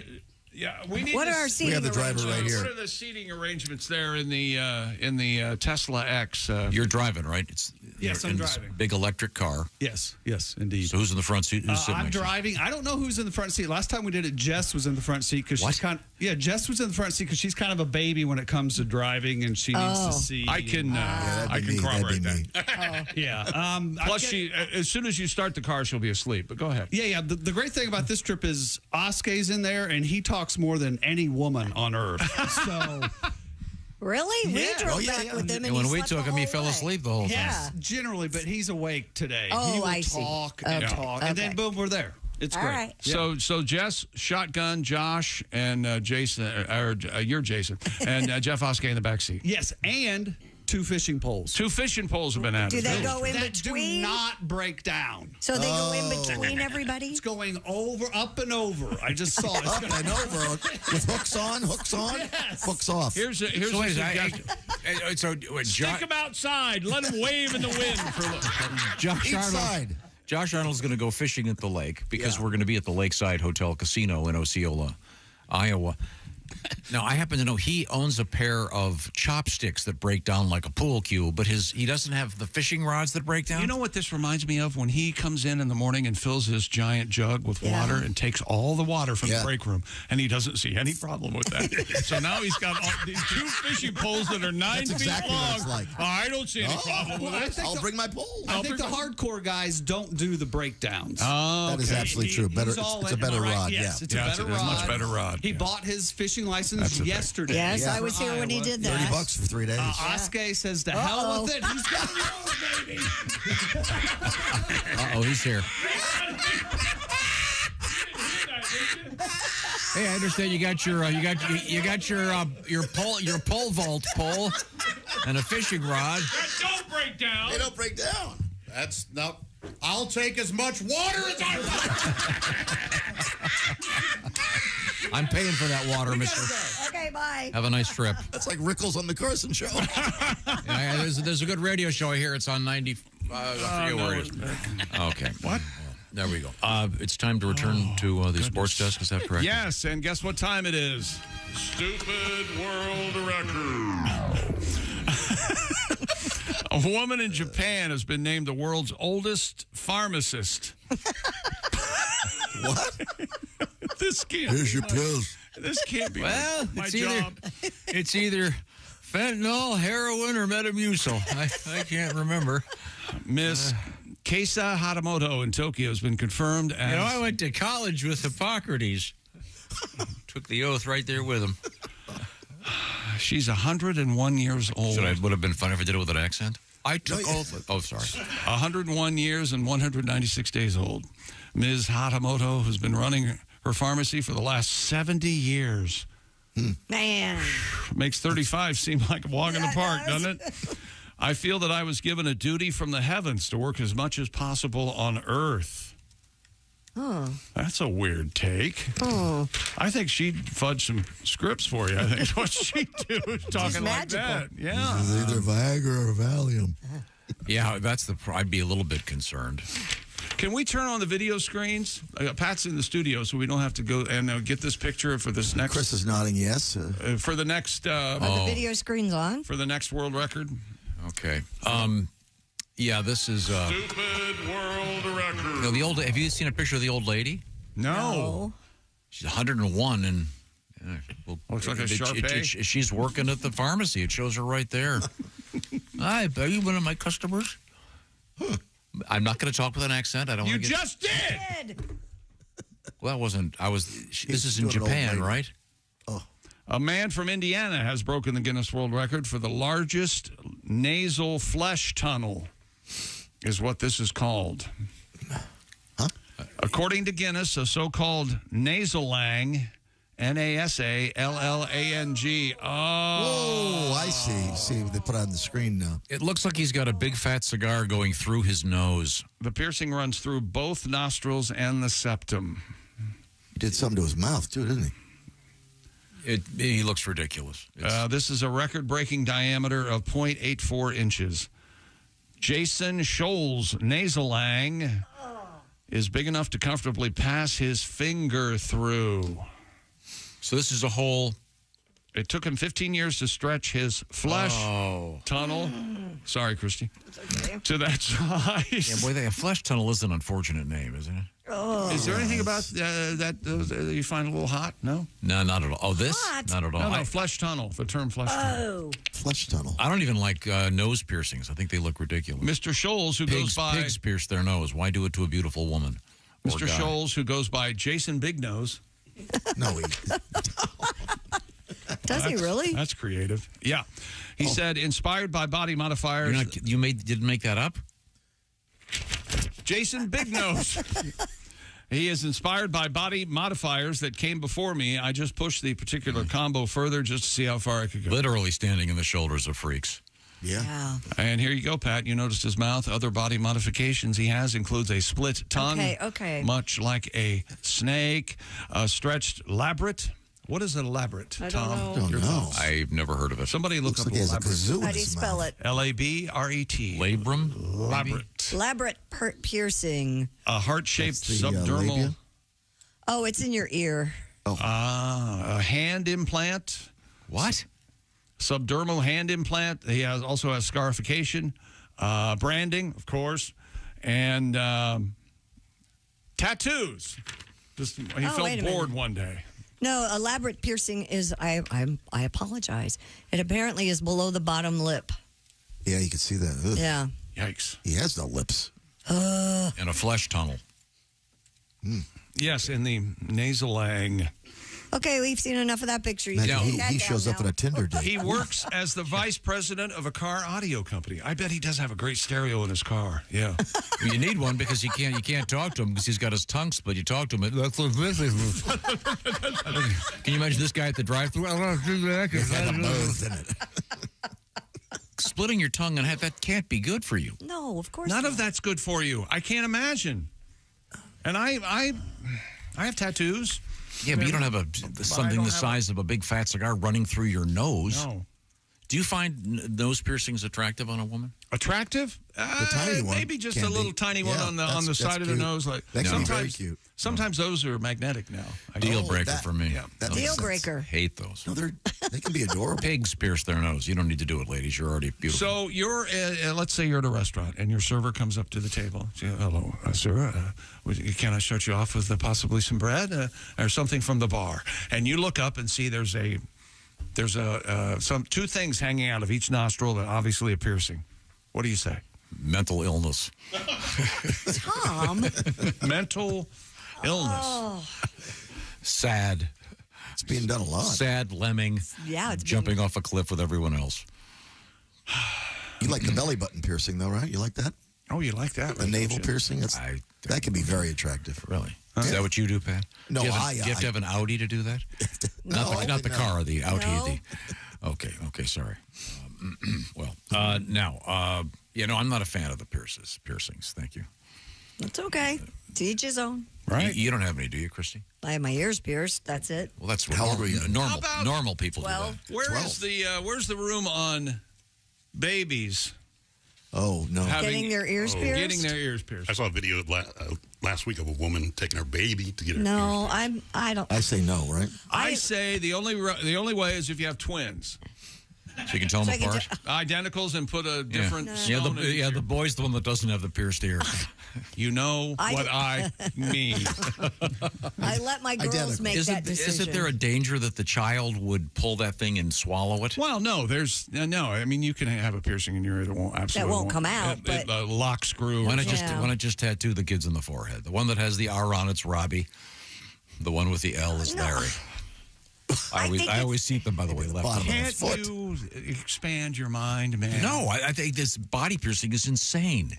Yeah, we need. What are our seating We have the driver right here. What are the seating arrangements there in the Tesla X? You're driving, right? Yes, you're I'm in this driving. big electric car. Yes, indeed. So who's in the front seat? Who's sitting I'm next to you? driving. I don't know who's in the front seat. Last time we did it, Jess was in the front seat because she's kind. Jess was in the front seat because she's kind of a baby when it comes to driving, and she needs to see. I can corroborate that. Yeah. Plus, as soon as you start the car, she'll be asleep. But go ahead. Yeah. The great thing about this trip is Oskay's in there, and he talks more than any woman on earth. So. Really? We drove back with him, and when he we slept took the him, he whole fell way. asleep the whole time. Yes, generally, but he's awake today. Oh, he will I see. talk and Okay. talk, and then boom, we're there. It's All great. right. So Jess, shotgun, Josh, and Jason, you're Jason, and Jeff Oskay in the back seat. Yes, and 2 fishing poles. 2 fishing poles have been added. Do they go in that between? do not break down. So they go in between everybody? It's going up and over. I just saw it. Up and over with hooks on, Yes. hooks off. Here's a suggestion. Stick them outside. Let them wave in the wind for a little. Josh Arnold's going to go fishing at the lake because we're going to be at the Lakeside Hotel Casino in Osceola, Iowa. Now, I happen to know he owns a pair of chopsticks that break down like a pool cue, but he doesn't have the fishing rods that break down. You know what this reminds me of? When he comes in the morning and fills his giant jug with water and takes all the water from the break room, and he doesn't see any problem with that. So now he's got these 2 fishing poles that are 9 feet exactly long. what it's like. I don't see any problem with it. I'll bring my pole. I think the hardcore guys don't do the breakdowns. Oh, that is absolutely true. Better, it's a better rod. Yes, yeah, it's a better rod. much better rod. He bought his fishing license yesterday. Yes, I was here when he did that. $30 for 3 days. Oskay says to hell with it. He's got it, baby. He's here. Hey, I understand you got your pole vault pole and a fishing rod. That don't break down. They don't break down. That's no. I'll take as much water as I want. I'm paying for that water, mister. Okay, bye. Have a nice trip. That's like Rickles on the Carson show. There's a good radio show here. It's on 90. I forget where it is. Okay. What? There we go. It's time to return to the sports desk. Is that correct? Yes, and guess what time it is? Stupid world record. A woman in Japan has been named the world's oldest pharmacist. What? This can't. Here's your be pills. This can't be my it's job. It's either fentanyl, heroin, or Metamucil. I can't remember. Miss Keisa Hatamoto in Tokyo has been confirmed as... I went to college with Hippocrates. Took the oath right there with him. She's 101 years old. Would have been fun if I did it with an accent. I took oath. Oh, sorry. 101 years and 196 days old. Ms. Hatamoto has been running her pharmacy for the last 70 years. Man. Makes 35 seem like a walk in the park, doesn't it? I feel that I was given a duty from the heavens to work as much as possible on Earth. Oh. That's a weird take. Oh. I think she'd fudge some scripts for you. I think what she'd do is talking like that. Yeah. This is either Viagra or Valium. Yeah, I'd be a little bit concerned. Can we turn on the video screens? Pat's in the studio, so we don't have to go and get this picture for this next. Chris is nodding yes. For the next. Are the video screens on? For the next world record. Okay. Yeah, this is. Stupid world record. Have you seen a picture of the old lady? No. She's 101 and. Looks like a Sharpay. She's working at the pharmacy. It shows her right there. Hi, are you one of my customers? I'm not going to talk with an accent. I don't. You just did. Well, that wasn't. This is in Japan, right? Oh. A man from Indiana has broken the Guinness World Record for the largest nasal flesh tunnel, is what this is called. Huh? According to Guinness, a so-called nasalang, Nasallang. Oh, I see. See what they put on the screen now. It looks like he's got a big fat cigar going through his nose. The piercing runs through both nostrils and the septum. He did something to his mouth, too, didn't he? He looks ridiculous. This is a record-breaking diameter of 0.84 inches. Jason Scholl's nasalang is big enough to comfortably pass his finger through. So this is a whole... It took him 15 years to stretch his flesh tunnel. Sorry, Christy. Okay. To that size. Yeah, boy, a flesh tunnel is an unfortunate name, isn't it? Oh. Is there anything about that you find a little hot? No? No, not at all. Oh, this? What? Not at all. No, flesh tunnel. The term flesh tunnel. Flesh tunnel. I don't even like nose piercings. I think they look ridiculous. Mr. Scholes, who goes by... Pigs pierce their nose. Why do it to a beautiful woman? Mr. Scholes, who goes by Jason Big Nose. No, he... Does he really? That's creative. Yeah. He said, inspired by body modifiers... You didn't make that up? Jason Big Nose. He is inspired by body modifiers that came before me. I just pushed the particular combo further just to see how far I could go. Literally standing in the shoulders of freaks. Yeah. And here you go, Pat. You noticed his mouth. Other body modifications he has includes a split tongue. Okay. Much like a snake. A stretched labret. What is a labret, Tom? I don't know. I've never heard of it. Somebody look up like he has a kazoo. How do you spell it? Labret. Labrum? Labret. Labret piercing. A heart-shaped That's the, subdermal. labia? Oh, it's in your ear. A hand implant. What? Subdermal hand implant. He also has scarification, branding, of course, and tattoos. He felt bored one day. No, elaborate piercing is, I apologize. It apparently is below the bottom lip. Yeah, you can see that. Ugh. Yeah. Yikes. He has no lips. And a flesh tunnel. Yes, in the nasalang. Okay, we've seen enough of that picture. You Imagine can take that he down shows up now. in a Tinder date. He works as the vice president of a car audio company. I bet he does have a great stereo in his car. Yeah. Well, you need one because you can't talk to him because he's got his tongue split. You talk to him. Can you imagine this guy at the drive-thru? Splitting your tongue and that can't be good for you. No, of course None not. of that's good for you. I can't imagine. And I have tattoos. Yeah, but you don't have something the size of a big fat cigar running through your nose. No. Do you find nose piercings attractive on a woman? Attractive? The tiny one. Maybe just can a little be. tiny one Yeah, on the that's side of the cute. nose. Like That can be sometimes, very cute. Sometimes those are magnetic now. Deal breaker that- for me. yeah, that Deal makes sense. breaker. Hate those. No, they can be adorable. Pigs pierce their nose. You don't need to do it, ladies. You're already beautiful. So you're, let's say you're at a restaurant and your server comes up to the table. Hello, sir. Can I start you off with possibly some bread or something from the bar? And you look up and see there's two things hanging out of each nostril that obviously a piercing. What do you say? Mental illness. Tom. Mental illness. Oh. Sad. It's being done a lot. Sad lemming. Yeah, it's jumping off a cliff with everyone else. You like the belly button piercing, though, right? You like that? Oh, you like that? The navel piercing? That can be very attractive. Really? Is that what you do, Pat? No, do you have to have an Audi to do that? not the car, the Audi. No. Okay, sorry. I'm not a fan of the piercings. Thank you. That's okay. To each his own. Right. You don't have any, do you, Christy? I have my ears pierced. That's it. Well, that's what How old were you? normal people do that. Where's the room on babies? Oh, no. Getting their ears pierced? Getting their ears pierced. I saw a video last week of a woman taking her baby to get her No, ears I don't. I say no, right? I say the only way is if you have twins. So you can tell them apart? Identicals and put a different stone the boy's the one that doesn't have the pierced ear. You know what I mean. I let my girls make that decision. Isn't there a danger that the child would pull that thing and swallow it? Well, no, there's no. I mean, you can have a piercing in your ear that won't come out. But a lock screw. Why not just tattoo the kids on the forehead? The one that has the R on it's Robbie. The one with the L is Larry. I always see them, by the way, left. Can't you expand your mind, man? No, I think this body piercing is insane.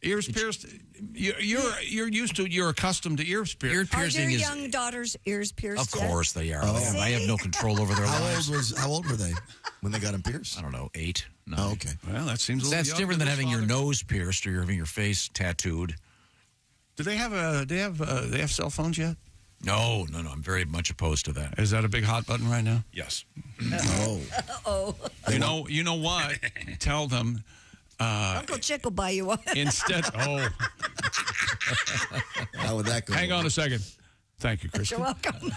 Ears pierced. You're accustomed to ears pierced. Ear piercing Are your young daughters' ears pierced? Of course they are. Oh. I have no control over their lives. How old were they when they got them pierced? I don't know, 8, 9. Oh, okay. Well, that seems a little That's young different to than this having your father. nose pierced or having your face tattooed. Do they have cell phones yet? No. I'm very much opposed to that. Is that a big hot button right now? Yes. Oh. You know what? Tell them. Uncle Chick will buy you one. Instead. Oh. How would that go? Hang on a second. Thank you, Kristen. You're welcome.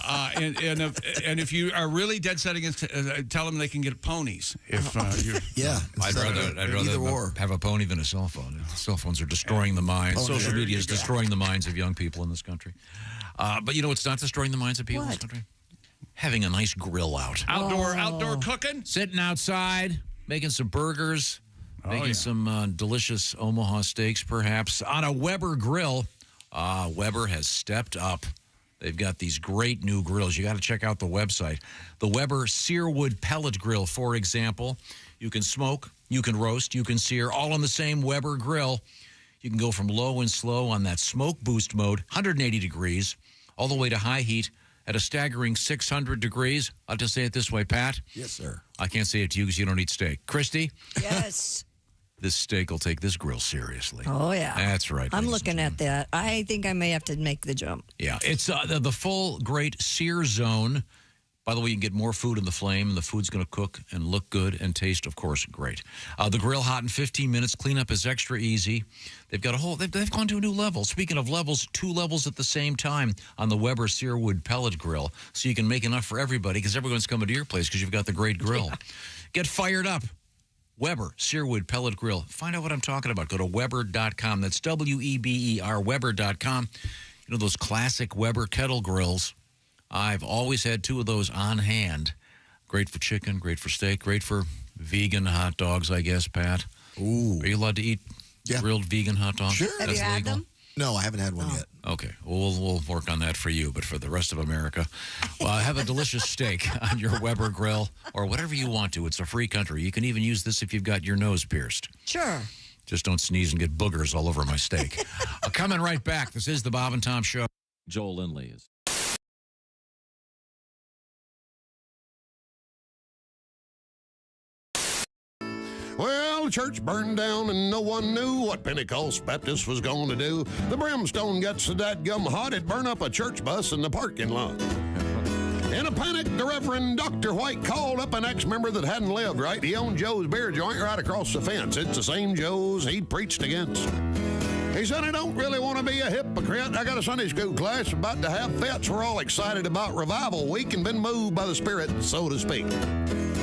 And if you are really dead set against, tell them they can get ponies. If yeah, I'd rather have a pony than a cell phone. Cell phones are destroying the minds. Social media is destroying the minds of young people in this country. But you know what's not destroying the minds of people in this country? Having a nice grill out. Outdoor cooking? Sitting outside, making some burgers, making some delicious Omaha steaks, perhaps, on a Weber grill. Weber has stepped up. They've got these great new grills. You got to check out the website. The Weber Searwood Pellet Grill, for example. You can smoke, you can roast, you can sear, all on the same Weber grill. You can go from low and slow on that smoke boost mode, 180 degrees, all the way to high heat at a staggering 600 degrees. I'll just say it this way, Pat. Yes, sir. I can't say it to you because you don't eat steak. Christy? Yes. This steak will take this grill seriously. Oh, yeah. That's right. I'm looking at that. I think I may have to make the jump. Yeah, it's the full great sear zone By the way, you can get more food in the flame, and the food's going to cook and look good and taste, of course, great. The grill hot in 15 minutes. Cleanup is extra easy. They've got they've gone to a new level. Speaking of levels, 2 levels at the same time on the Weber Searwood pellet grill, so you can make enough for everybody because everyone's coming to your place because you've got the great grill. Yeah. Get fired up. Weber Searwood pellet grill. Find out what I'm talking about. Go to Weber.com. That's Weber, Weber.com. You know those classic Weber kettle grills? I've always had 2 of those on hand. Great for chicken, great for steak, great for vegan hot dogs, I guess, Pat. Ooh. Are you allowed to eat grilled vegan hot dogs? Sure. Have you had them? No, I haven't had one yet. Okay. Well, we'll work on that for you, but for the rest of America, have a delicious steak on your Weber grill or whatever you want to. It's a free country. You can even use this if you've got your nose pierced. Sure. Just don't sneeze and get boogers all over my steak. Coming right back. This is the Bob and Tom Show. Joel Lindley is. Well, the church burned down and no one knew what Pentecost Baptist was going to do. The brimstone got so dadgum hot it burned up a church bus in the parking lot. In a panic, the Reverend Dr. White called up an ex-member that hadn't lived right. He owned Joe's beer joint right across the fence. It's the same Joe's he'd preached against. He said, I don't really want to be a hypocrite. I got a Sunday school class about to have fits. We're all excited about Revival Week and been moved by the Spirit, so to speak.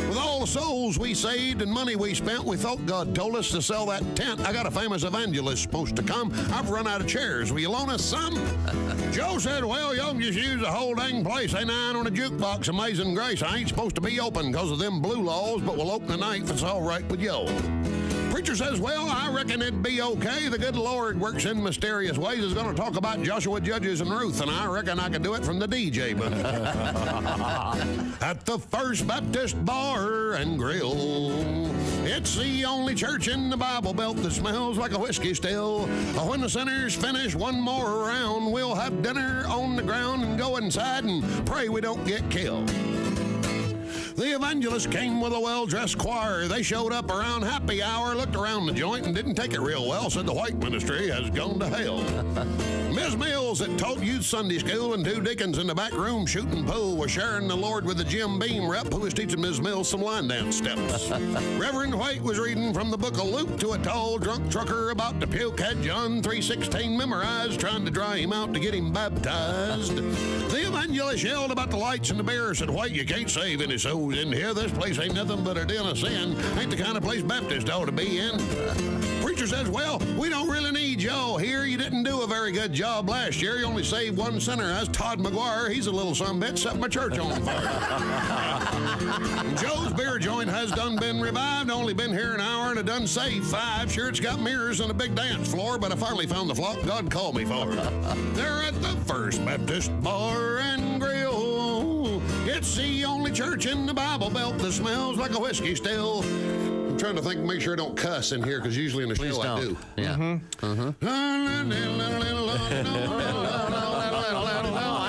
With all the souls we saved and money we spent, we thought God told us to sell that tent. I got a famous evangelist supposed to come. I've run out of chairs. Will you loan us some? Joe said, well, y'all can just use the whole dang place. Ain't 9 on a jukebox, Amazing Grace. I ain't supposed to be open because of them blue laws, but we'll open tonight if it's all right with you. Preacher says, well, I reckon it'd be okay. The good Lord works in mysterious ways. Is going to talk about Joshua, Judges, and Ruth, and I reckon I could do it from the DJ booth. At the First Baptist Bar and Grill, it's the only church in the Bible Belt that smells like a whiskey still. When the sinners finish one more round, we'll have dinner on the ground and go inside and pray we don't get killed. The evangelist came with a well-dressed choir. They showed up around happy hour, looked around the joint, and didn't take it real well, said the white ministry has gone to hell. Ms. Mills that taught youth Sunday school and 2 deacons in the back room shooting pool was sharing the Lord with the Jim Beam rep who was teaching Ms. Mills some line dance steps. Reverend White was reading from the book of Luke to a tall drunk trucker about to puke, had John 3:16 memorized, trying to dry him out to get him baptized. The evangelist yelled about the lights and the beer, said, White, you can't save any souls in here. This place ain't nothing but a den of sin. Ain't the kind of place Baptist ought to be in. Preacher says, well, we don't really need y'all here. You didn't do a very good job last year. You only saved 1 sinner. That's Todd McGuire. He's a little sumbitch, set my church on fire. Joe's beer joint has done been revived. Only been here an hour and I done saved 5. Sure, it's got mirrors and a big dance floor, but I finally found the flock God called me for. They're at the First Baptist Bar and Grill. It's the only church in the Bible Belt that smells like a whiskey still. I'm trying to think, make sure I don't cuss in here, because usually in the show I do. Yeah. I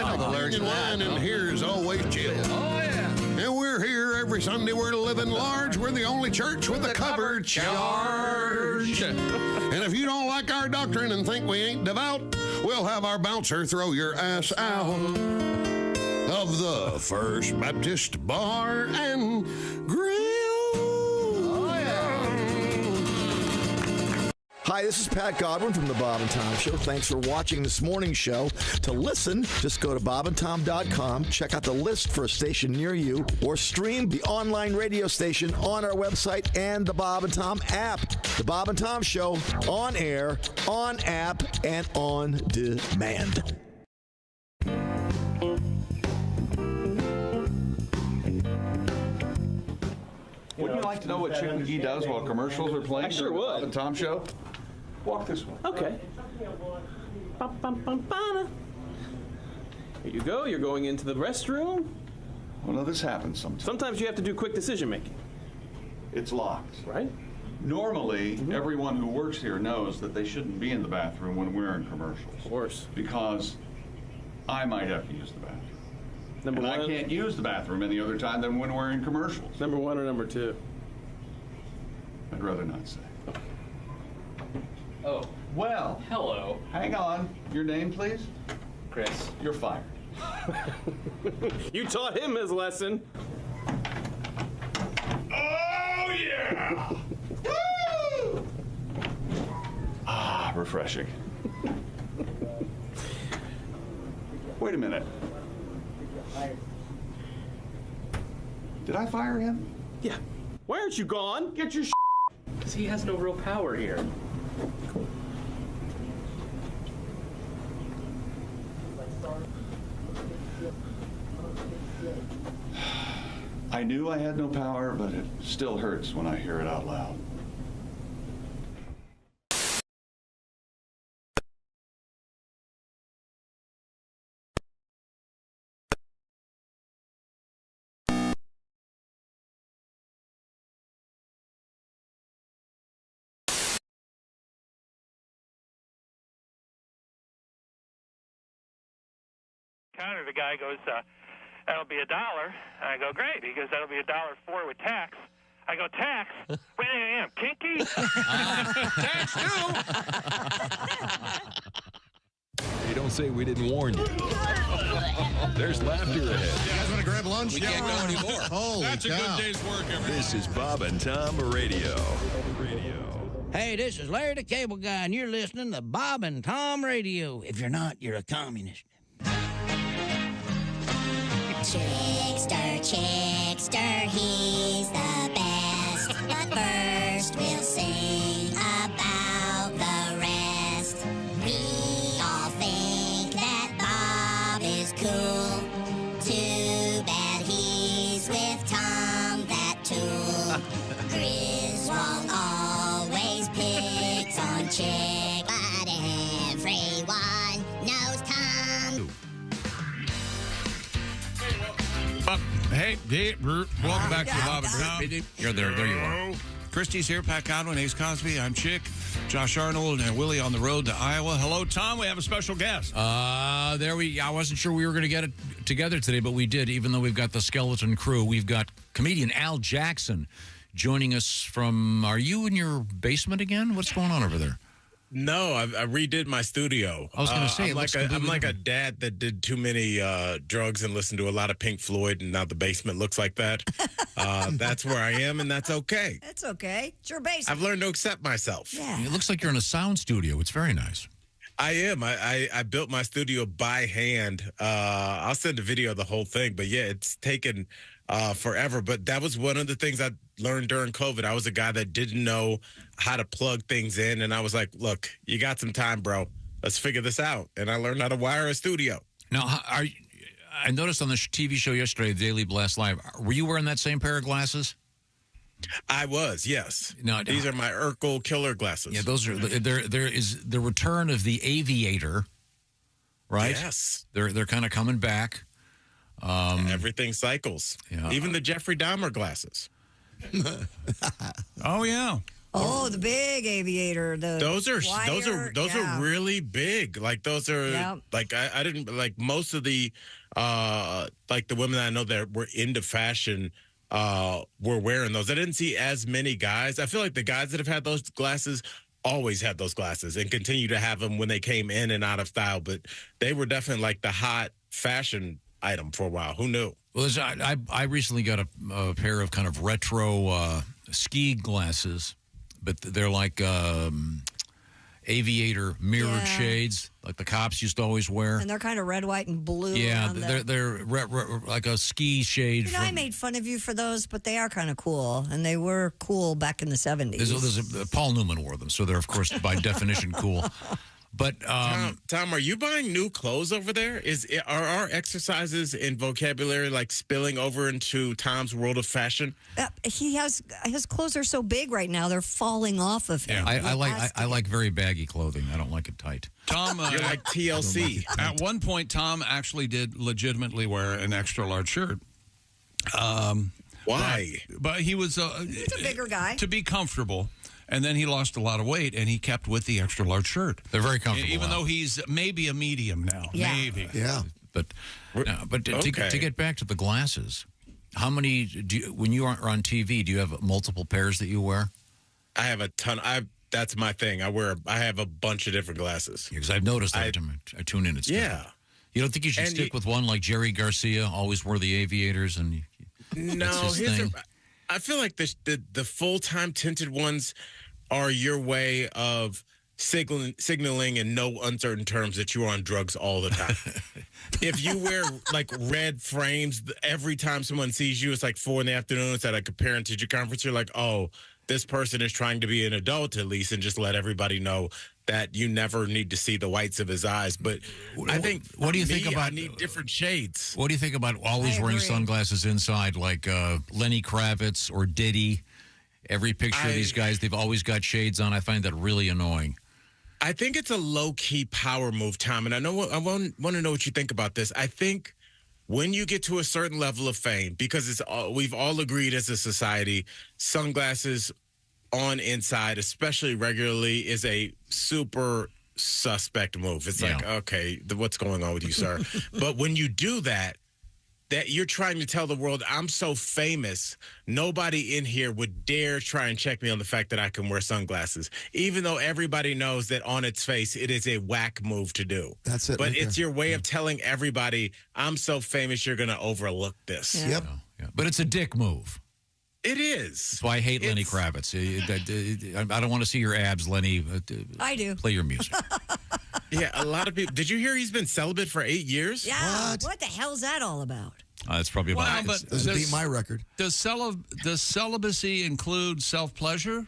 know the lyrics. Wine and here's always chill. Oh, yeah. And we're here every Sunday. We're living large. We're the only church with a covered charge. And if you don't like our doctrine and think we ain't devout, we'll have our bouncer throw your ass out of the First Baptist Bar and Grill. Oh, yeah. Hi, this is Pat Godwin from the Bob and Tom Show. Thanks for watching this morning's show. To listen, just go to bobandtom.com, check out the list for a station near you, or stream the online radio station on our website and the Bob and Tom app. The Bob and Tom Show, on air, on app, and on demand. Wouldn't you like to know what Chicken Ghee does while commercials are playing? I sure would. Bob and Tom Show? Walk this way. Okay. Here you go. You're going into the restroom. Well, no, this happens sometimes. Sometimes you have to do quick decision making. It's locked. Right? Normally, everyone who works here knows that they shouldn't be in the bathroom when we're in commercials. Of course. Because I might have to use the bathroom. Number one. I can't use the bathroom any other time than when we're in commercials. Number 1 or number 2? I'd rather not say. Oh. Well. Hello. Hang on. Your name, please? Chris. You're fired. You taught him his lesson. Oh, yeah! Woo! Ah, refreshing. Wait a minute. Did I fire him? Yeah. Why aren't you gone? Get your Because he has no real power here. I knew I had no power, but it still hurts when I hear it out loud. Counter, the guy goes, that'll be $1. I go, great. He goes, that'll be $1.04 with tax. I go, tax? Wait, I am kinky? Tax Hey, don't say we didn't warn you. There's laughter ahead. You guys want to grab lunch? We can't go anymore. Holy That's a cow. good day's work, everybody. This is Bob and Tom Radio. Hey, this is Larry the Cable Guy, and you're listening to Bob and Tom Radio. If you're not, you're a communist. Chickster, he's the best. But first we'll sing about the rest. We all think that Bob is cool. Too bad he's with Tom, that tool. Griswold always picks on Chick, but everyone knows Tom. Hey, welcome back to the Bob and Tom. You're there. There you are. Christy's here, Pat Godwin, Ace Cosby. I'm Chick, Josh Arnold, and Willie on the road to Iowa. Hello, Tom. We have a special guest. I wasn't sure we were going to get it together today, but we did. Even though we've got the skeleton crew, we've got comedian Al Jackson joining us from. Are you in your basement again? What's going on over there? No, I redid my studio. I was going to say, I'm like a dad that did too many drugs and listened to a lot of Pink Floyd, and now the basement looks like that. That's where I am, and that's okay. That's okay. It's your basement. I've learned to accept myself. Yeah. It looks like you're in a sound studio. It's very nice. I am. I built my studio by hand. I'll send a video of the whole thing, but yeah, it's taken forever. But that was one of the things I learned during COVID. I was a guy that didn't know how to plug things in, and I was like, look, you got some time, bro. Let's figure this out. And I learned how to wire a studio. Now, I noticed on the TV show yesterday, Daily Blast Live, were you wearing that same pair of glasses? I was, yes. No, these are my Urkel killer glasses. Yeah, those are. There is the return of the aviator, right? Yes. They're kind of coming back. Everything cycles. Yeah. Even the Jeffrey Dahmer glasses. Oh yeah. Oh, the big aviator. Those are yeah. really big. Like those are Yep. like I didn't like most of the like the women that I know that were into fashion were wearing those. I didn't see as many guys. I feel like the guys that have had those glasses always had those glasses and continue to have them when they came in and out of style. But they were definitely like the hot fashion item for a while. Who knew? Well, I recently got a pair of kind of retro ski glasses, but they're like aviator mirrored shades, like the cops used to always wear. And they're kind of red, white, and blue. Yeah, around they're like a ski shade. You know, I made fun of you for those, but they are kind of cool, and they were cool back in the 70s. Paul Newman wore them, so they're, of course, by definition cool. But Tom, are you buying new clothes over there? Are our exercises and vocabulary like spilling over into Tom's world of fashion? He has his clothes are so big right now; they're falling off of him. I like very baggy clothing. I don't like it tight. Tom, you're like TLC. At one point, Tom actually did legitimately wear an extra large shirt. Why? But he was he's a bigger guy to be comfortable. And then he lost a lot of weight, and he kept with the extra large shirt. They're very comfortable. Even though he's maybe a medium now. Yeah. Maybe. Yeah. But to get back to the glasses, how many when you are on TV, do you have multiple pairs that you wear? I have a ton. That's my thing. I have a bunch of different glasses. Because I've noticed that every time I tune in. It's different. You don't think you should stick with one like Jerry Garcia, always wore the aviators? And No, I feel like the full-time tinted ones are your way of signaling in no uncertain terms that you're on drugs all the time. If you wear like red frames every time someone sees you, it's like 4 PM. It's at like a parent-teacher conference. You're like, oh, this person is trying to be an adult at least, and just let everybody know that you never need to see the whites of his eyes. But I think, what do you think about? I need different shades. What do you think about always wearing sunglasses inside, like Lenny Kravitz or Diddy? Every picture of these guys, they've always got shades on. I find that really annoying. I think it's a low-key power move, Tom, and I want to know what you think about this. I think when you get to a certain level of fame, because we've all agreed as a society, sunglasses on inside, especially regularly, is a super suspect move. It's like, okay, what's going on with you, sir? But when you do that you're trying to tell the world, I'm so famous, nobody in here would dare try and check me on the fact that I can wear sunglasses, even though everybody knows that on its face, it is a whack move to do. That's it. But right it's there. your way of telling everybody, I'm so famous, you're going to overlook this. Yeah. Yep. Yeah. But it's a dick move. It is. That's why I hate Lenny Kravitz. I don't want to see your abs, Lenny. I do. Play your music. Yeah, a lot of people. Did you hear he's been celibate for 8 years? Yeah. What the hell's that all about? That's probably about. But doesn't beat my record. Does celibacy include self-pleasure?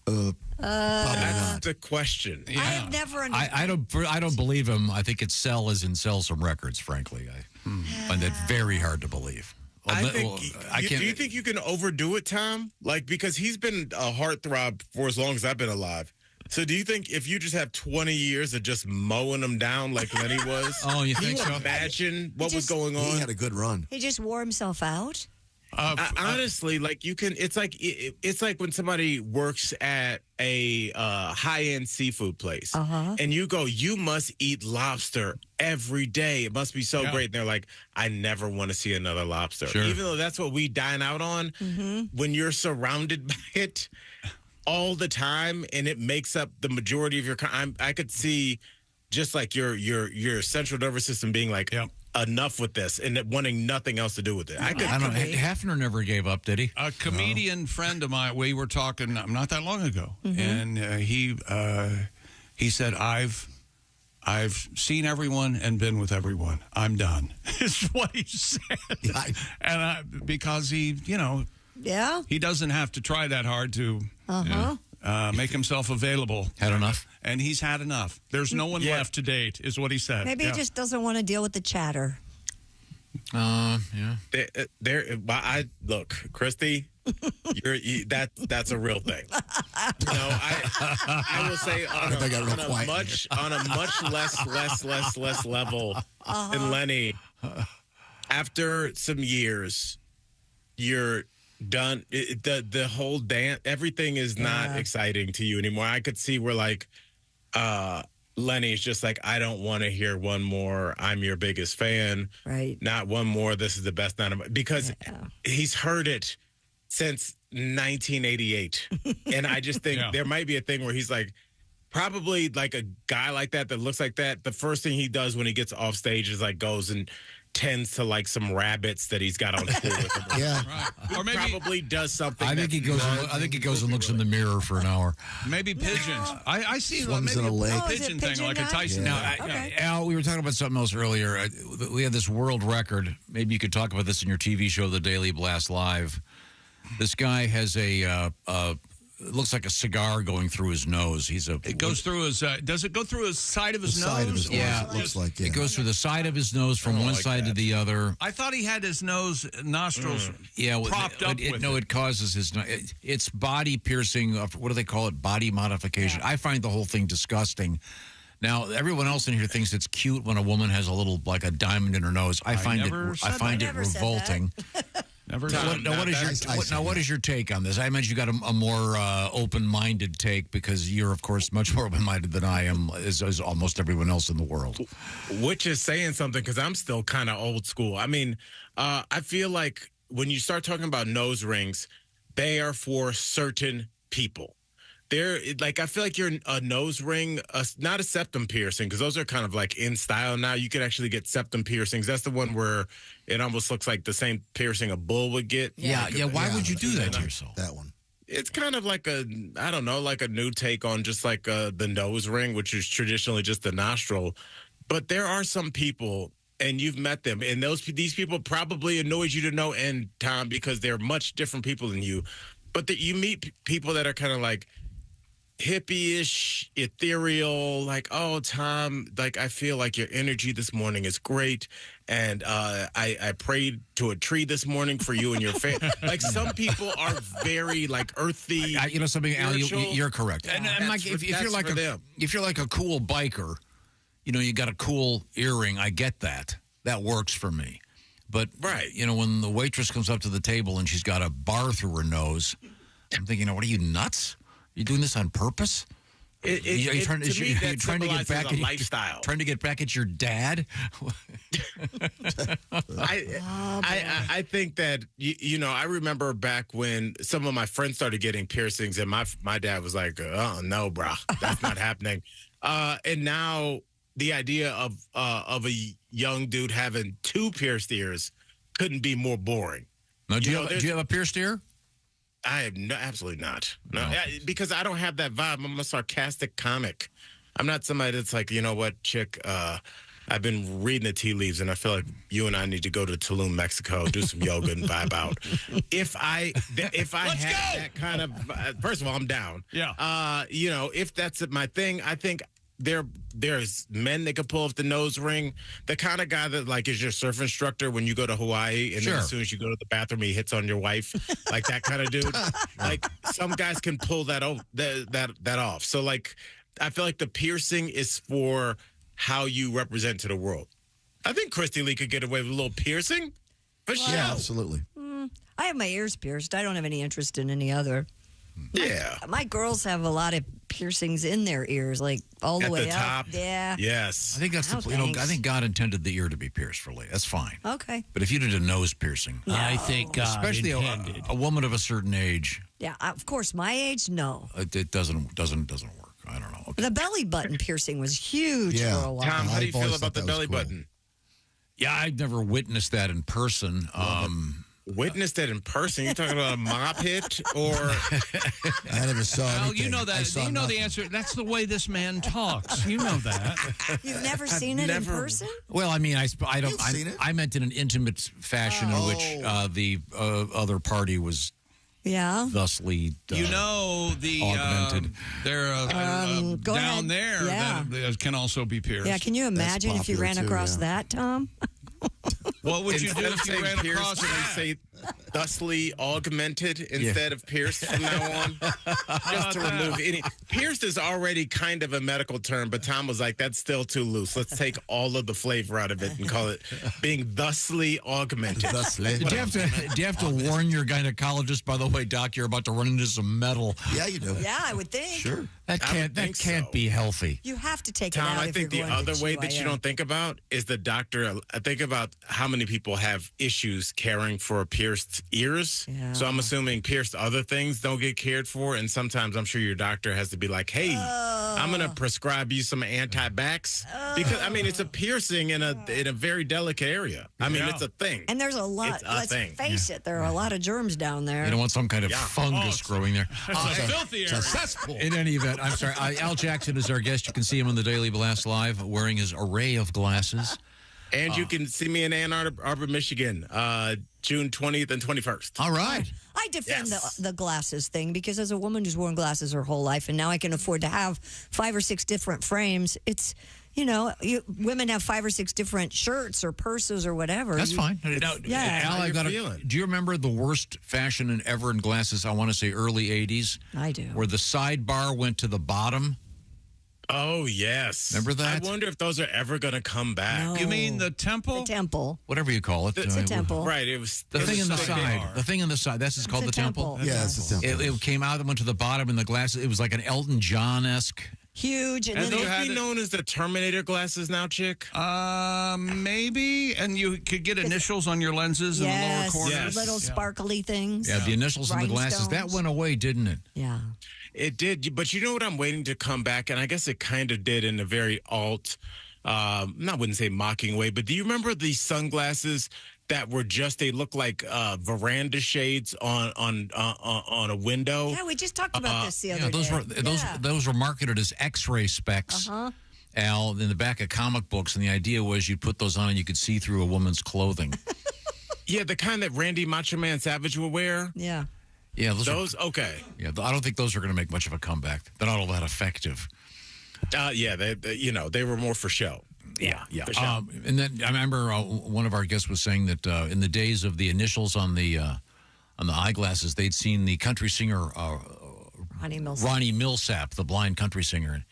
That's the question. I have never understood. I don't believe him. I think it's sell as in sell some records, frankly. I find that very hard to believe. Do you think you can overdo it, Tom? Like, because he's been a heartthrob for as long as I've been alive. So do you think if you just have 20 years of just mowing them down like Lenny was? Oh, you think so? Imagine what was going on. He had a good run. He just wore himself out? Honestly, like you can, it's like when somebody works at a high-end seafood place, and you go, you must eat lobster every day. It must be so great. And they're like, I never want to see another lobster, even though that's what we dine out on. When you're surrounded by it all the time, and it makes up the majority of your. I could see just like your central nervous system being like. Enough with this and wanting nothing else to do with it. I don't know. Hafner never gave up, did he? A comedian friend of mine, we were talking not that long ago, and he said, I've seen everyone and been with everyone. I'm done. Is what he said. And because he, he doesn't have to try that hard to make himself available. Had enough? And he's had enough. There's no one left to date, is what he said. Maybe he just doesn't want to deal with the chatter. Look, Christy, that's a real thing. I will say on a much less level than Lenny. After some years, you're done. The whole dance, everything is not exciting to you anymore. I could see where like Lenny's just like, I don't want to hear one more I'm your biggest fan. Right. Not one more this is the best night of my, because he's heard it since 1988. And I just think there might be a thing where he's like, probably like a guy like that looks like that, the first thing he does when he gets off stage is like goes and tends to like some rabbits that he's got on tour with him. Right. Or maybe probably does something. I think he goes and looks in the mirror for an hour. Maybe pigeons. I see Swims in a lake. Pigeon thing, like a Tyson. Al, we were talking about something else earlier. We had this world record. Maybe you could talk about this in your TV show, The Daily Blast Live. This guy has it looks like a cigar going through his nose. It goes through his. Does it go through his side of his nose? Side of his nose, it looks like. It goes through the side of his nose from one side to the other. I thought he had his nostrils. Propped up. It causes his. It's body piercing. What do they call it? Body modification. I find the whole thing disgusting. Now, everyone else in here thinks it's cute when a woman has a little, like a diamond in her nose. I find it revolting. What is your take on this? I imagine you got a more open-minded take because you're, of course, much more open-minded than I am, as almost everyone else in the world. Which is saying something because I'm still kind of old school. I mean, I feel like when you start talking about nose rings, they are for certain people. I feel like you're a nose ring, not a septum piercing, because those are kind of like in style now. You can actually get septum piercings. That's the one where it almost looks like the same piercing a bull would get. Yeah. Why would you do that to yourself? That one. It's kind of like a new take on just like the nose ring, which is traditionally just the nostril. But there are some people, and you've met them, and these people probably annoys you to no end, Tom, because they're much different people than you. But you meet people that are kind of like hippie-ish, ethereal, like, oh, Tom, like, I feel like your energy this morning is great, and I prayed to a tree this morning for you and your family. Like, some people are very, like, earthy. You know something, Al, you're correct. And like, if you're like a cool biker, you know, you got a cool earring, I get that. That works for me. But, you know, when the waitress comes up to the table and she's got a bar through her nose, I'm thinking, what are you, nuts? You doing this on purpose? Are you trying to get back at lifestyle? Trying to get back at your dad? I think that you know, I remember back when some of my friends started getting piercings, and my dad was like, "Oh no, bro, that's not happening." And now the idea of a young dude having 2 pierced ears couldn't be more boring. Now, do you have a pierced ear? I have absolutely not. No, because I don't have that vibe. I'm a sarcastic comic. I'm not somebody that's like, you know what, chick, I've been reading the tea leaves, and I feel like you and I need to go to Tulum, Mexico, do some yoga and vibe out. If I had that kind of, first of all, I'm down. Yeah. You know, if that's my thing, I think there's men that can pull off the nose ring. The kind of guy that like is your surf instructor when you go to Hawaii, and then as soon as you go to the bathroom, he hits on your wife, like that kind of dude. Like some guys can pull that off. So like, I feel like the piercing is for how you represent to the world. I think Christy Lee could get away with a little piercing. For sure. Yeah, absolutely. I have my ears pierced. I don't have any interest in any other. Yeah. My girls have a lot of piercings in their ears, like all the way the up. top. Yeah. Yes. I think that's I think God intended the ear to be pierced for Lee. That's fine. Okay. But if you did a nose piercing, I think God especially intended. a woman of a certain age, Yeah, of course, my age, no. it doesn't work. I don't know. The belly button piercing was huge for a while. Tom, how do you I've always feel about thought the that was belly cool. button? Yeah, I've never witnessed that in person. Witnessed it in person? You talking about a mob hit or? I never saw Well, anything. you know I that. saw You know the nothing. answer. That's the way this man talks. You know that. You've never seen it in person? Well, I mean, I don't. You've seen it. I meant in an intimate fashion in which the other party was Yeah. thusly. You know the augmented. they're Go down ahead. there Yeah. that can also be pierced. Yeah, can you imagine if you popular ran too, across yeah. that, Tom? What would you do Instead of if you saying ran pierced, across can I that? say thusly augmented instead of pierced from now on? Just to remove any. Pierced is already kind of a medical term, but Tom was like, that's still too loose. Let's take all of the flavor out of it and call it being thusly augmented. Thusly. Do you have to warn your gynecologist, by the way, Doc, you're about to run into some metal? Yeah, you do. Yeah, I would think. Sure. That can't be healthy. You have to take Tom, it out I if think the you're going other to way that you GYN. don't think about is the doctor. I think about how many people have issues caring for pierced ears. Yeah. So I'm assuming pierced other things don't get cared for. And sometimes I'm sure your doctor has to be like, hey, I'm going to prescribe you some anti-bacs. Because, I mean, it's a piercing in a very delicate area. I mean, it's a thing. And there's a lot. It's a Let's thing. face it, there are a lot of germs down there. You don't want some kind of fungus growing there. It's a filthy It's area. a cesspool. In any event, I'm sorry. Al Jackson is our guest. You can see him on the Daily Blast Live wearing his array of glasses. And you can see me in Ann Arbor, Michigan, June 20th and 21st. All right. I defend the glasses thing because as a woman who's worn glasses her whole life and now I can afford to have 5 or 6 different frames, it's, you know, women have 5 or 6 different shirts or purses or whatever. That's fine. Now, Al, I got do you remember the worst fashion ever in glasses? I want to say early 80s. I do. Where the sidebar went to the bottom. Oh, yes. Remember that? I wonder if those are ever going to come back. No. You mean the temple? The temple. Whatever you call it. It's a temple. Right. It was The thing in the so side. big. The thing in the side. That's called a the temple. temple. Yeah, it's a temple. It came out and went to the bottom, and the glasses. It was like an Elton John-esque huge. And And then those be known as the Terminator glasses now, chick? Maybe. And you could get initials on your lenses in the lower corners. Little sparkly things. Yeah, the initials in the glasses. That went away, didn't it? Yeah. It did. But you know what I'm waiting to come back? And I guess it kind of did in a very I wouldn't say mocking way, but do you remember these sunglasses that were they look like veranda shades on a window? Yeah, we just talked about this the other day. Those were marketed as X-ray specs. Al, in the back of comic books, and the idea was you'd put those on and you could see through a woman's clothing. Yeah, the kind that Randy Macho Man Savage would wear. Yeah. Yeah, okay. Yeah, I don't think those are going to make much of a comeback. They're not all that effective. They were more for show. Yeah. For show. And then I remember one of our guests was saying that in the days of the initials on the eyeglasses, they'd seen the country singer Ronnie Millsap, the blind country singer.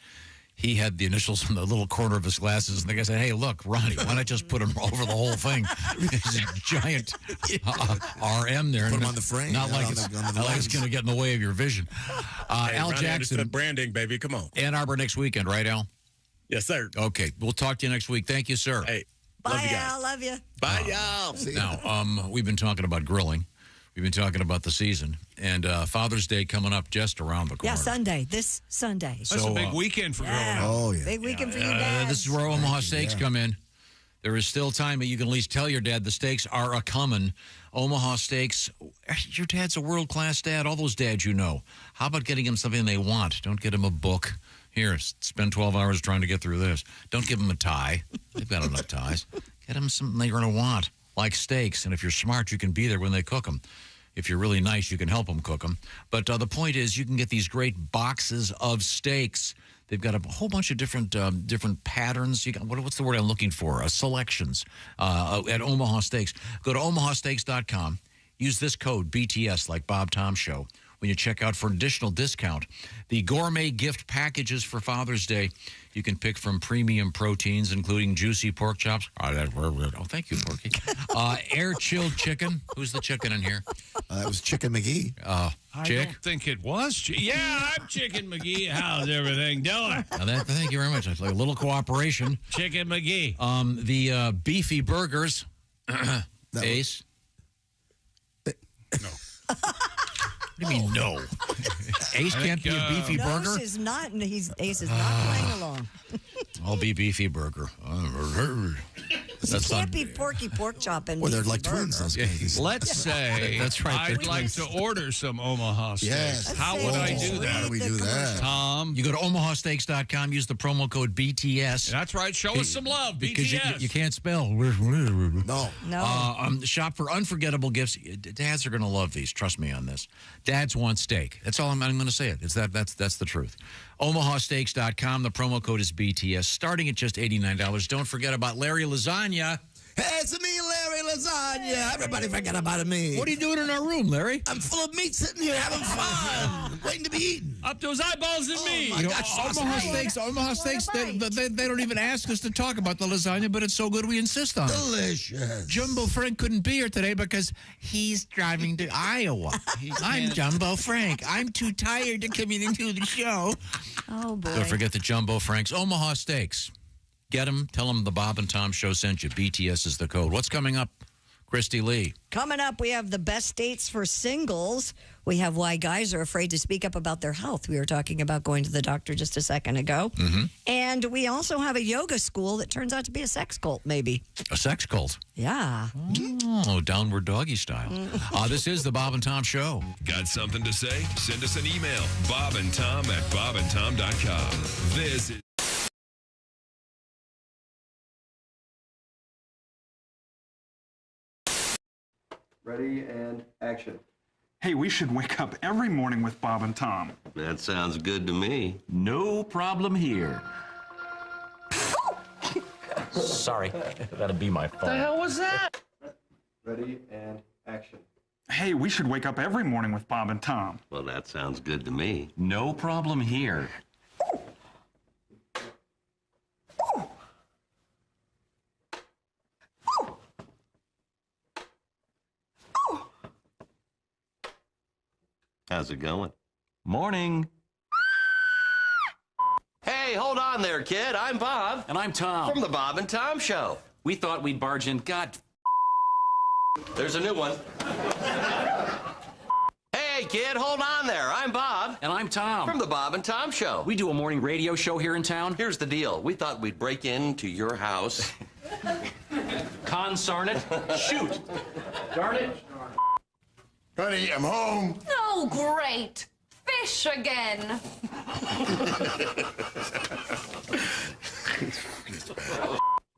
He had the initials on the little corner of his glasses, and the guy said, "Hey, look, Ronnie, why not just put them over the whole thing?" There's a giant RM there. Put them on the frame. Not like it's going to get in the way of your vision. Hey, Al Ronnie Jackson. Branding, baby. Come on. Ann Arbor next weekend, right, Al? Yes, sir. Okay. We'll talk to you next week. Thank you, sir. Hey, Bye, Al. Love you. Bye, y'all. Now, we've been talking about grilling. We've been talking about the season. And Father's Day coming up just around the corner. Yeah, Sunday. This Sunday. That's a big weekend for grilling. Oh, yeah. Big weekend for your dad. This is where Omaha Steaks come in. There is still time, but you can at least tell your dad the steaks are a-coming. Omaha Steaks, your dad's a world-class dad. All those dads you know. How about getting him something they want? Don't get him a book. Here, spend 12 hours trying to get through this. Don't give him a tie. They've got enough ties. Get him something they're going to want, like steaks. And if you're smart, you can be there when they cook them. If you're really nice, you can help them cook them. But the point is, you can get these great boxes of steaks. They've got a whole bunch of different patterns. You got, what's the word I'm looking for? Selections at Omaha Steaks. Go to omahasteaks.com. Use this code, BTS, like Bob Tom Show, when you check out for an additional discount. The gourmet gift packages for Father's Day, you can pick from premium proteins, including juicy pork chops. Oh, thank you, Porky. Air-chilled chicken. Who's the chicken in here? That was Chicken McGee. I don't think it was. Yeah, I'm Chicken McGee. How's everything doing? Thank you very much. It's like a little cooperation. Chicken McGee. The beefy burgers. Ace? No. What do you mean, no? Ace can't be a beefy burger? Ace is not playing along. I'll be beefy burger. It can't be Porky pork chop and they're beefy like burger. twins. Let's say that's right. I'd like to order some Omaha steaks. Yes. How would I do that? How do we do that? Tom? You go to omahasteaks.com, use the promo code BTS. That's right. Show us some love, because BTS. you can't spell. No. Shop for unforgettable gifts. Dads are going to love these. Trust me on this. Dads want steak. That's all I'm going to say. That's the truth. omahasteaks.com. The promo code is BTS. Starting at just $89. Don't forget about Larry Lasagna. Hey, it's me, Larry Lasagna. Everybody forget about me. What are you doing in our room, Larry? I'm full of meat sitting here having fun, waiting to be eaten. Up those eyeballs in me. My gosh, Omaha Steaks, they don't even ask us to talk about the lasagna, but it's so good we insist on it. Delicious. Jumbo Frank couldn't be here today because he's driving to Iowa. I'm Jumbo Frank. I'm too tired to come in and do the show. Oh, boy. Don't forget the Jumbo Franks. Omaha Steaks. Get them. Tell them the Bob and Tom Show sent you. BTS is the code. What's coming up, Christy Lee? Coming up, we have the best dates for singles. We have why guys are afraid to speak up about their health. We were talking about going to the doctor just a second ago. Mm-hmm. And we also have a yoga school that turns out to be a sex cult, maybe. A sex cult? Yeah. Oh, downward doggy style. This is the Bob and Tom Show. Got something to say? Send us an email. bobandtom@bobandtom.com. This is... Ready and action. Hey, we should wake up every morning with Bob and Tom. That sounds good to me. No problem here. Sorry, that'll be my phone. The hell was that? Ready and action. Hey, we should wake up every morning with Bob and Tom. Well, that sounds good to me. No problem here. How's it going? Morning. Hey, Hey, hold on there, kid. I'm Bob. And I'm Tom. From the Bob and Tom Show. We thought we'd barge in. God. There's a new one. Hey, kid, hold on there. I'm Bob. And I'm Tom. From the Bob and Tom Show. We do a morning radio show here in town. Here's the deal. We thought we'd break into your house. Consarn it. Shoot. Darn it. Honey, I'm home. Oh, great. Fish again.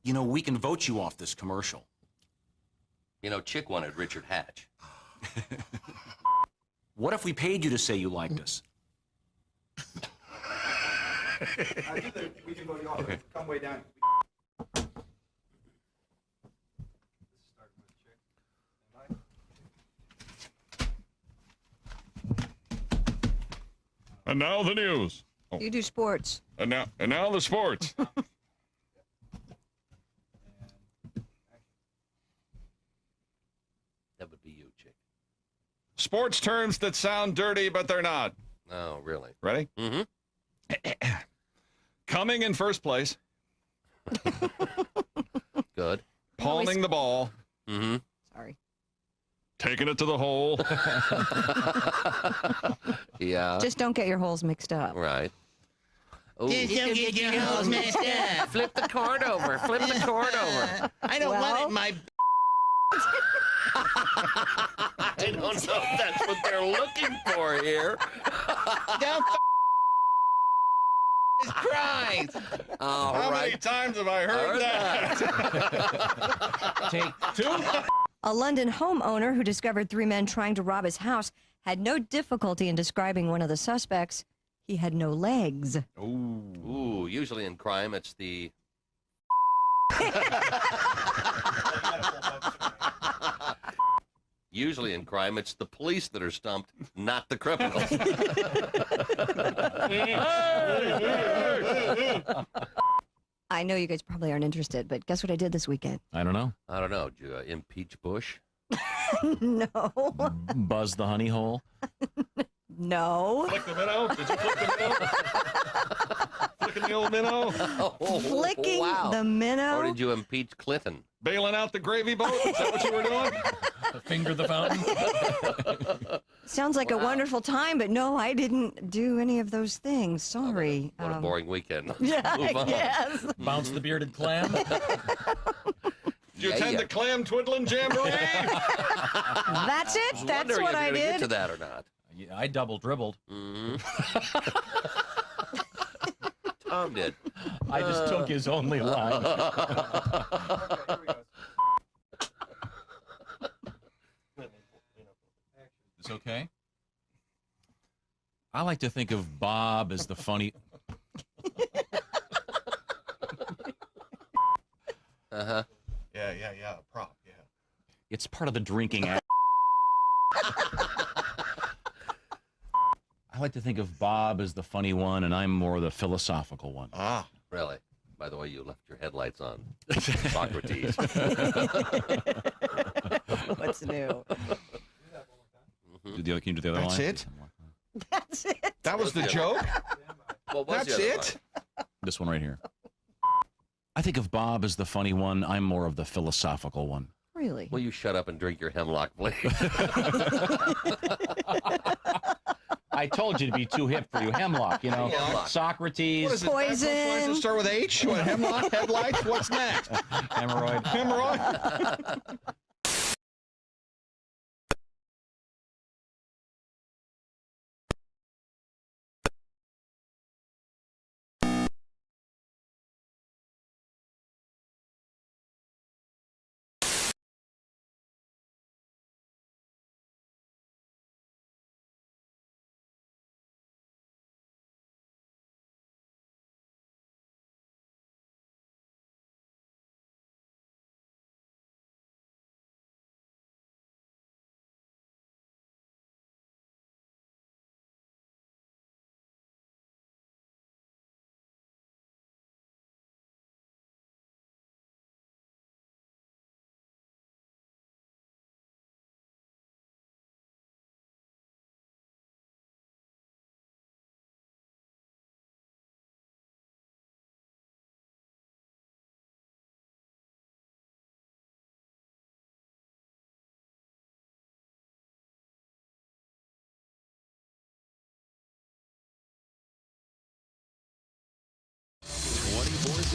You know, we can vote you off this commercial. You know, Chick wanted Richard Hatch. What if we paid you to say you liked us? We can vote you off. Okay. Come way down. And now the news. Oh. You do sports. And now the sports. That would be you, Chick. Sports terms that sound dirty, but they're not. Oh, really? Ready? Mm-hmm. Coming in first place. Good. Palming the ball. Mm-hmm. Sorry. Taking it to the hole. Yeah. Just don't get your holes mixed up. Right. Ooh. Just don't get your holes messed up. Flip the cord over. Flip the cord over. I don't want it in my... I don't know if that's what they're looking for here. Don't Christ. How many times have I heard that? Take two. A London homeowner who discovered 3 men trying to rob his house had no difficulty in describing one of the suspects. He had no legs. Ooh, usually in crime, it's the... Usually in crime, it's the police that are stumped, not the criminals. I know you guys probably aren't interested, but guess what I did this weekend? I don't know. I don't know. Did you impeach Bush? No. Buzz the honey hole. No. Flick the minnow? Did you flick the minnow? Flicking the old minnow? Flicking wow. the minnow? Or did you impeach Clinton? Bailing out the gravy boat? Is that what you were doing? Finger the fountain. Sounds like a wonderful time, but no, I didn't do any of those things. Sorry. What a boring weekend. Yeah, Move on. yes. Bounce the bearded clam. Did you attend the clam twiddling jamboree? That's it? That's what I Did did? get to that or not? Yeah, I double dribbled. Mm-hmm. Tom did. I just took his only line. It's okay. I like to think of Bob as the funny. Uh-huh. Yeah. Prop, yeah. It's part of the drinking act. I like to think of Bob as the funny one, and I'm more the philosophical one. Ah. Really? By the way, you left your headlights on. Socrates. What's new? Can you do the other That's line? it? That's it. That was the joke? What was That's the other it? This one right here. I think of Bob as the funny one. I'm more of the philosophical one. Really? Will you shut up and drink your hemlock, please? I told you to be too hip for you. Hemlock, you know. Hemlock. Socrates. What is it? Poison. Lines that start with H? What, hemlock? Headlights? What's next? Hemorrhoid. Hemorrhoid?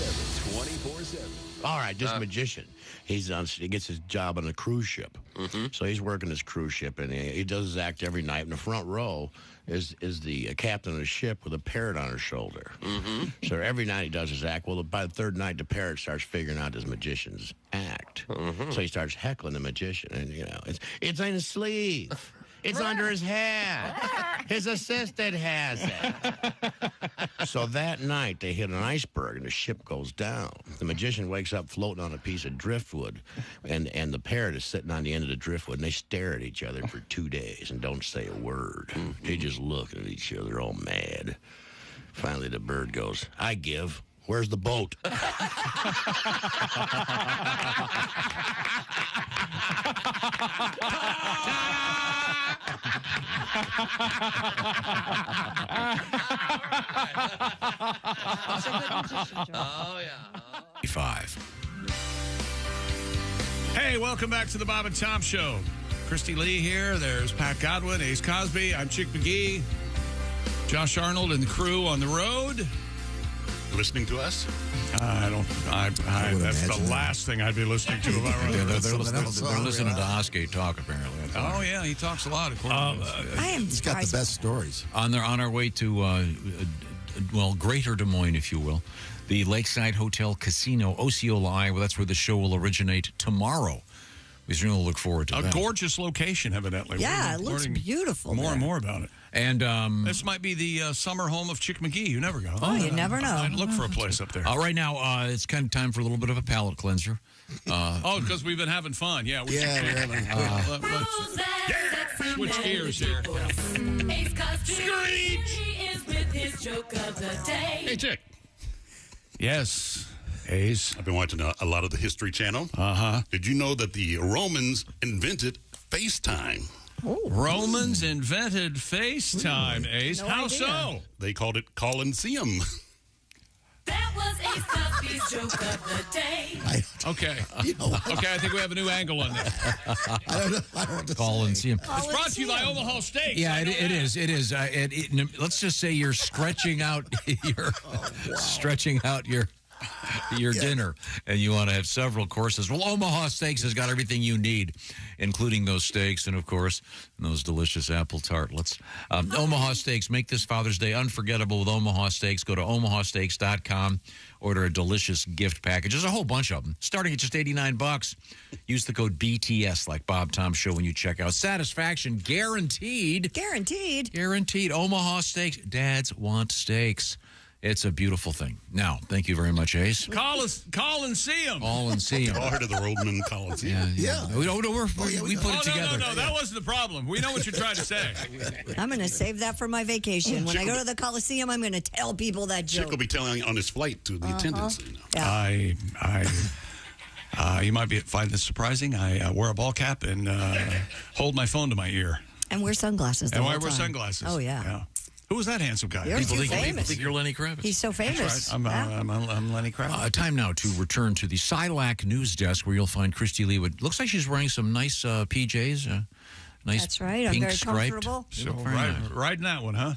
24/7. All right, this magician, he gets his job on a cruise ship. So he's working this cruise ship, and he does his act every night. In the front row is the captain of the ship with a parrot on her shoulder. So every night he does his act. Well, by the third night, the parrot starts figuring out his magician's act. So he starts heckling the magician, and it's in his sleeve. It's under his hat. His assistant has it. So that night, they hit an iceberg, and the ship goes down. The magician wakes up floating on a piece of driftwood, and the parrot is sitting on the end of the driftwood, and they stare at each other for 2 days and don't say a word. They just look at each other all mad. Finally, the bird goes, I give. Where's the boat? Oh, yeah. 5. Hey, welcome back to the Bob and Tom Show. Christy Lee here. There's Pat Godwin, Ace Cosby. I'm Chick McGee. Josh Arnold and the crew on the road. Listening to us? I don't. That's the last thing I'd be listening to if I were. They're listening to Oskay talk, apparently. Oh, yeah, he talks a lot. He's got the best stories. On our way to, Greater Des Moines, if you will, the Lakeside Hotel Casino, Osceola, Iowa. That's where the show will originate tomorrow. We certainly look forward to that. A gorgeous location, evidently. Yeah, it looks beautiful. More and more about it. And this might be the summer home of Chick McGee. You never go. Oh, you never know. I'd look for a place up there. Right now, it's kind of time for a little bit of a palate cleanser. Because we've been having fun. Yeah. We're having let's switch gears here. Screech is with his joke of the day. Hey, Chick. Yes. Ace. I've been watching a lot of the History Channel. Did you know that the Romans invented FaceTime? Romans invented FaceTime, Ace. No How idea. so? They called it Colosseum. That was Ace Cosby's joke of the day. Okay. Okay, I think we have a new angle on this. I don't know. Colosseum. It's brought to you by Omaha Steaks. Yeah, it is. It is. Let's just say you're stretching out your dinner, and you want to have several courses. Well, Omaha Steaks has got everything you need, including those steaks and, of course, those delicious apple tartlets. Omaha Steaks, make this Father's Day unforgettable with Omaha Steaks. Go to omahasteaks.com, order a delicious gift package. There's a whole bunch of them, starting at just $89. Use the code BTS, like Bob Tom Show, when you check out. Satisfaction guaranteed. Guaranteed. Omaha Steaks. Dads want steaks. It's a beautiful thing. Now, thank you very much, Ace. Colosseum. Colosseum. All heard of the Roman Colosseum. Yeah. We put it together. No, that wasn't the problem. We know what you're trying to say. I'm going to save that for my vacation. When I go to the Coliseum, I'm going to tell people that joke. Chick will be telling on his flight to the attendants. Yeah. You might find this surprising. I wear a ball cap and hold my phone to my ear. And wear sunglasses. And I wear sunglasses. Oh, yeah. Who was that handsome guy? You're People famous. think you're Lenny Kravitz. He's so famous. That's right. I'm Lenny Kravitz. Time now to return to the Silac news desk, where you'll find Christy Lee. Looks like she's wearing some nice PJs. Nice. That's right. I'm pink very striped. comfortable. So riding that one, huh?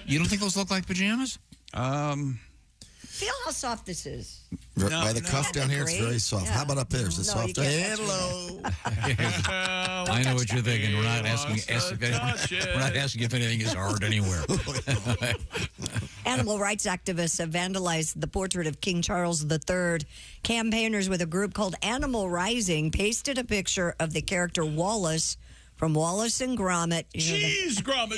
You don't think those look like pajamas? Feel how soft this is. By the cuff down here, it's very soft. Yeah. How about up there? Is it No, soft? you can't touch Hello. I know what you're thinking. We're not asking if anything is hard anywhere. Animal rights activists have vandalized the portrait of King Charles III. Campaigners with a group called Animal Rising pasted a picture of the character Wallace from Wallace and Gromit. Cheese, Gromit,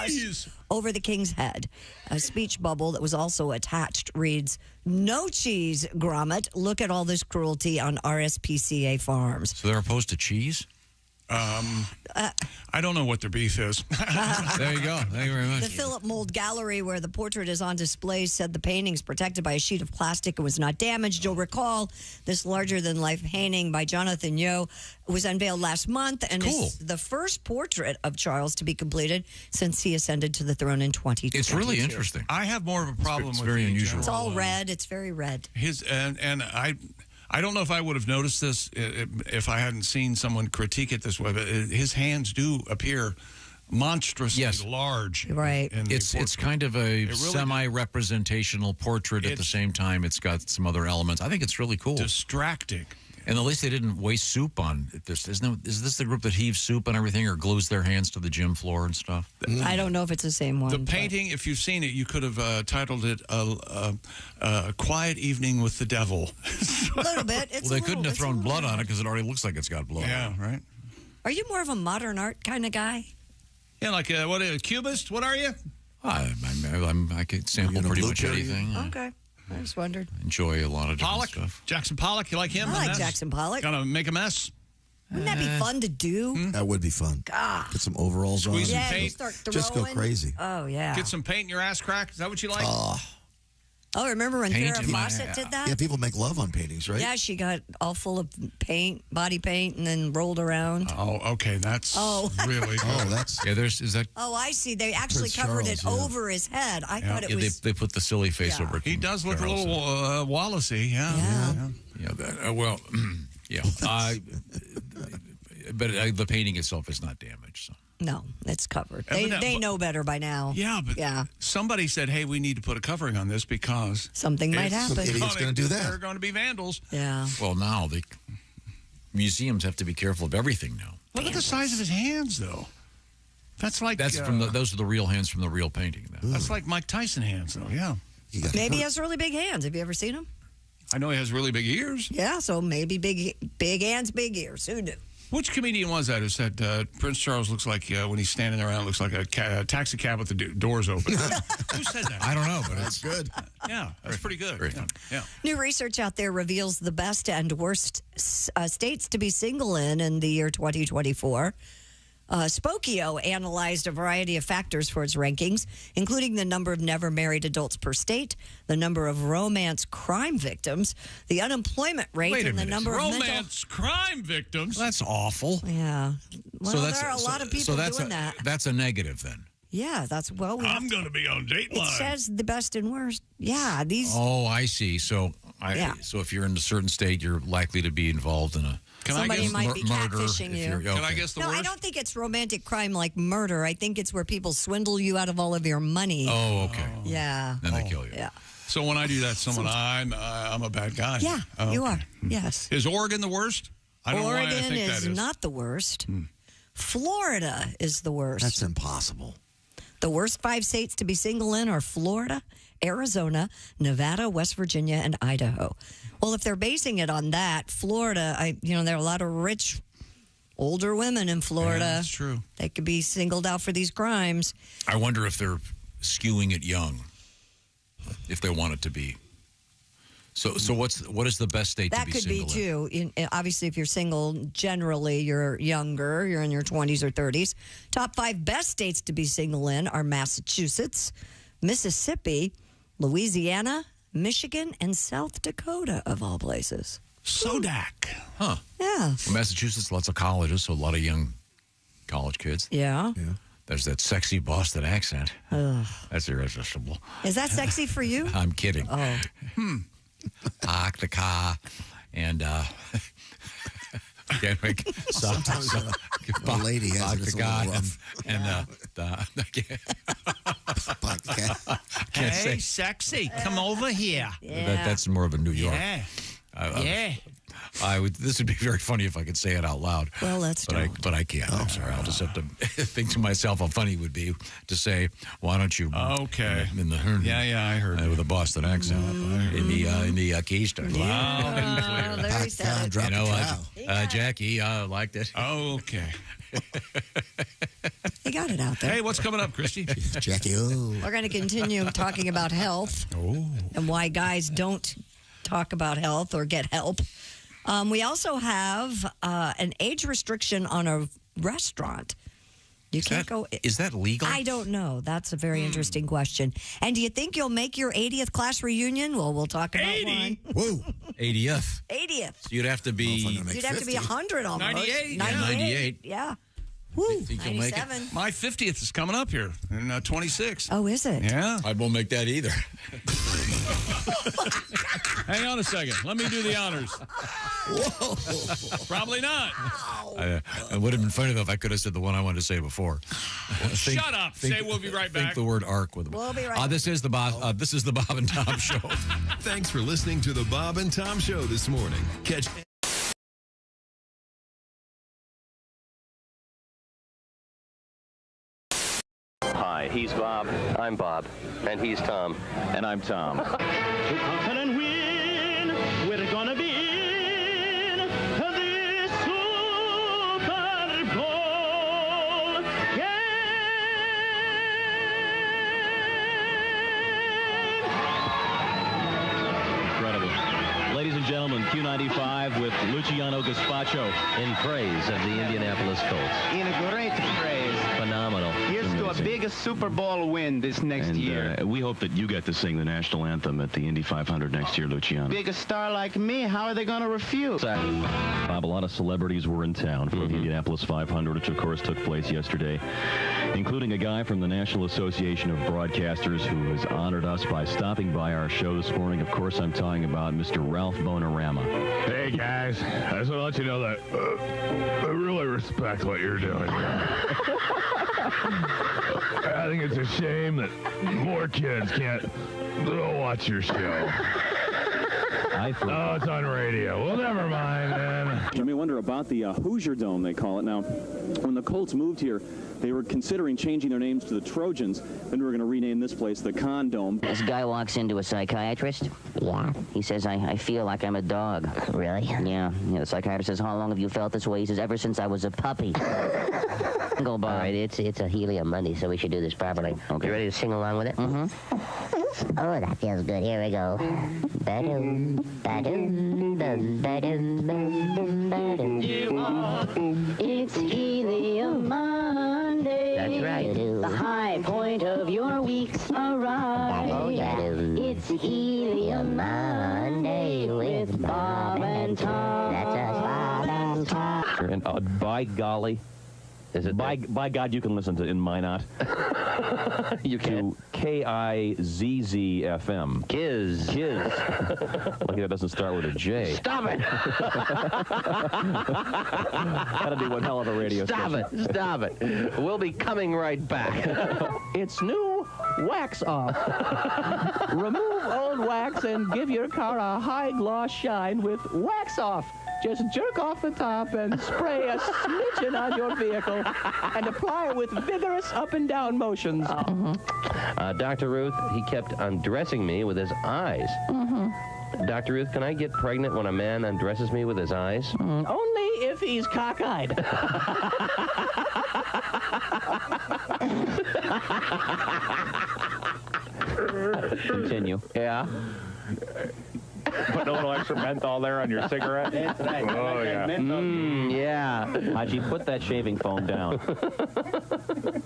cheese! Over the king's head. A speech bubble that was also attached reads, "No cheese, Gromit. Look at all this cruelty on RSPCA farms." So they're opposed to cheese? I don't know what their beef is. There you go. Thank you very much. The Philip Mould Gallery, where the portrait is on display, said the painting is protected by a sheet of plastic and was not damaged. You'll recall this larger-than-life painting by Jonathan Yeo was unveiled last month and is the first portrait of Charles to be completed since he ascended to the throne in 2022. It's really interesting. I have more of a problem with very unusual. It's all red. It's very red. I don't know if I would have noticed this if I hadn't seen someone critique it this way, but his hands do appear monstrously Yes. large. Right. in the It's portrait. kind of a really semi-representational portrait at the same time. It's got some other elements. I think it's really cool. Distracting. And at least they didn't waste soup on this. Is this the group that heaves soup and everything or glues their hands to the gym floor and stuff? I don't know if it's the same one. The painting, if you've seen it, you could have titled it a Quiet Evening with the Devil. A little bit. Well, they couldn't have thrown blood on it because it already looks like it's got blood. Yeah, right. Are you more of a modern art kind of guy? Yeah, like what a cubist? What are you? I could sample pretty much anything. Okay. I just wondered. Enjoy a lot of different Pollock? stuff. Jackson Pollock, you like him? I like Jackson Pollock. Gonna make a mess? Wouldn't that be fun to do? That would be fun. God. Put some overalls on. Squeeze some Yeah, you paint. start throwing. Just go crazy. Oh, yeah. Get some paint in your ass crack? Is that what you like? Oh, remember when Paint Farrah in my- Fawcett did that? Yeah, people make love on paintings, right? Yeah, she got all full of paint, body paint, and then rolled around. Oh, okay. That's really good. Oh, that's is that Oh, I see. They actually Prince covered it Charles, yeah. over his head. I thought it was. they put the silly face over it. He does look a little Wallacey, yeah. Well, yeah. But the painting itself is not damaged. So. No, it's covered. Evident- They know better by now. Yeah, but somebody said, hey, we need to put a covering on this because something might happen. Some idiot's going to do that. There are going to be vandals. Yeah. Well, now the museums have to be careful of everything now. Look at the size of his hands, though. That's like those are the real hands from the real painting. Though. That's like Mike Tyson hands, though. Yeah. Maybe he has really big hands. Have you ever seen him? I know he has really big ears. Yeah, so maybe big hands, big ears. Who knew? Which comedian was that who said Prince Charles looks like, when he's standing around, looks like a taxi cab with the doors open? Who said that? I don't know, but it's good. Yeah, that's pretty good. Very fun. Yeah. New research out there reveals the best and worst states to be single in the year 2024. Spokio analyzed a variety of factors for its rankings, including the number of never married adults per state, the number of romance crime victims, the unemployment rate, Wait a and the minute. number of mental... Romance crime victims? That's awful. Yeah. Well, there are a lot of people doing that. That's a negative then. Yeah, that's I'm going to be on It Dateline. says the best and worst. Yeah, these... Oh, I see. So, Yeah. So if you're in a certain state, you're likely to be involved in a Somebody might be murder. catfishing you. Can I guess the No, worst? I don't think it's romantic crime like murder. I think it's where people swindle you out of all of your money. Oh, okay. Yeah. Then they kill you. Yeah. So when I do that, to someone, I'm a bad guy. Yeah, Oh, you okay. are. Yes. Is Oregon the worst? I don't know why I Oregon think is that is. not the worst. Florida is the worst. That's impossible. The worst 5 states to be single in are Florida, Arizona, Nevada, West Virginia, and Idaho. Well, if they're basing it on that, Florida, there are a lot of rich, older women in Florida. Yeah, that's true. They could be singled out for these crimes. I wonder if they're skewing it young, if they want it to be. So what is the best state That to be could single be too. Obviously, if you're single, generally you're younger. You're in your 20s or 30s. Top 5 best states to be single in are Massachusetts, Mississippi, Louisiana, Michigan, and South Dakota, of all places. Sodak. Huh. Yeah. Well, Massachusetts, lots of colleges, so a lot of young college kids. Yeah. There's that sexy Boston accent. Ugh. That's irresistible. Is that sexy for you? I'm kidding. Oh. Park the car and can't make Sometimes a lady has park it, it's the a car little rough. can't Hey, say sexy, come over here. that's more of a New York. Yeah. This would be very funny if I could say it out loud. Well, let's but I can't. I'm sorry. I'll just have to think to myself how funny it would be to say, "Why don't you?" Okay. In the Yeah, I heard with a Boston accent in the Keystone. Loud and clear. There he said it. You know what, Jackie? I liked it. Okay. He got it out there. Hey, what's coming up, Christy? Jackie, We're going to continue talking about health and why guys don't talk about health or get help. We also have an age restriction on a restaurant. You can't go. Is that legal? I don't know. That's a very interesting question. And do you think you'll make your 80th class reunion? Well, we'll talk about 80? one. Whoa. 80th. 80th. So you'd have to be. You'd have to be 100 almost. 98. 98. Yeah. Woo. Think you'll make it? 97. My 50th is coming up here in 26. Oh, is it? Yeah. I won't make that either. Hang on a second. Let me do the honors. Whoa. Probably not. It would have been funny, though, if I could have said the one I wanted to say before. Shut up. Say we'll be right back. Think the word arc with them. We'll be right back. This is the Bob and Tom Show. Thanks for listening to the Bob and Tom Show this morning. Catch. Hi, he's Bob. I'm Bob. And he's Tom. And I'm Tom. To conquer and win, we're gonna be in the Super Bowl. Incredible. Ladies and gentlemen, Q95 with Luciano Gaspacho in praise of the Indianapolis Colts. In a great praise. Phenomenal. Here's to a big Super Bowl win this next year. We hope that you get to sing the national anthem at the Indy 500 next year, Luciano. Big star like me, how are they going to refuse? Bob, a lot of celebrities were in town for the Indianapolis 500, which of course took place yesterday, including a guy from the National Association of Broadcasters who has honored us by stopping by our show this morning. Of course, I'm talking about Mr. Ralph Bonarama. Hey, guys. I just want to let you know that I really respect what you're doing here. I think it's a shame that more kids can't watch your show. Oh, it's on radio. Well, never mind, man. You may wonder about the Hoosier Dome, they call it. Now, when the Colts moved here, they were considering changing their names to the Trojans. Then we were going to rename this place the Condome. This guy walks into a psychiatrist. Yeah. He says, I feel like I'm a dog. Really? Yeah. The psychiatrist says, how long have you felt this way? He says, ever since I was a puppy. Go by. All right, it's a Helium Monday, so we should do this properly. Okay. You ready to sing along with it? Mm-hmm. Oh, that feels good. Here we go. Ba-doom, ba-doom, bum, ba-doom, bum, bum, ba-doom. It's Helium Monday. That's right. The high point of your week's arrived. Oh, yeah. It's Helium Monday with Bob and Tom. That's us, Bob and Tom. And by golly, is it by God, you can listen to In Minot. You can. To KIZZ FM. Kiz. Lucky that doesn't start with a J. Stop it! That'd be one hell of a radio station. Stop it. We'll be coming right back. It's new Wax Off. Remove old wax and give your car a high gloss shine with Wax Off. Just jerk off the top and spray a smidgen on your vehicle and apply it with vigorous up and down motions. Dr. Ruth, he kept undressing me with his eyes. Dr. Ruth, can I get pregnant when a man undresses me with his eyes? Only if he's cockeyed. Continue. Yeah. Put a little extra menthol there on your cigarette. That's right. Oh, yeah. Yeah. Haji, put that shaving foam down.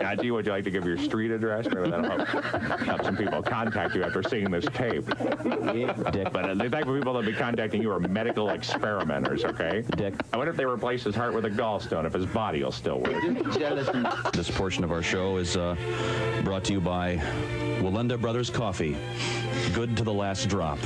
Haji, would you like to give your street address? Maybe that'll help some people contact you after seeing this tape. Dick. But the type of people that'll be contacting you are medical experimenters, okay? Dick. I wonder if they replace his heart with a gallstone, if his body will still work. This portion of our show is brought to you by Walenda Brothers Coffee. Good to the last drop.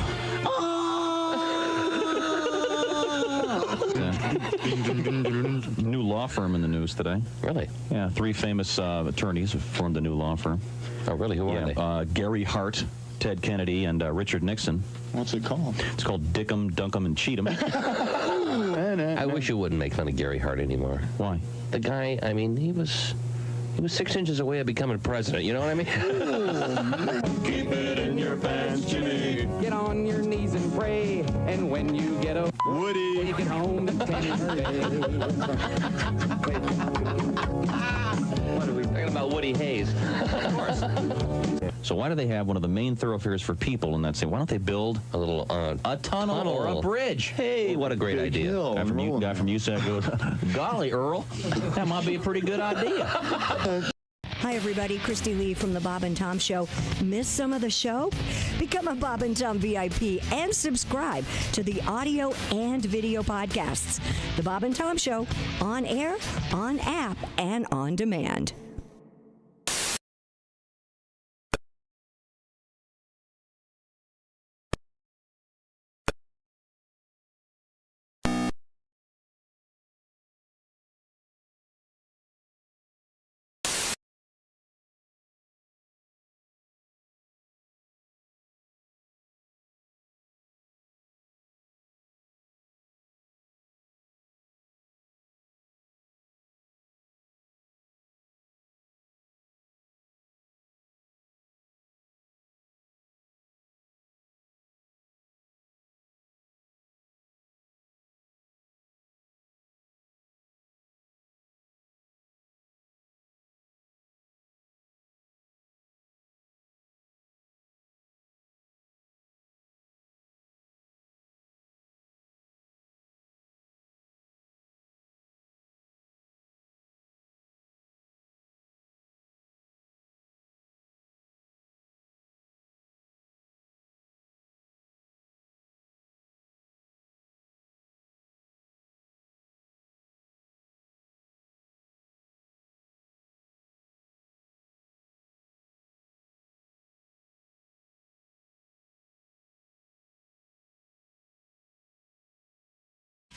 New law firm in the news today. Really? Yeah, 3 famous attorneys have formed a new law firm. Oh, really? Who are they? Gary Hart, Ted Kennedy, and Richard Nixon. What's it called? It's called Dickum, Dunkum, and Cheatham. I wish you wouldn't make fun of Gary Hart anymore. Why? The guy, I mean, he was 6 inches away of becoming president. You know what I mean? Keep it in your pants, Jimmy. Get on your knees and pray. And when you get a Woody, when you get home, What are we talking about? Woody Hayes. Of course. So why do they have one of the main thoroughfares for people in that city? Why don't they build a little a tunnel or a bridge? Hey, what a great idea! Guy from USAC goes, golly, Earl, that might be a pretty good idea. Hi, everybody. Christy Lee from The Bob and Tom Show. Miss some of the show? Become a Bob and Tom VIP and subscribe to the audio and video podcasts. The Bob and Tom Show, on air, on app, and on demand.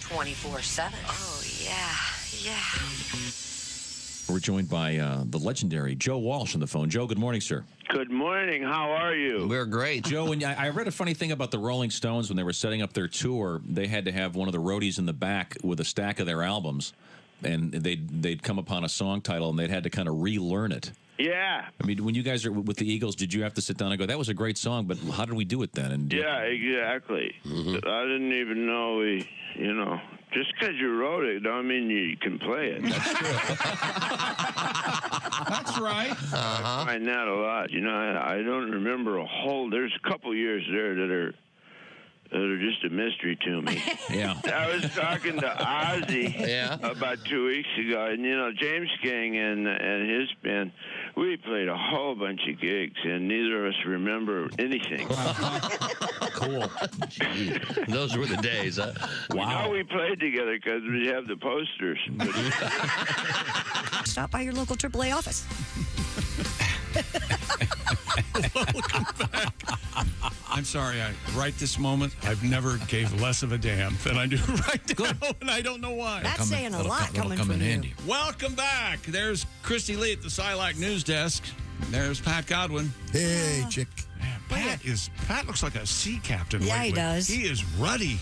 24/7. Oh, yeah. We're joined by the legendary Joe Walsh on the phone. Joe, good morning, sir. Good morning. How are you? We're great. Joe, when I read a funny thing about the Rolling Stones when they were setting up their tour, they had to have one of the roadies in the back with a stack of their albums, and they'd come upon a song title, and they'd had to kind of relearn it. Yeah. I mean, when you guys are with the Eagles, did you have to sit down and go, that was a great song, but how did we do it then? And Yeah, exactly. I didn't even know just because you wrote it don't mean you can play it. That's true. That's right. I find that a lot. I don't remember there's a couple years there that are just a mystery to me. Yeah. I was talking to Ozzy about 2 weeks ago, and James King and his band, we played a whole bunch of gigs, and neither of us remember anything. Cool. Those were the days, huh? Wow. We played together because we have the posters. Stop by your local AAA office. Welcome back. I'm sorry. Right this moment, I've never gave less of a damn than I do right now, and I don't know why. That's saying a lot coming from you. Welcome back. There's Christy Lee at the Silac news desk. There's Pat Godwin. Hey, chick. Man, Pat looks like a sea captain. Yeah, lately. he does. He is ruddy.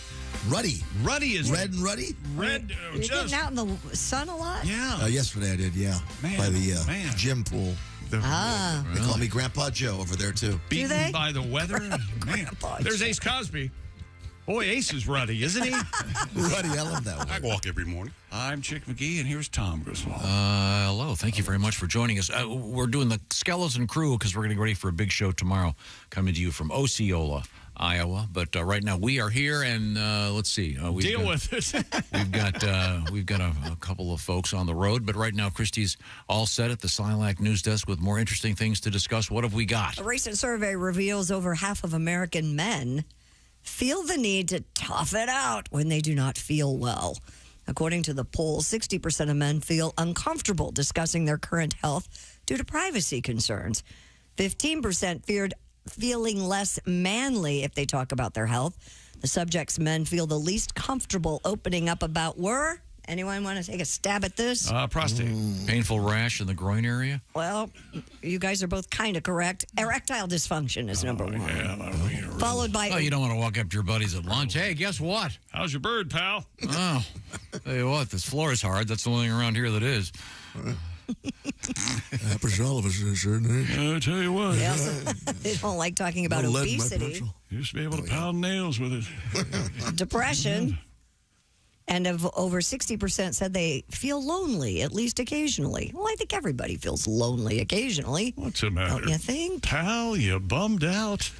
Ruddy. Ruddy is red and ruddy. Red. You're getting out in the sun a lot? Yeah. Yesterday I did. Yeah, Man, by the gym pool. They call me Grandpa Joe over there too. Beaten by the weather. Man, there's Ace Cosby. Boy, Ace is ruddy, isn't he? Ruddy, I love that one. I walk every morning. I'm Chick McGee, and here's Tom Griswold. Hello. Thank you very much for joining us. We're doing the Skeleton Crew because we're getting ready for a big show tomorrow, coming to you from Osceola, Iowa. But right now we are here, and let's see. Deal with it. we've got a couple of folks on the road, but right now Christy's all set at the Silac news desk with more interesting things to discuss. What have we got? A recent survey reveals over half of American men feel the need to tough it out when they do not feel well. According to the poll, 60% of men feel uncomfortable discussing their current health due to privacy concerns. 15% feared feeling less manly if they talk about their health. The subjects men feel the least comfortable opening up about were. Anyone want to take a stab at this? Prostate. Painful rash in the groin area? Well, you guys are both kind of correct. Erectile dysfunction is number one. Followed by... Oh, you don't want to walk up to your buddies at lunch. Hey, guess what? How's your bird, pal? Oh, tell you what, this floor is hard. That's the only thing around here that is. Happens to all of us, certainly. I tell you what. They don't like talking about obesity. Used to be able to pound nails with it. Depression. And of over 60% said they feel lonely, at least occasionally. Well, I think everybody feels lonely occasionally. What's the matter? Don't you think? Pal, you bummed out?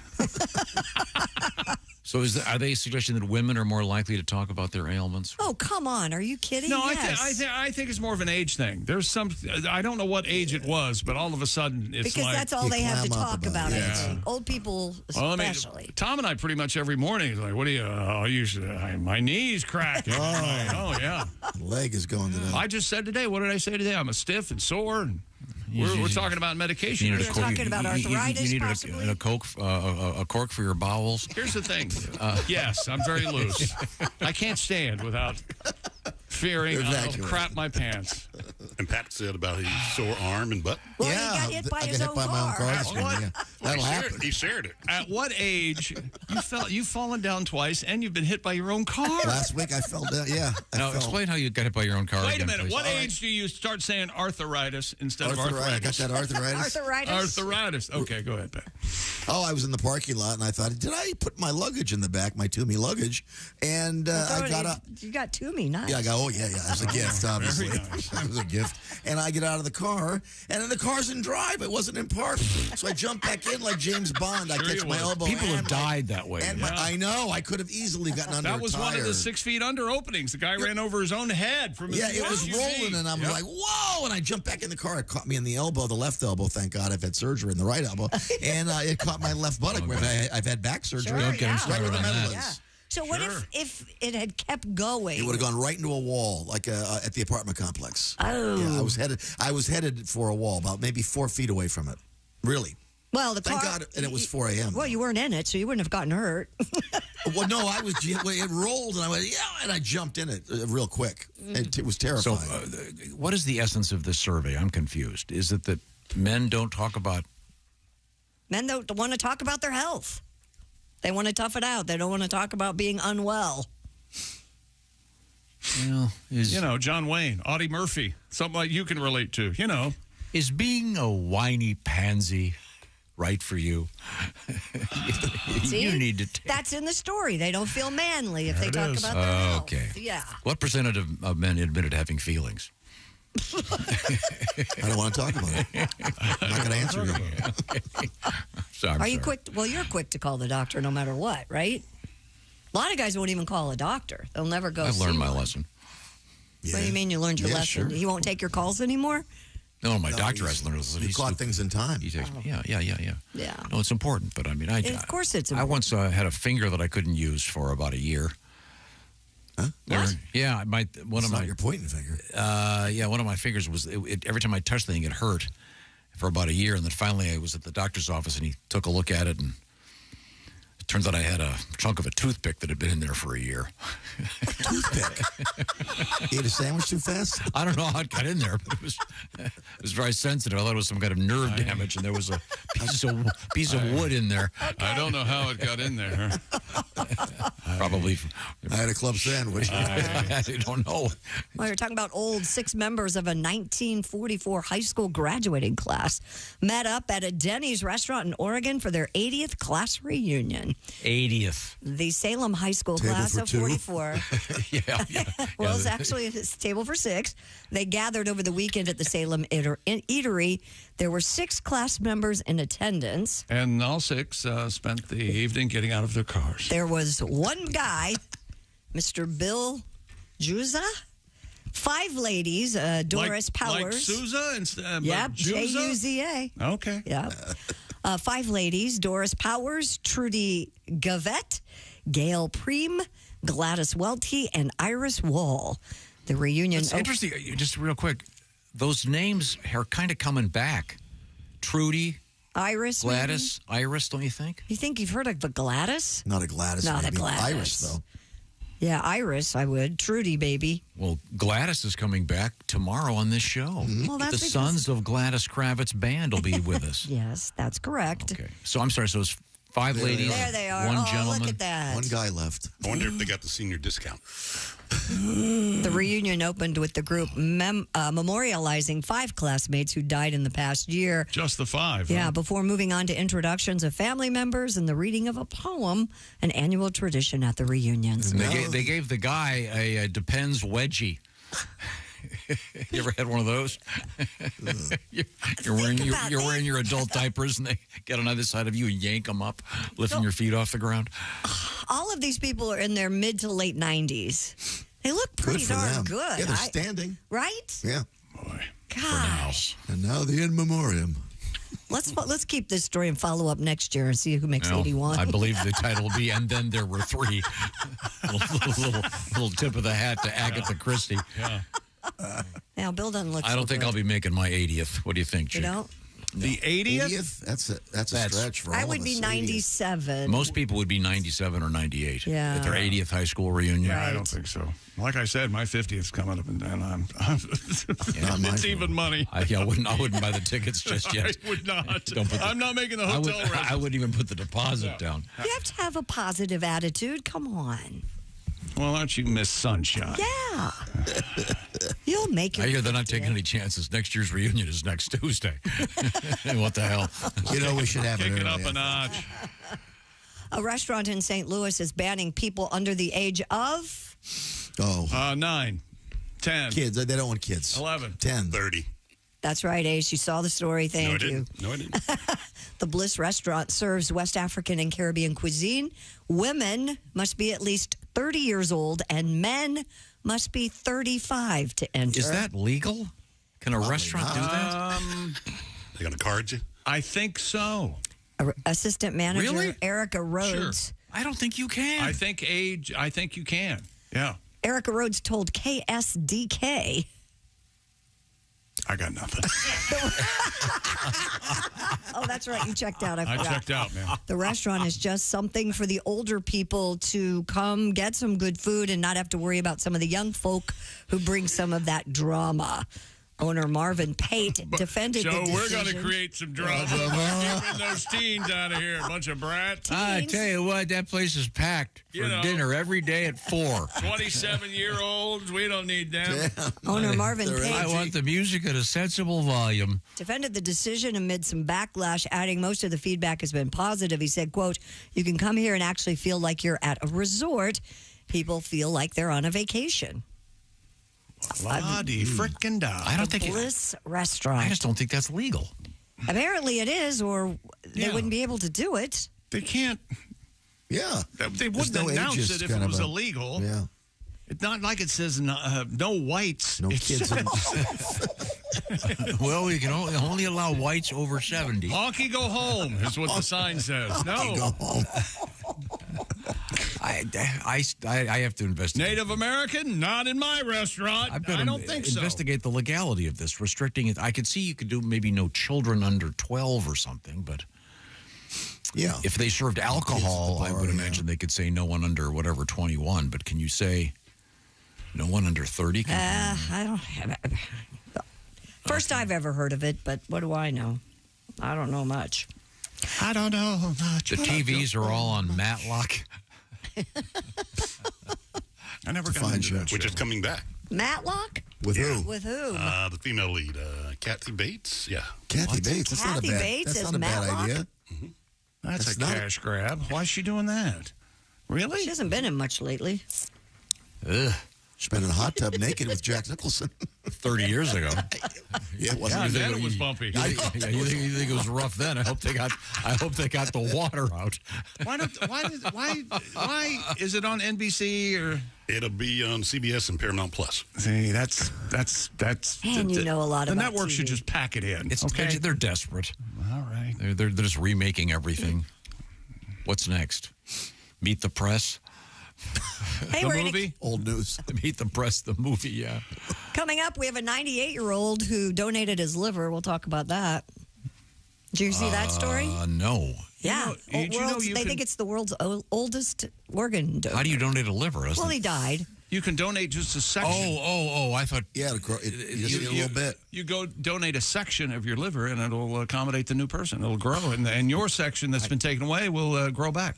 So are they suggesting that women are more likely to talk about their ailments? Oh, come on. Are you kidding? No, yes. I think it's more of an age thing. There's I don't know what age it was, but all of a sudden it's because that's all they have to talk about. Yeah. I think. Old people especially. Tom and I pretty much every morning is like, what do you, my knee's cracking. Oh, yeah. Leg is going to I just said today, what did I say today? I'm stiff and sore and we're talking about medication. We're talking about arthritis, you need possibly. a cork for your bowels. Here's the thing. Yes, I'm very loose. I can't stand without fearing I'll crap my pants. And Pat said about his sore arm and butt. Well, he got hit by his own car. That'll happen. He shared it. At what age you've fallen down twice and you've been hit by your own car? Last week I fell down. Yeah. Now explain how you got hit by your own car. Wait a minute. Please. What age do you start saying arthritis instead of arthritis? I got that arthritis. Arthritis. Okay, go ahead, Pat. Oh, I was in the parking lot and I thought, did I put my luggage in the back, my Toomey luggage? And I got up. You got Toomey, nice. Yeah, I got. Oh yeah. It was a gift, obviously. Nice. It was a gift. And I get out of the car, and then the car's in drive. It wasn't in park. So I jump back in like James Bond. I catch my elbow. People have died that way. And I know. I could have easily gotten under That was a tire. one of the 6 feet under openings. The guy ran over his own head from his it was rolling, and I'm like, whoa! And I jumped back in the car. It caught me in the elbow, the left elbow. Thank God I've had surgery in the right elbow. And it caught my left buttock. I've had back surgery. Don't get him started on that. Yeah. So what if it had kept going? It would have gone right into a wall, like at the apartment complex. Oh, yeah, I was headed for a wall, about maybe 4 feet away from it. Really. Well, the Thank car. God, and it was 4 a.m. Well, you weren't in it, so you wouldn't have gotten hurt. Well, no, it rolled, and I went, yeah, and I jumped in it real quick. It was terrifying. So, what is the essence of this survey? I'm confused. Is it that men don't talk about... Men don't want to talk about their health. They want to tough it out. They don't want to talk about being unwell. Well, John Wayne, Audie Murphy, something like you can relate to, Is being a whiny pansy right for you? See? You need to That's in the story. They don't feel manly if they talk about their health. Okay. Yeah. What percentage of men admitted having feelings? I don't want to talk about it. I'm not going to answer you. Sorry. You quick? Well, you're quick to call the doctor no matter what, right? A lot of guys won't even call a doctor. They'll never go. I've learned see my one. lesson. What do you mean you learned your lesson? Sure. He won't take your calls anymore? No, my doctor has learned. You caught things in time. He takes me. Yeah. Yeah. No, it's important, but I mean, Of course it's I important. once had a finger that I couldn't use for about a year. Huh? What? Yeah, Not your pointing finger. One of my fingers was every time I touched the thing, it hurt for about a year, and then finally I was at the doctor's office, and he took a look at it, and it turns out I had a chunk of a toothpick that had been in there for a year. Toothpick? You ate a sandwich too fast? I don't know how it got in there, but it was very sensitive. I thought it was some kind of nerve damage, and there was a piece of wood in there. I don't know how it got in there. Probably. I had a club sandwich. I don't know. Well, you're talking about old 6 members of a 1944 high school graduating class met up at a Denny's restaurant in Oregon for their 80th class reunion. 80th. The Salem High School Table class for of two? 44. Yeah. Well, it's actually a table for 6. They gathered over the weekend at the Salem Eatery. There were 6 class members in attendance. And all 6 spent the evening getting out of their cars. There was one guy, Mr. Bill Juza. 5 ladies, Doris Powers. Like Sousa? Yep, Juza? Juza. Okay. Yep. 5 ladies, Doris Powers, Trudy Gavette, Gail Preem, Gladys Welty, and Iris Wall. The reunion... It's interesting. Just real quick, those names are kind of coming back. Trudy, Iris, Gladys, maybe? Iris, don't you think? You think you've heard of a Gladys? Not a Gladys. Not maybe. a Gladys. Iris, though. Yeah, Iris, I would. Trudy, baby. Well, Gladys is coming back tomorrow on this show. Well, that's the because- Sons of Gladys Kravitz Band will be with us. Yes, that's correct. Okay. So I'm sorry. So it's 5 ladies. There they are. One Oh, gentleman. look at that. One guy left. I wonder if they got the senior discount. The reunion opened with the group memorializing 5 classmates who died in the past year. Just the 5. Yeah, huh? before moving on to introductions of family members and the reading of a poem, an annual tradition at the reunions. And they gave the guy a Depends wedgie. You ever had one of those? you're wearing your adult diapers, and they get on either side of you and yank them up, lifting your feet off the ground. All of these people are in their mid to late 90s. They look pretty Good for darn them. good. Yeah, they're standing. Right? Yeah. Boy. Gosh. And now the in memoriam. Let's keep this story and follow up next year and see who makes 81. I believe the title will be "And Then There Were 3." little tip of the hat to Agatha Christie. Yeah. Now, Bill doesn't look I don't think I'll be making my 80th. What do you think, You Chick? don't? The 80th? That's a stretch for all I of would us. be 97. Most people would be 97 or 98 Yeah. at their 80th high school reunion. Yeah, I don't think so. Like I said, my 50th's coming up, and I'm it's even money. I wouldn't buy the tickets just yet. I would not. Don't put I'm not making the hotel rent. I wouldn't even put the deposit down. You have to have a positive attitude. Come on. Well, aren't you Miss Sunshine? Yeah. You'll make it. I hear they're not taking any chances. Next year's reunion is next Tuesday. What the hell? You know, we should have Kick it it early, up a notch. A restaurant in St. Louis is banning people under the age of 9, 10. Kids. They don't want kids. 11. 10. 30. That's right, Ace. You saw the story. Thank you. No, I didn't. The Bliss restaurant serves West African and Caribbean cuisine. Women must be at least 30 years old, and men must be 35 to enter. Is that legal? Can a restaurant do that? They going to card you? I think so. Assistant manager Really? Erica Rhodes. Sure. I don't think you can. I think you can. Yeah. Erica Rhodes told KSDK. I got nothing. Oh, that's right. You checked out. I forgot. checked out, man. The restaurant is just something for the older people to come get some good food and not have to worry about some of the young folk who bring some of that drama. Owner Marvin Pate defended the decision. So we're going to create some drama. Keeping those teens out of here, a bunch of brats. I tell you what, that place is packed for dinner every day at 4. 27-year-olds, we don't need them. Owner Marvin Pate. I want the music at a sensible volume. Defended the decision amid some backlash, adding most of the feedback has been positive. He said, quote, you can come here and actually feel like you're at a resort. People feel like they're on a vacation. Bloody frickin' da. I don't think Bliss Restaurant. I just don't think that's legal. Apparently it is, or they wouldn't be able to do it. They can't. Yeah. They wouldn't announce it if it was illegal. Yeah. It's not like it says no whites. No kids. Well, we can only allow whites over 70. Honky, go home is what the sign says. No. Go home. I have to investigate. Native American, not in my restaurant. I don't think so. Investigate the legality of this, restricting it. I could see you could do maybe no children under 12 or something, but yeah, if they served alcohol, I would imagine they could say no one under whatever 21. But can you say no one under 30? I don't have it. First I've ever heard of it, but what do I know? I don't know much. I don't know much. The TVs are all on Matlock. I never got into that. Which is coming back. Matlock? With who? With who? The female lead, Kathy Bates. Yeah. Kathy Bates. That's Kathy not a bad, Bates that's is not a bad Matlock? idea. Mm-hmm. That's a cash grab. Why is she doing that? Really? She hasn't been in much lately. Ugh. She's been in a hot tub naked with Jack Nicholson 30 years ago. Yeah, it wasn't. Then it was bumpy. You think it was rough then? I hope they got the water out. Why is it on NBC or? It'll be on CBS and Paramount Plus. See, that's. Man, you know a lot the about network TV. should just pack it in. Okay, they're desperate. All right. They're just remaking everything. What's next? Meet the Press. Hey, the we're movie? Old news. Meet the Press, the movie, yeah. Coming up, we have a 98-year-old who donated his liver. We'll talk about that. Did you see that story? No. Yeah. They think it's the world's oldest organ donor. How do you donate a liver? Well, he died. You can donate just a section. Oh, I thought... Yeah, you just need a little bit. You go donate a section of your liver, and it'll accommodate the new person. It'll grow, and your section that's been taken away will grow back.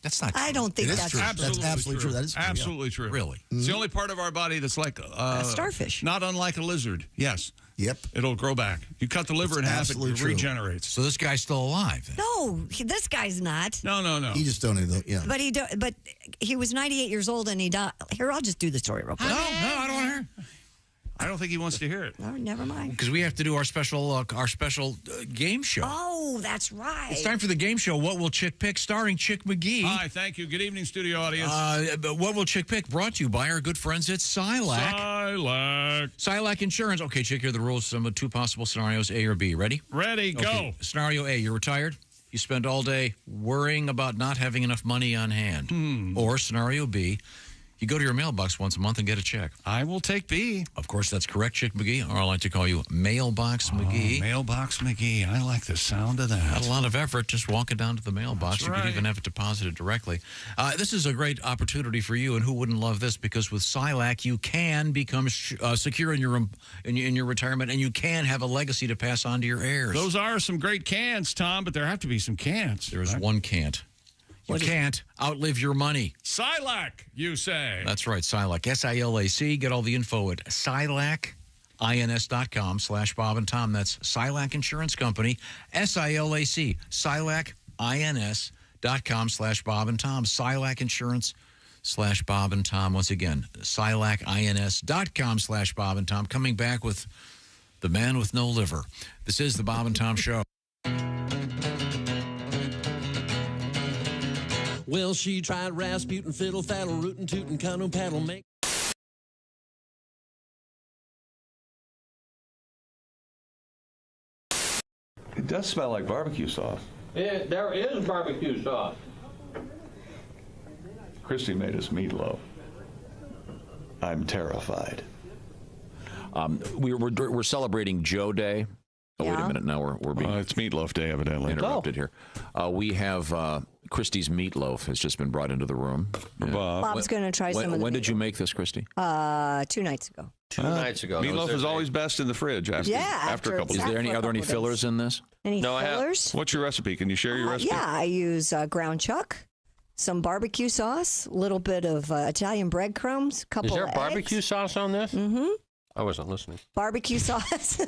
That's not true. I don't think that's true. Absolutely That's absolutely true. That is true, absolutely true. Really? It's the only part of our body that's like a starfish. Not unlike a lizard. Yes. Yep. It'll grow back. You cut the liver in half, it regenerates. So this guy's still alive. Then. No, this guy's not. No. He just donated. Yeah. But he was 98 years old and he died. Here, I'll just do the story real quick. No, I don't want to hear. I don't think he wants to hear it. Oh, never mind. Because we have to do our special game show. Oh, that's right. It's time for the game show. What Will Chick Pick? Starring Chick McGee. Hi, thank you. Good evening, studio audience. What Will Chick Pick? Brought to you by our good friends at Silac. Silac Insurance. Okay, Chick, here are the rules. Some of 2 possible scenarios, A or B. Ready? Ready, go. Okay. Scenario A, you're retired. You spend all day worrying about not having enough money on hand. Or scenario B, you go to your mailbox once a month and get a check. I will take B. Of course, that's correct, Chick McGee, or I like to call you Mailbox McGee. Mailbox McGee. I like the sound of that. Not a lot of effort, just walking down to the mailbox. That's You right. could even have it deposited directly. This is a great opportunity for you, and who wouldn't love this? Because with Silac, you can become secure in your retirement, and you can have a legacy to pass on to your heirs. Those are some great cans, Tom, but there have to be some cans. There's one can't. You can't outlive your money. Silac, you say. That's right, Silac. S-I-L-A-C. Get all the info at silacins.com/Bob and Tom. That's Silac Insurance Company. S-I-L-A-C. silacins.com/Bob and Tom. Silac Insurance/Bob and Tom. Once again, silacins.com/Bob and Tom. Coming back with the man with no liver. This is the Bob and Tom Show. Well, she tried Rasputin, fiddle, faddle, rootin', tootin', canoe, paddle, make. It does smell like barbecue sauce. There is barbecue sauce. Christy made us meatloaf. I'm terrified. We're celebrating Joe Day. Oh, wait a minute. Now we're being it's Meatloaf Day, evidently. Interrupted here. We have Christy's meatloaf has just been brought into the room. Bob's going to try some of the When did you make this, Christy? 2 nights ago. 2 nights ago. Meatloaf is always best in the fridge after a couple Is there are there any fillers in this? Any fillers? What's your recipe? Can you share your recipe? Yeah, I use ground chuck, some barbecue sauce, a little bit of Italian breadcrumbs, couple of eggs. Is there barbecue sauce on this? Mm-hmm. I wasn't listening. Barbecue sauce.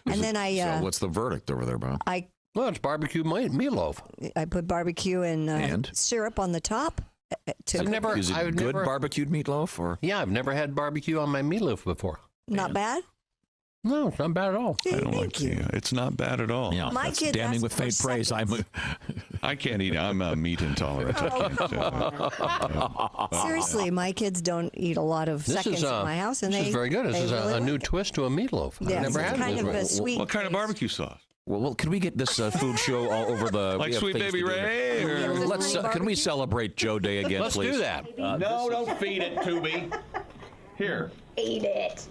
And then So what's the verdict over there, Bob? Well, it's barbecue meatloaf. I put barbecue and syrup on the top. Is it good barbecued meatloaf? Or? Yeah, I've never had barbecue on my meatloaf before. Not bad? No, it's not bad at all. I don't like it. It's not bad at all. Yeah, My that's kid damning asked with for faint praise. I can't eat. I'm meat intolerant. Seriously, my kids don't eat a lot of seconds in my house, and this they is very good. This is really a new like it. twist to a meatloaf. Yeah, I've never it's had kind this of a before. sweet. What kind of barbecue sauce? Well, can we get this food show all over the Like Sweet Baby Ray? Can we celebrate Joe Day again, Let's please? do that. No, don't feed it to me. Here. Eat it.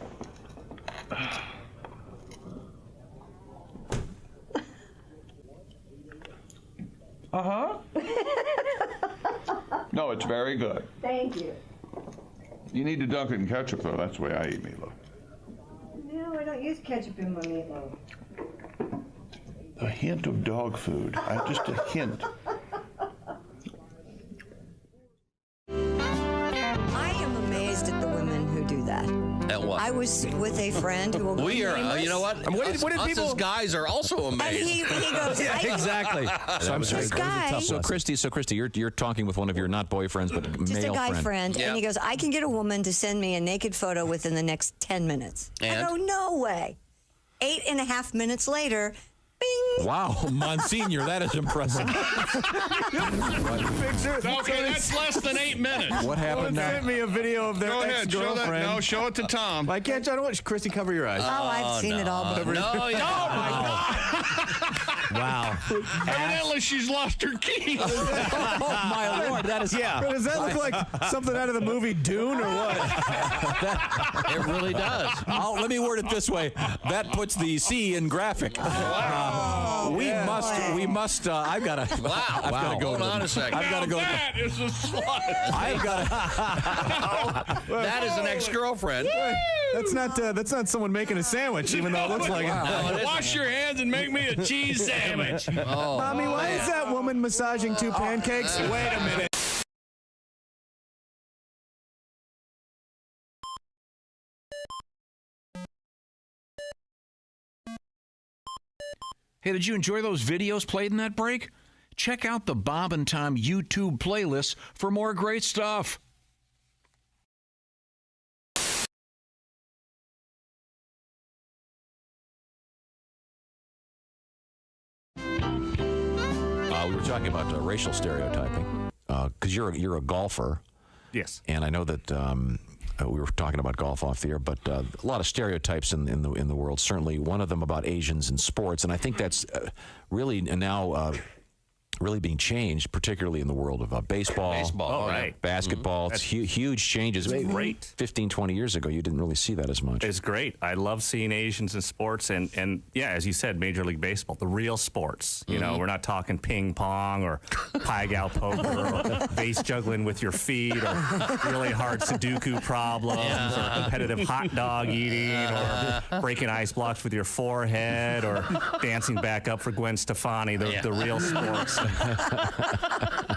No, it's very good. Thank you. You need to dunk it in ketchup, though. That's the way I eat meatloaf. No, I don't use ketchup in my meatloaf. A hint of dog food. Just a hint. I am amazed at the women who do that. At what? I was with a friend who will go We are, nameless. you know what? Us as guys are also And amazed. he goes, Exactly. So Christy, you're talking with one of your not boyfriends, but just male a guy friend. friend, and he goes, I can get a woman to send me a naked photo within the next 10 minutes. And? I go, no way. 8.5 minutes later, bing. Wow, Monsignor, that is impressive. Okay, that's less than 8 minutes. What happened now? Sent me a video of their Go ahead, show that. ex-girlfriend. No, show it to Tom. I can't. I don't want Christy, cover your eyes. Oh, I've seen it all before. No, yeah. Oh, my God. Wow. Evidently, she's lost her keys. Oh, my Lord, that is... Yeah. Does that look like something out of the movie Dune or what? It really does. Let me word it this way. That puts the C in graphic. We must. I've got to. Wow. I've got to go. Hold on a second. I've got to go. That is a slut. I've got to. That is an ex-girlfriend. That's not someone making a sandwich, even though it looks like it. Wash your hands and make me a cheese sandwich. Oh, Mommy, why is that woman massaging two pancakes? Wait a minute. Hey, did you enjoy those videos played in that break? Check out the Bob and Tom YouTube playlists for more great stuff. We were talking about racial stereotyping because you're a golfer. Yes. And I know that we were talking about golf off the air, but a lot of stereotypes in the world. Certainly, one of them about Asians in sports, and I think that's really now really being changed, particularly in the world of baseball, basketball. It's huge changes. It's great. 15, 20 years ago, you didn't really see that as much. It's great. I love seeing Asians in sports, and yeah, as you said, Major League Baseball, the real sports. You know, we're not talking ping pong or pie gal poker or base juggling with your feet or really hard Sudoku problems or competitive hot dog eating or breaking ice blocks with your forehead or dancing back up for Gwen Stefani, the real sports.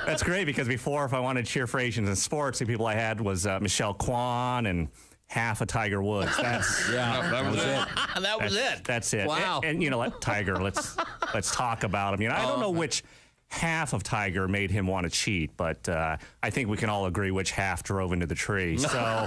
That's great because before, if I wanted to cheer for Asians in sports, the people I had was Michelle Kwan and half of Tiger Woods. That's that was it. That was it. That's it. Wow. And you know, Tiger. Let's talk about him. You know, I don't know which half of Tiger made him want to cheat, but I think we can all agree which half drove into the tree. So.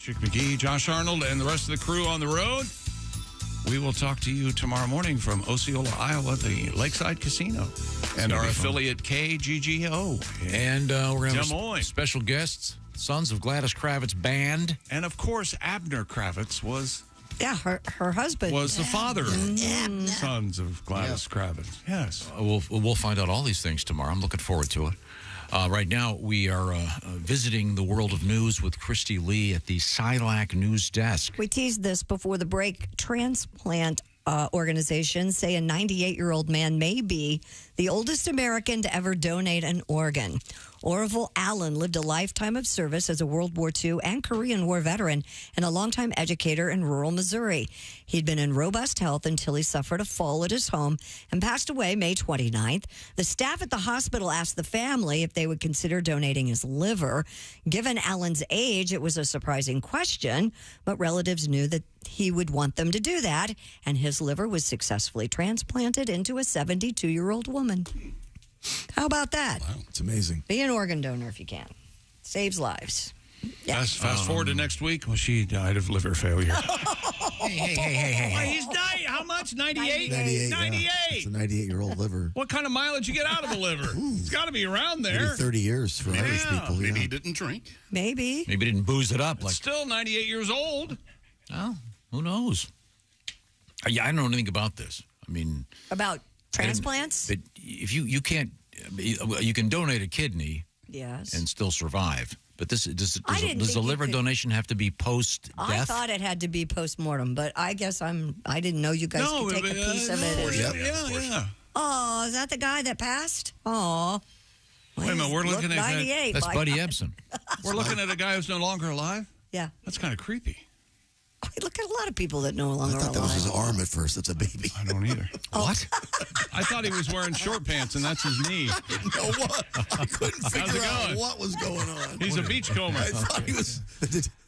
Chick McGee, Josh Arnold, and the rest of the crew on the road. We will talk to you tomorrow morning from Osceola, Iowa, the Lakeside Casino, and our affiliate KGGO. And we're going Des to Moines. have special guests, Sons of Gladys Kravitz Band. And, of course, Abner Kravitz was... Yeah, her husband. Was the father of Sons of Gladys Kravitz. Yes. We'll find out all these things tomorrow. I'm looking forward to it. Right now, we are visiting the world of news with Christy Lee at the Silac News Desk. We teased this before the break. Transplant organizations say a 98-year-old man may be the oldest American to ever donate an organ. Orville Allen lived a lifetime of service as a World War II and Korean War veteran and a longtime educator in rural Missouri. He'd been in robust health until he suffered a fall at his home and passed away May 29th. The staff at the hospital asked the family if they would consider donating his liver. Given Allen's age, it was a surprising question, but relatives knew that he would want them to do that, and his liver was successfully transplanted into a 72-year-old woman. How about that? Wow, it's amazing. Be an organ donor if you can. Saves lives. Yeah. Fast forward to next week. Well, she died of liver failure. Hey. Why, he's 90. How much? 98? 98. 98. Yeah. It's a 98-year-old liver. What kind of mileage you get out of a liver? It's got to be around there. Maybe 30 years for Irish people. Maybe he didn't drink. Maybe. Maybe didn't booze it up. Still 98 years old. Oh, who knows? I don't know anything about this. I mean... About transplants? But if you can't... You can donate a kidney yes. and still survive. But does the liver donation have to be post-death? I thought it had to be post-mortem, but I guess I didn't know you guys could take a piece of it. Yeah. Oh, is that the guy that passed? Oh. Wait a minute, we're looking at 98. That's Buddy Ebsen. We're looking at a guy who's no longer alive? Yeah. That's kind of creepy. Look at a lot of people that no longer I thought that was his arm at first. It's a baby. I don't either. What? I thought he was wearing short pants, and that's his knee. I didn't know what. I couldn't figure out what was going on. He's a beachcomber. I thought he was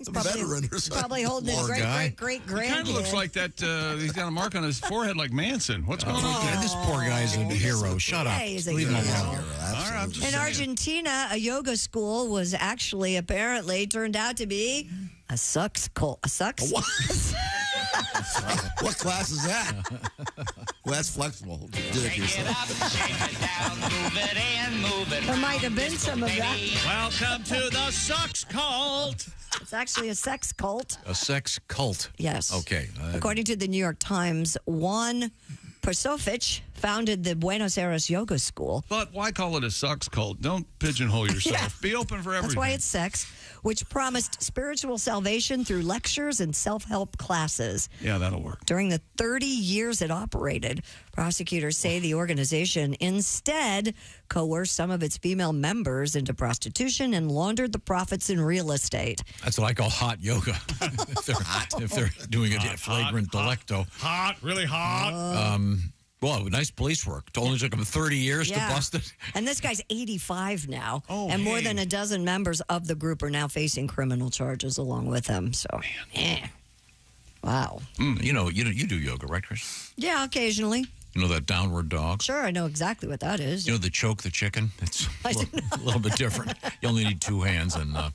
a veteran or something. Probably holding his great-great-great-grandkid. He kind of looks like that. He's got a mark on his forehead like Manson. What's going on there? This poor guy's a hero. Shut up. He's a Leave him hero. alone. All right, I'm just In saying. Argentina, a yoga school was actually apparently turned out to be a sex cult. A sex? What? What class is that? Well, that's flexible. Do it yourself. There might have been some of that. Welcome to the Sucks Cult. It's actually a sex cult. A sex cult. Yes. Okay. According to the New York Times, Juan Persofic founded the Buenos Aires Yoga School. But why call it a sucks cult? Don't pigeonhole yourself. Yeah. Be open for everything. That's why it's sex, which promised spiritual salvation through lectures and self-help classes. Yeah, that'll work. During the 30 years it operated, prosecutors say the organization instead coerced some of its female members into prostitution and laundered the profits in real estate. That's what I call hot yoga. if they're doing it flagrant delicto. Hot, really hot. Well, nice police work. It only took them 30 years to bust it. And this guy's 85 now. Oh, and more than a dozen members of the group are now facing criminal charges along with him. So, wow. You do yoga, right, Chris? Yeah, occasionally. You know that downward dog? Sure, I know exactly what that is. You know the choke the chicken? It's a little bit different. You only need two hands and a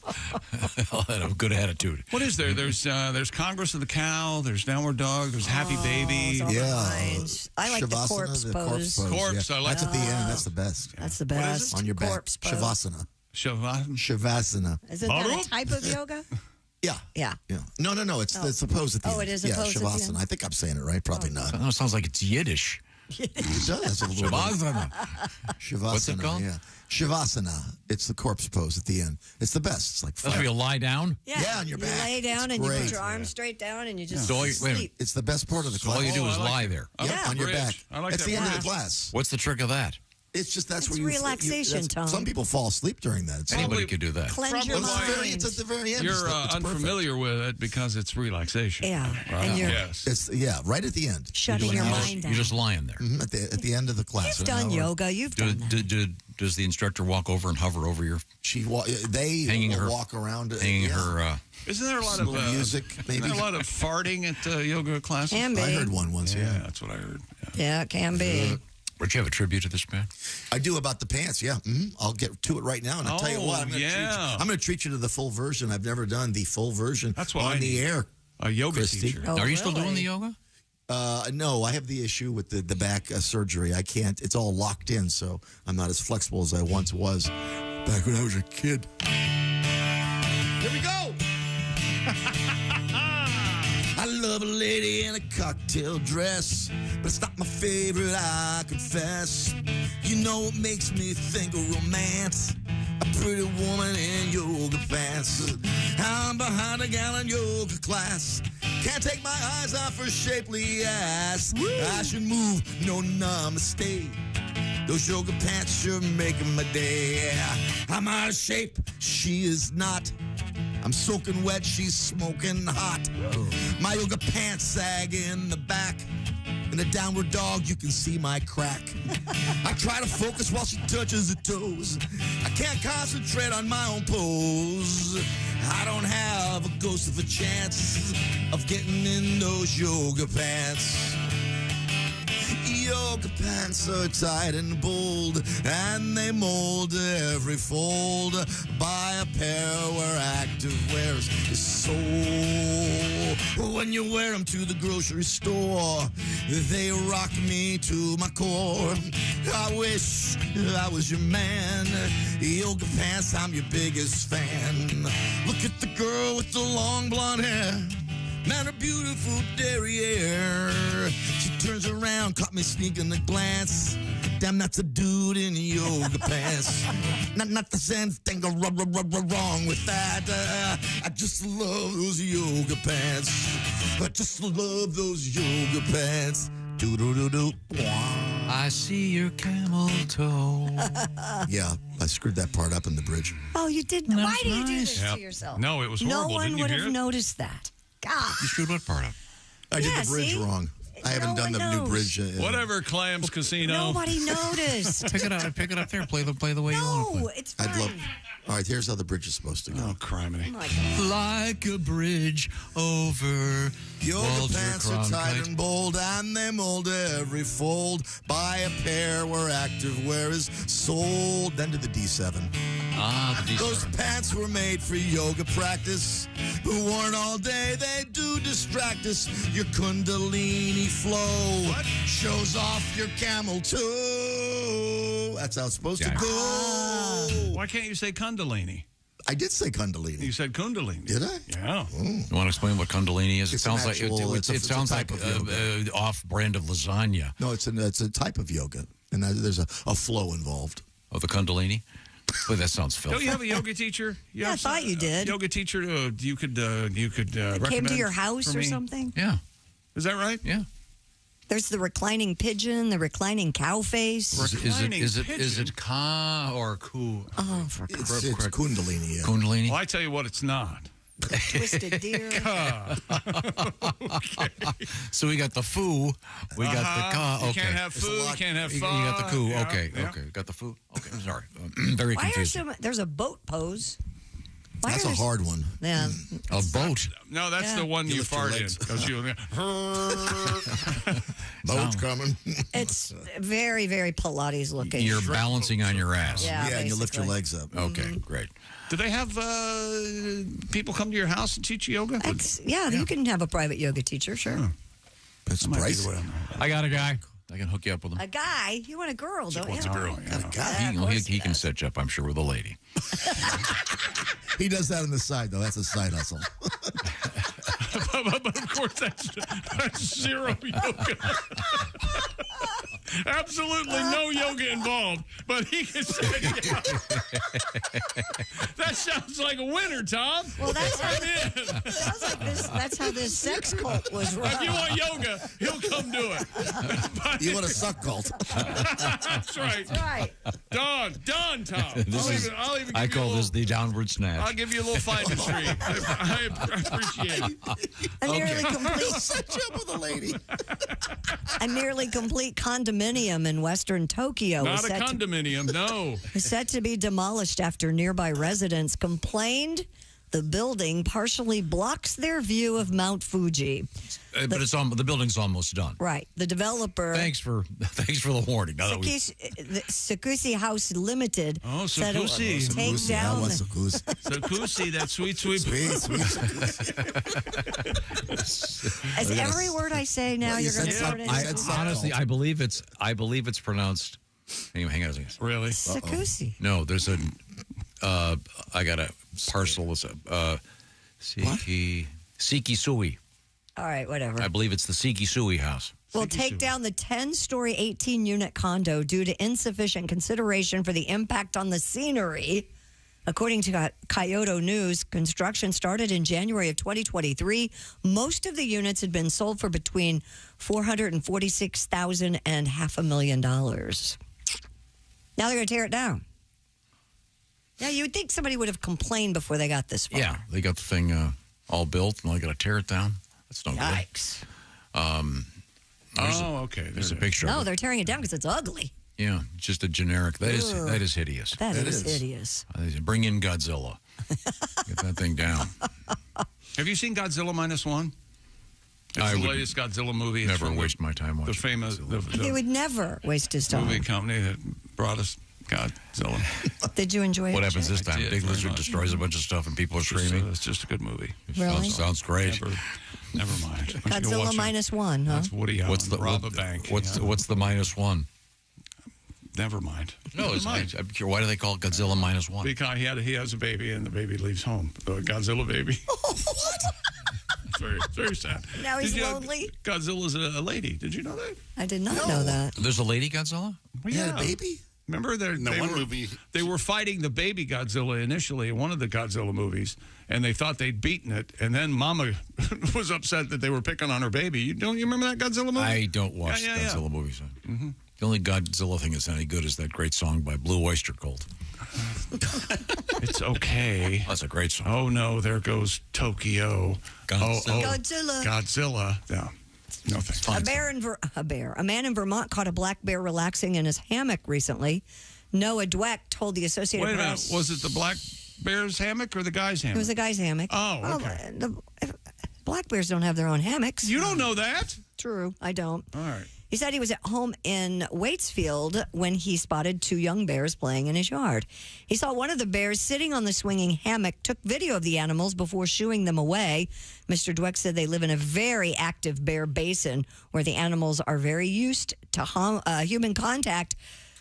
good attitude. What is there? There's Congress of the Cow. There's Downward Dog. There's Happy Baby. I like the corpse pose. Corpse. I like That's at the end. That's the best. That's the best. On your back. Corpse pose. Shavasana. Shavasana. Isn't that a type of yoga? Yeah. Yeah. No. It's the pose at the end. Oh, it is a pose at the Shavasana. end? I think I'm saying it right. Probably not. It sounds like it's Yiddish. It does. A little Shavasana. Shavasana. What's it called? Yeah. Shavasana. It's the corpse pose at the end. It's the best. It's like That's where you lie down? Yeah, on your you back. lay down It's and you great. put your arms straight down and you just So wait a minute. sleep. It's the best part of the So class. all you do is I like lie it. there. Yeah. on your Bridge. back. I like It's that the end of bridge. the class. What's the trick of that? It's just that's It's where you relaxation, Tom. Some people fall asleep during that. It's Anybody could do that. Cleanse your mind. It's at the very end. You're It's perfect. unfamiliar with it because it's relaxation. Yeah. Right. And you're Yes. It's right at the end. shutting your mind down. You're just lying there. At the end of the class. You've done yoga. You've done that. Does the instructor walk over and hover over your... They hanging her, walk around. Hanging her... Isn't there a lot of music? Maybe Isn't there a lot of farting at yoga classes? Can be. I heard one once. Yeah, that's what I heard. Yeah, it can be. Would you have a tribute to this band? I do, about the pants, yeah. I'll get to it right now, and I'll tell you what, I'm going to treat you to the full version. I've never done the full version on the air. A yoga teacher. Are you still doing the yoga? No, I have the issue with the back surgery. I can't. It's all locked in, so I'm not as flexible as I once was back when I was a kid. Here we go. I love a lady in a cocktail dress, but it's not my favorite, I confess. You know what makes me think of romance? A pretty woman in yoga pants. I'm behind a gallon yoga class. Can't take my eyes off her shapely ass. I should move, no namaste. Those yoga pants sure making my day. I'm out of shape, she is not. I'm soaking wet, she's smoking hot. My yoga pants sag in the back. In a downward dog, you can see my crack. I try to focus while she touches her toes. I can't concentrate on my own pose. I don't have a ghost of a chance of getting in those yoga pants. Yoga pants are tight and bold, and they mold every fold by a pair where active wears is sold. When you wear them to the grocery store, they rock me to my core. I wish I was your man. Yoga pants, I'm your biggest fan. Look at the girl with the long blonde hair. Man, a beautiful derriere. She turns around, caught me sneaking a glance. Damn, that's a dude in yoga pants. Not the sense thing wrong with that. I just love those yoga pants. I just love those yoga pants. Do-do-do-do. I see your camel toe. Yeah, I screwed that part up in the bridge. Oh, you did? Why do you do this to yourself? No, it was horrible. No one Didn't you would hear have it? noticed that. God. You screwed what part up? I did the bridge wrong. I haven't done the new bridge. Whatever, Clams Casino. Nobody noticed. Pick it up there. Play the way you want to play. No, it's fine. All right, here's how the bridge is supposed to go. Oh, criminy. Like a bridge over Yoga pants are tight and bold, and they mold every fold by a pair where active wear is sold. Then to the D7. Ah, the D7. Those pants were made for yoga practice, but worn all day, they do distract us. Your kundalini flow shows off your camel toe. That's how it's supposed to go. Why can't you say Kundalini? I did say Kundalini. You said Kundalini. Did I? Yeah. You want to explain what Kundalini is? It sounds like it sounds like off-brand of lasagna. No, it's a type of yoga, and there's a flow involved. Oh, the Kundalini? Boy, that sounds filthy. Don't you have a yoga teacher? I thought you did. Yoga teacher you could recommend came to your house or something? Yeah. Is that right? Yeah. There's the reclining pigeon, the reclining cow face. Is it ka or ku? Oh, for It's Kundalini. Yeah. Kundalini? Well, I tell you what, it's not. Twisted deer. Okay. So we got the foo, we got the ka. Okay. You can't have foo, you can't have fa. You got the ku. Yeah, Okay. yeah. Okay. Got the foo. Okay. I'm sorry. Very Why are confusing. there's a boat pose. Why That's are a there- hard one. Yeah. A boat. No, that's Yeah. the one you lift your fart in. legs. Because you. Boat's coming. It's very, very Pilates looking. You're balancing on your ass. Yeah, and you lift your basically. legs up. Okay. Great. Do they have people come to your house and teach yoga? Yeah, you can have a private yoga teacher, sure. It's pricey. I got a guy. I can hook you up with him. A guy? You want a girl, don't you? What's a girl? He can set you up, I'm sure, with a lady. He does that on the side, though. That's a side hustle. But of course, that's zero yoga. Absolutely no yoga involved, but he can say that sounds like a winner, Tom. Well, that's how, I'm in. sounds like this. That's how this sex cult was run. If you want yoga, he'll come do it. You want a suck cult? That's right. That's right. Done, Tom. I'll even I give you call a this the downward snatch. I'll give you a little fighting streak. I appreciate it. A nearly complete, Set you up with a lady. a nearly complete condominium in western Tokyo Not a condominium, no. is set to be demolished after nearby residents complained The building partially blocks their view of Mount Fuji. But the building's almost done. Right. The developer. Thanks for the warning. Now that we- Sakusi House Limited. Oh, said it would Sakusi. take down. Sakusi, that sweet. As every word I say now, you're going to turn it into. Honestly, I believe it's pronounced. Anyway, hang on a second. Really? Sakusi. No, there's a. I got a parcel. It's a Siki Sui. All right, whatever. I believe it's the Siki Sui house. Will take down the 10-story, 18-unit condo due to insufficient consideration for the impact on the scenery. According to Kyoto News, construction started in January of 2023. Most of the units had been sold for between $446,000 and $500,000. Now they're going to tear it down. Now, you would think somebody would have complained before they got this far. Yeah, they got the thing all built, and they got to tear it down. That's no Yikes. good. Okay. There's a picture. No, they're tearing it down because it's ugly. Yeah, just a generic. That is hideous. That is hideous. Bring in Godzilla. Get that thing down. Have you seen Godzilla -1? It's the latest Godzilla movie. Never waste my time watching the famous. He would never waste his time. Movie company that brought us Godzilla. Did you enjoy it? What happens this time? did, Big very lizard much. destroys a bunch of stuff and people are screaming. It's just a good movie. Really? Sounds great. Never mind. Godzilla -1, huh? That's Woody Allen. What's the rob a bank? What's the -1? Never mind. No, I'm curious. Why do they call it Godzilla -1? Because he has a baby and the baby leaves home. The Godzilla baby. What? It's very sad. Now he's lonely? Godzilla's a lady. Did you know that? I did not know that. There's a lady Godzilla? Well, yeah, a baby? Remember, they were fighting the baby Godzilla initially in one of the Godzilla movies, and they thought they'd beaten it, and then Mama was upset that they were picking on her baby. Don't you remember that Godzilla movie? I don't watch Godzilla movies. Mm-hmm. The only Godzilla thing that's any good is that great song by Blue Oyster Cult. It's okay. That's a great song. Oh, no, there goes Tokyo. Godzilla. Godzilla. Yeah. No thanks. A man in Vermont caught a black bear relaxing in his hammock recently. Noah Dweck told the Associated Press. Wait a Press. minute. Was it the black bear's hammock or the guy's hammock? It was a guy's hammock. Oh, okay. Black bears don't have their own hammocks. You don't know that? True, I don't. All right. He said he was at home in Waitsfield when he spotted two young bears playing in his yard. He saw one of the bears sitting on the swinging hammock, took video of the animals before shooing them away. Mr. Dweck said they live in a very active bear basin where the animals are very used to human contact.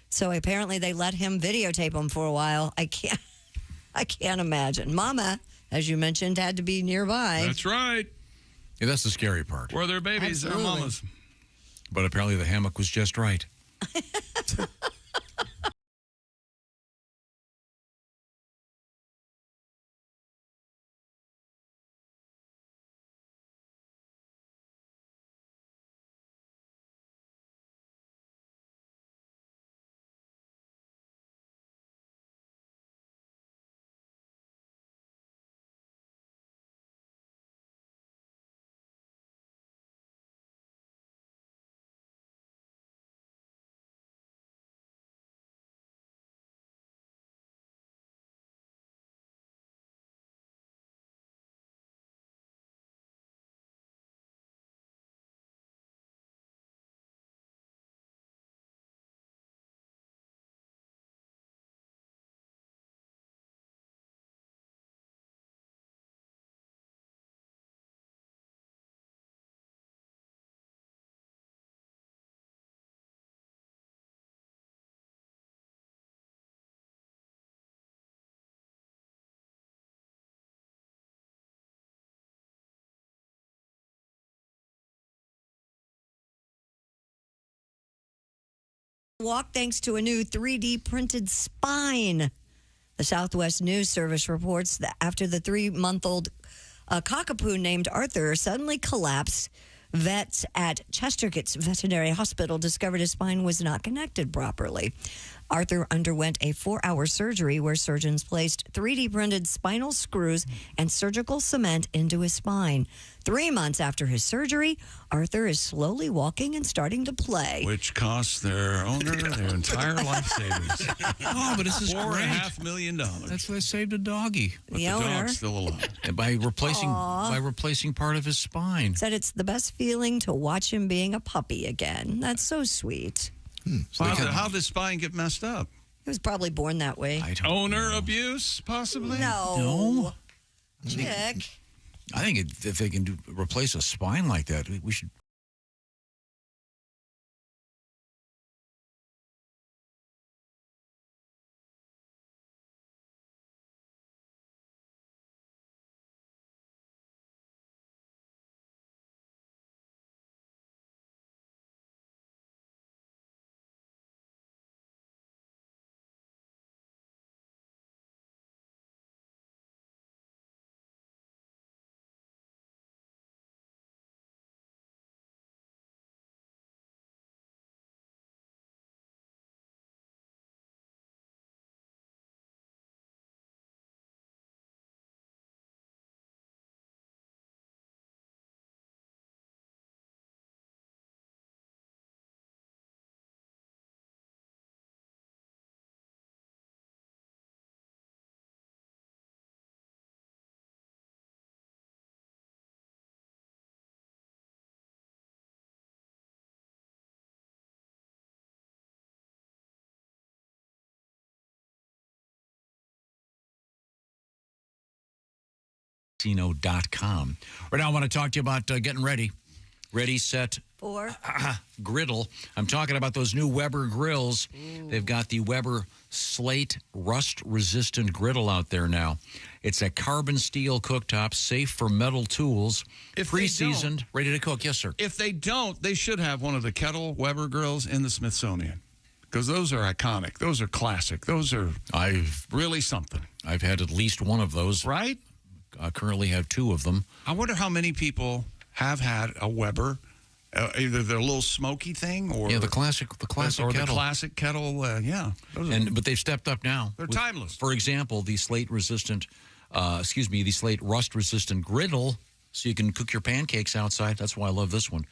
So apparently they let him videotape them for a while. I can't imagine. Mama, as you mentioned, had to be nearby. That's right. Yeah, that's the scary part. Where their babies, their mamas. But apparently the hammock was just right. Walk thanks to a new 3D printed spine. The Southwest News Service reports that after the 3-month-old cockapoo named Arthur suddenly collapsed, vets at Chesterfield Veterinary Hospital discovered his spine was not connected properly. Arthur underwent a 4-hour surgery where surgeons placed 3D printed spinal screws and surgical cement into his spine. 3 months after his surgery, Arthur is slowly walking and starting to play. Which costs their owner their entire life savings. Oh, but this is great. $4.5 million. That's why I saved a doggy. But the dog's still alive. And by replacing part of his spine. Said it's the best feeling to watch him being a puppy again. That's so sweet. So how'd his spine get messed up? He was probably born that way. Owner abuse, possibly? No. Chick. I think if they can replace a spine like that, we should. Casino.com. Right now, I want to talk to you about getting ready. Ready, set, griddle. I'm talking about those new Weber grills. They've got the Weber Slate rust-resistant griddle out there now. It's a carbon steel cooktop, safe for metal tools, pre-seasoned, ready to cook. Yes, sir. If they don't, they should have one of the Kettle Weber grills in the Smithsonian. Because those are iconic. Those are classic. Those are really something. I've had at least one of those. Right? I currently have 2 of them. I wonder how many people have had a Weber, either the little smoky thing or the classic kettle. The classic kettle. But they've stepped up now. They're timeless. For example, the the Slate rust-resistant griddle, so you can cook your pancakes outside. That's why I love this one.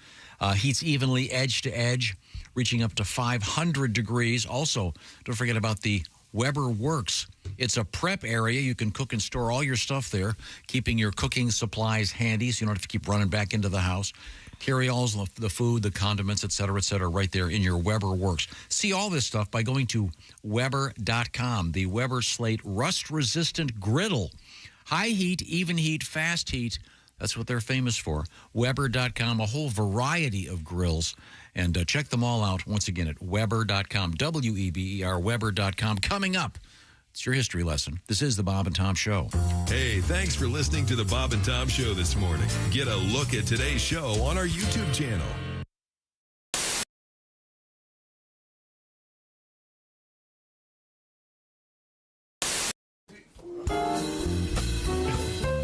Heats evenly edge to edge, reaching up to 500 degrees. Also, don't forget about the Weber Works. It's a prep area. You can cook and store all your stuff there, keeping your cooking supplies handy so you don't have to keep running back into the house. Carry all the food, the condiments, et cetera, right there in your Weber Works. See all this stuff by going to Weber.com. The Weber Slate rust-resistant griddle. High heat, even heat, fast heat. That's what they're famous for. Weber.com, a whole variety of grills. And check them all out, once again, at Weber.com. Weber, Weber.com. Coming up, it's your history lesson. This is the Bob and Tom Show. Hey, thanks for listening to the Bob and Tom Show this morning. Get a look at today's show on our YouTube channel.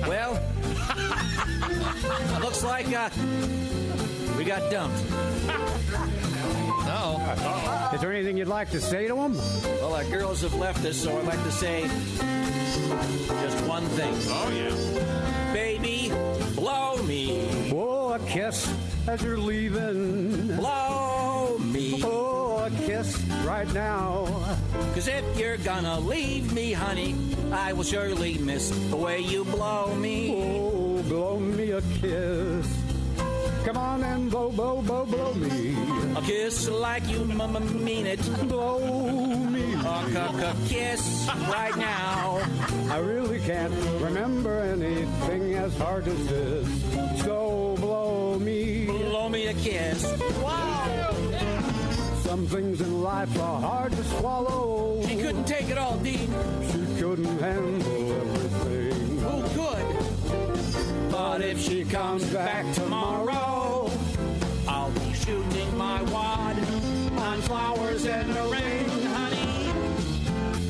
Well, looks like we got dumped. No. Is there anything you'd like to say to them? Well, our girls have left us, so I'd like to say just one thing. Oh, yeah. Baby, blow me. Oh, a kiss as you're leaving. Blow me. Oh, a kiss right now. 'Cause if you're gonna leave me, honey, I will surely miss the way you blow me. Oh, blow me a kiss. Come on and blow me. A kiss like you mean it. Blow me. A kiss right now. I really can't remember anything as hard as this. So blow me. Blow me a kiss. Wow. Some things in life are hard to swallow. She couldn't take it all, Dean. She couldn't handle everything. Who could? But if she comes back tomorrow, I'll be shooting my wad on flowers and the rain, honey.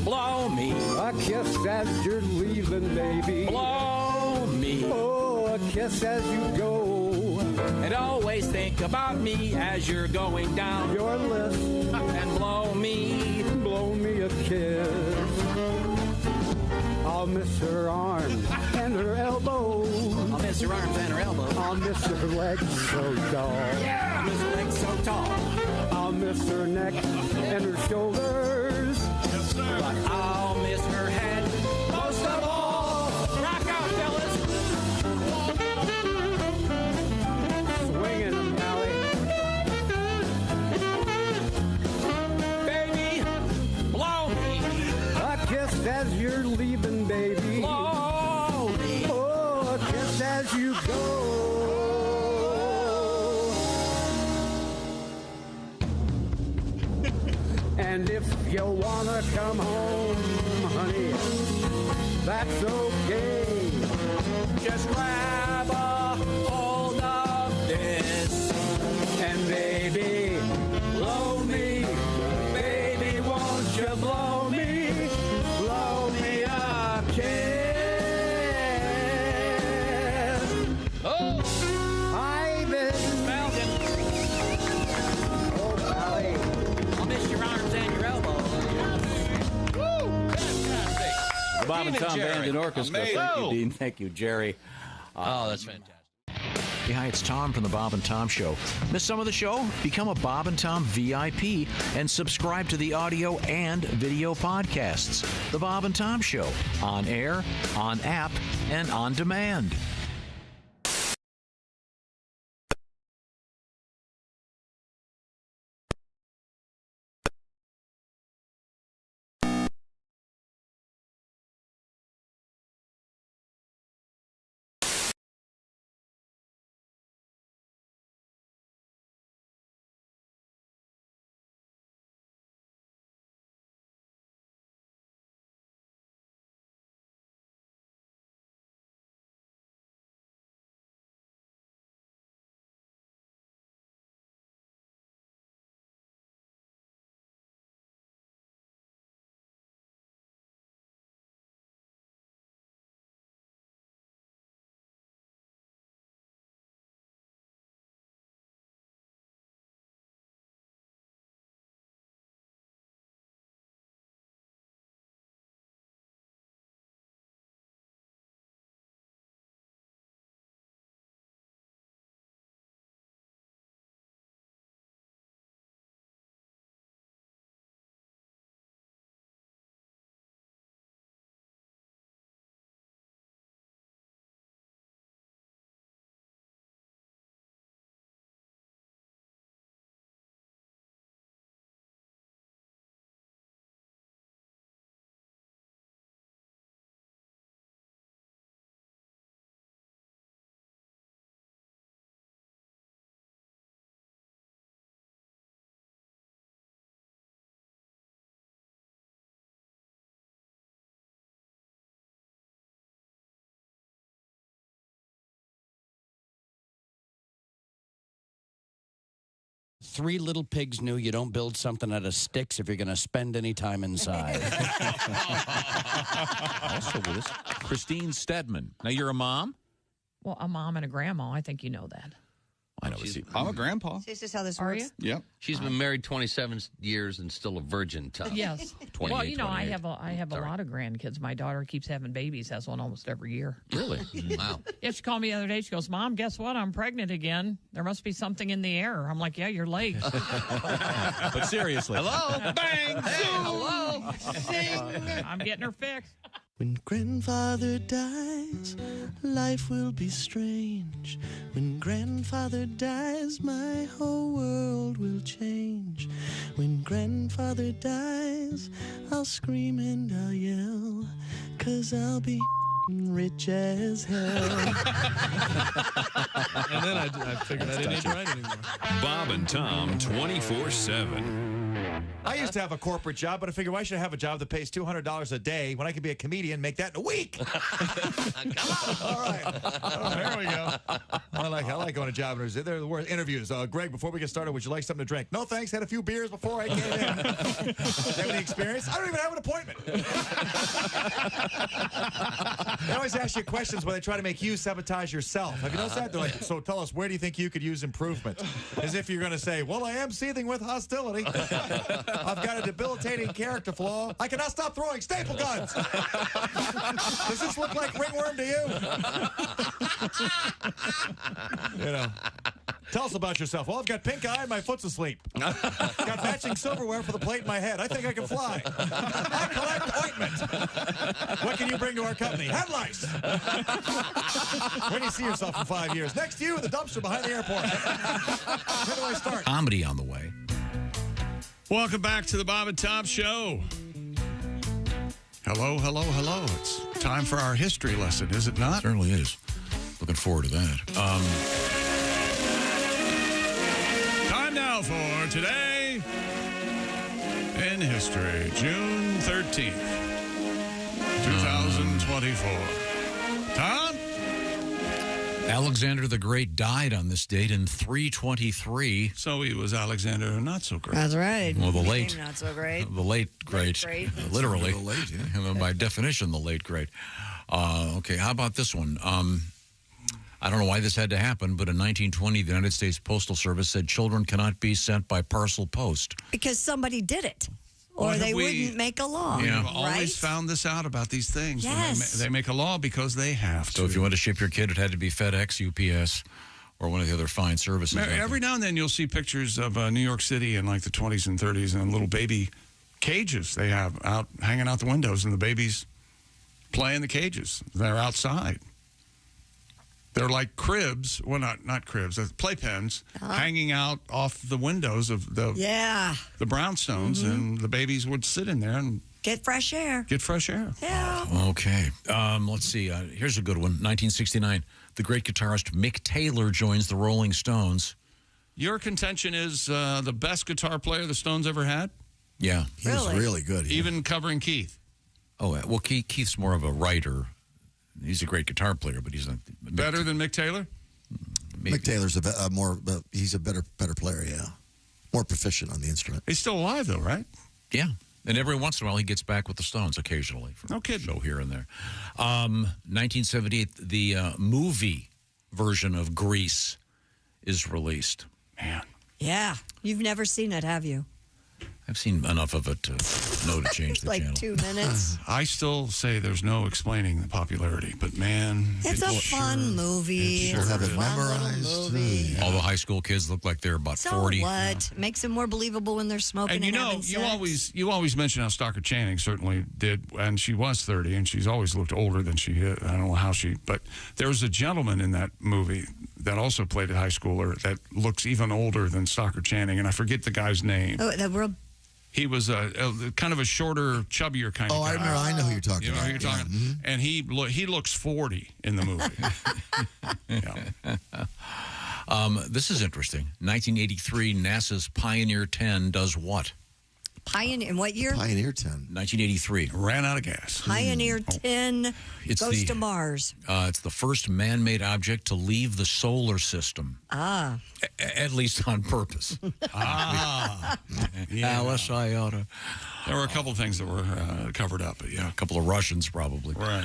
Blow me. A kiss as you're leaving, baby. Blow me. Oh, a kiss as you go. And always think about me as you're going down your list. And blow me. Blow blow me a kiss. I'll miss her arms and her elbows. I'll miss her arms and her elbows. I'll miss her legs so tall. Yeah! I'll miss her legs so tall. I'll miss her neck and her shoulders. Yes, sir. But I'll miss her head most of all. Rock out, fellas. Swinging them, Ellie. Baby, blow me. A kiss as you're leaving, baby. Blow me. Oh, a kiss as you go. And if you wanna come home, honey, that's okay. Just grab a hold of this. And baby, blow me. Baby, won't you blow me? Blow me a kiss. Oh, I've been Malcolm. oh, Sally. I'll miss your arms and your elbows. Woo! Fantastic. The Bob and Tom Band and Orchestra. Amazing. Thank you, Dean. Thank you, Jerry. Oh, that's fantastic. Hey, hi, it's Tom from the Bob and Tom Show. Miss some of the show? Become a Bob and Tom VIP and subscribe to the audio and video podcasts. The Bob and Tom Show, on air, on app, and on demand. Three little pigs knew you don't build something out of sticks if you're going to spend any time inside. Also with us, Christine Stedman. Now, you're a mom? Well, a mom and a grandma. I think you know that. I know. I'm a grandpa. Is this how this Are works? you? Yep. She's been married 27 years and still a virgin, Tom. Yes. Well, you know, I have a lot of grandkids. My daughter keeps having babies. Has one almost every year. Really? Wow. Yeah, she called me the other day. She goes, "Mom, guess what? I'm pregnant again. There must be something in the air." I'm like, "Yeah, you're late." But seriously. Hello? Bang! Hey, hello? Sing. I'm getting her fixed. When grandfather dies, life will be strange. When grandfather dies, my whole world will change. When grandfather dies, I'll scream and I'll yell, 'cause I'll be rich as hell. And then I figured I didn't need to write anymore. Bob and Tom 24/7. I used to have a corporate job, but I figured why should I have a job that pays $200 a day when I could be a comedian and make that in a week? All right. There we go. I like going to job interviews. They're the worst interviews. Greg, before we get started, would you like something to drink? No, thanks. Had a few beers before I came in. Do you have any experience? I don't even have an appointment. They always ask you questions where they try to make you sabotage yourself. Have you noticed that? They're like, so tell us, where do you think you could use improvement? As if you're going to say, well, I am seething with hostility. I've got a debilitating character flaw. I cannot stop throwing staple guns. Does this look like ringworm to you? You know. Tell us about yourself. Well, I've got pink eye and my foot's asleep. Got matching silverware for the plate in my head. I think I can fly. I collect ointment. What can you bring to our company? Head lice. Where do you see yourself in 5 years? Next to you in the dumpster behind the airport. Where do I start? Comedy on the way. Welcome back to the Bob and Tom Show. Hello, hello, hello. It's time for our history lesson, is it not? Certainly is. Looking forward to that. Time now for Today in History, June 13th, 2024. Tom? Alexander the Great died on this date in 323. So he was Alexander not so great. That's right. Well, the He late. became not so great. The late great. Literally. The late, yeah. And then by definition, the late great. Okay, how about this one? I don't know why this had to happen, but in 1920, the United States Postal Service said children cannot be sent by parcel post. Because somebody did it. Or What they have we- wouldn't make a law. We've right? always found this out about these things. When Yes. they make a law because they have to. So if you want to ship your kid, it had to be FedEx, UPS, or one of the other fine services. Every now and then you'll see pictures of New York City in like the 20s and 30s and little baby cages they have out hanging out the windows, and the babies play in the cages. They're outside. They're like cribs. Well, not cribs. Playpens hanging out off the windows of the brownstones, and the babies would sit in there and get fresh air. Get fresh air. Yeah. Okay. Let's see. Here's a good one. 1969, the great guitarist Mick Taylor joins the Rolling Stones. Your contention is the best guitar player the Stones ever had? Yeah. He was really good. Even covering Keith. Oh, well, Keith's more of a writer. He's a great guitar player, but he's not better than Mick Taylor. Mick Taylor's he's a better player, yeah. More proficient on the instrument. He's still alive, though, right? Yeah. And every once in a while, he gets back with the Stones occasionally. For no kidding. Show here and there. 1978, the movie version of Grease is released. Man. Yeah. You've never seen it, have you? I've seen enough of it to know to change the like channel. 2 minutes. I still say there's no explaining the popularity, but man, It's a fun movie. We'll have it Fun little memorized. movie. All the high school kids look like they're about So 40. what? Makes it more believable when they're smoking And you know, having sex. you always mention how Stockard Channing certainly did, and she was 30, and she's always looked older than she is. I don't know how but there was a gentleman in that movie that also played a high schooler that looks even older than Stockard Channing, and I forget the guy's name. Oh, that real. He was a kind of a shorter, chubbier kind of guy. I remember. I know who you're talking You know about. who you're talking Yeah. And he looks 40 in the movie. This is interesting. 1983, NASA's Pioneer 10 does what? Pioneer. In what year? Pioneer 10. 1983. Ran out of gas. Pioneer 10 It's goes to Mars. It's the first man-made object to leave the solar system. Ah. At least on purpose. Alice, I oughta. There were a couple of things that were covered up, but yeah. A couple of Russians, probably. Right.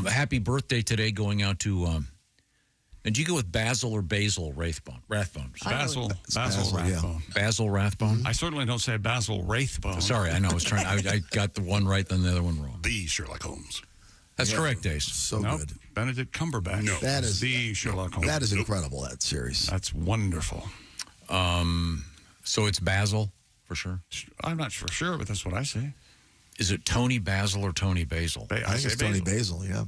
Happy birthday today going out to... and do you go with Basil or Basil Rathbone? Basil Rathbone. Basil Rathbone? I certainly don't say Basil Rathbone. Sorry, I know. I got the one right, then the other one wrong. The Sherlock Holmes. That's correct, Ace. So Nope. good. Benedict Cumberbatch. No. That is the Sherlock Holmes. That is incredible, that series. That's wonderful. So it's Basil, for sure? I'm not for sure, but that's what I say. Is it Tony Basil or Tony Basil? I think it's Tony Basil, yeah.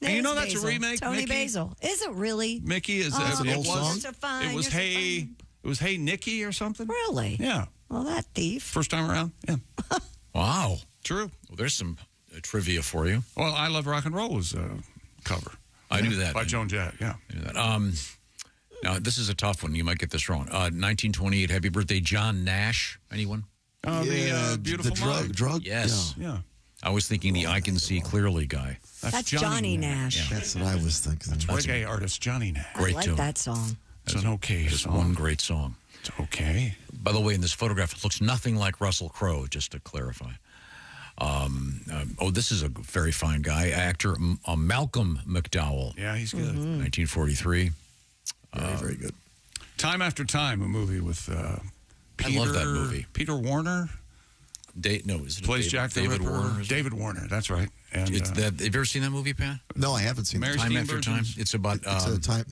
And you know There's that's a remake, Tony Mickey? Basil. Is it really? Mickey is Oh, an old song? it's a fine- It was it's a Hey. fine- It was Hey Nicky or something. Really? Yeah. Well, that thief. First time around. Yeah. Wow. True. Well, there's some trivia for you. Well, I Love Rock and Roll was a cover. I knew that. By Joan Jett. Yeah. I knew that. Now, this is a tough one. You might get this wrong. 1928, happy birthday, John Nash. Anyone? Oh, Yeah, the beautiful the Mind. drug. Yes. Yeah. I was thinking the I Can See Clearly guy. That's Johnny Nash. Yeah. That's what I was thinking. That's reggae artist Johnny Nash. Great I like tune. that song. It's an okay Just song. one great song. It's okay. By the way, in this photograph, it looks nothing like Russell Crowe, just to clarify. This is a very fine guy, actor Malcolm McDowell. Yeah, he's good. 1943. Very good. Time After Time, a movie with Peter. I love that movie. Peter Warner. Plays Jack the David Ripper. Warner. David Warner, that's right. And have you ever seen that movie, Pat? No, I haven't seen Mary it. Time After Time. It's about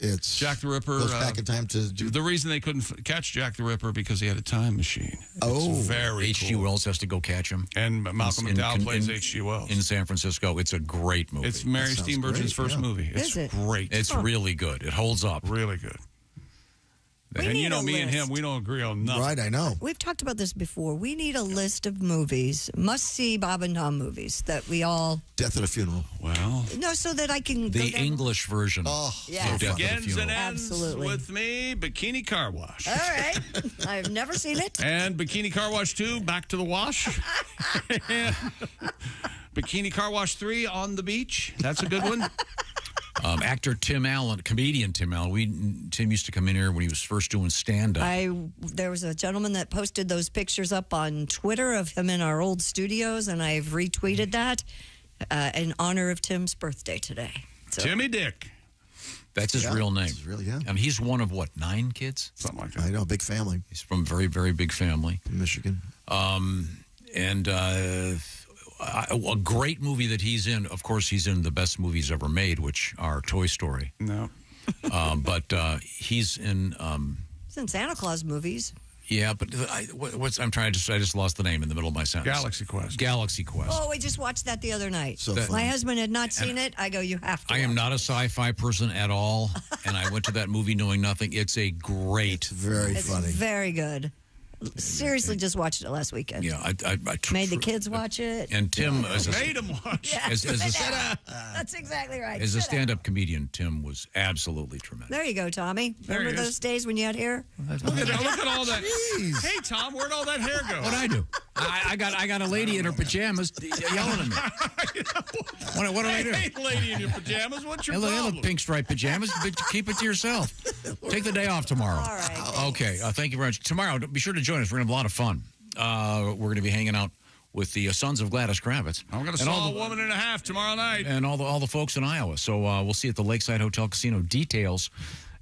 it's Jack the Ripper. Goes back in time to do. The reason they couldn't catch Jack the Ripper because he had a time machine. It's very H.G. cool. Wells has to go catch him. And Malcolm McDowell plays H.G. Wells. In San Francisco. It's a great movie. It's Mary Steenburgen's first movie. It's great. It's really good. It holds up. Really good. And you know, me and him, we don't agree on nothing. Right, I know. We've talked about this before. We need a list of movies, must-see Bob and Tom movies that we all... Death at a Funeral. Well... No, so that I can... The English version. Oh, yes. Of Death at a Begins Funeral. and ends Absolutely. with me, Bikini Car Wash. All right. I've never seen it. And Bikini Car Wash 2, Back to the Wash. Bikini Car Wash 3, On the Beach. That's a good one. Actor Tim Allen, comedian Tim Allen. Tim used to come in here when he was first doing stand-up. There was a gentleman that posted those pictures up on Twitter of him in our old studios, and I've retweeted that in honor of Tim's birthday today. So. Timmy Dick. That's his real name. And he's one of, 9 kids? Something like that. I know, big family. He's from a very, very big family. From Michigan. A great movie that he's in, of course, he's in the best movies ever made, which are Toy Story. No. But he's in... He's in Santa Claus movies. Yeah, but I just lost the name in the middle of my sentence. Galaxy Quest. Galaxy Quest. Oh, we just watched that the other night. So my husband had not seen it. I go, you have to. I am not a sci-fi person at all, and I went to that movie knowing nothing. It's a great... Very funny. Very good. Seriously, just watched it last weekend. Yeah, I made the kids watch it. And Tim, made them watch. Yeah, that's exactly right. As a stand-up comedian, Tim was absolutely tremendous. There you go, Tommy. Remember those days when you had hair? Look at all that. Jeez. Hey, Tom, where'd all that hair go? What'd I do? I got a lady in her pajamas yelling at me. What did I do? Hey, lady in your pajamas, what's your problem? Look, pink striped pajamas, but keep it to yourself. Take the day off tomorrow. All right. Okay, thank you very much. Tomorrow, be sure to join us. We're going to have a lot of fun. We're going to be hanging out with the sons of Gladys Kravitz. I'm going to saw a woman and a half tomorrow night. And all the folks in Iowa. So we'll see you at the Lakeside Hotel Casino. Details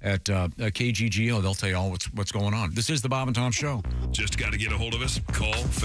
at KGGO. They'll tell you all what's going on. This is the Bob and Tom Show. Just got to get a hold of us. Call,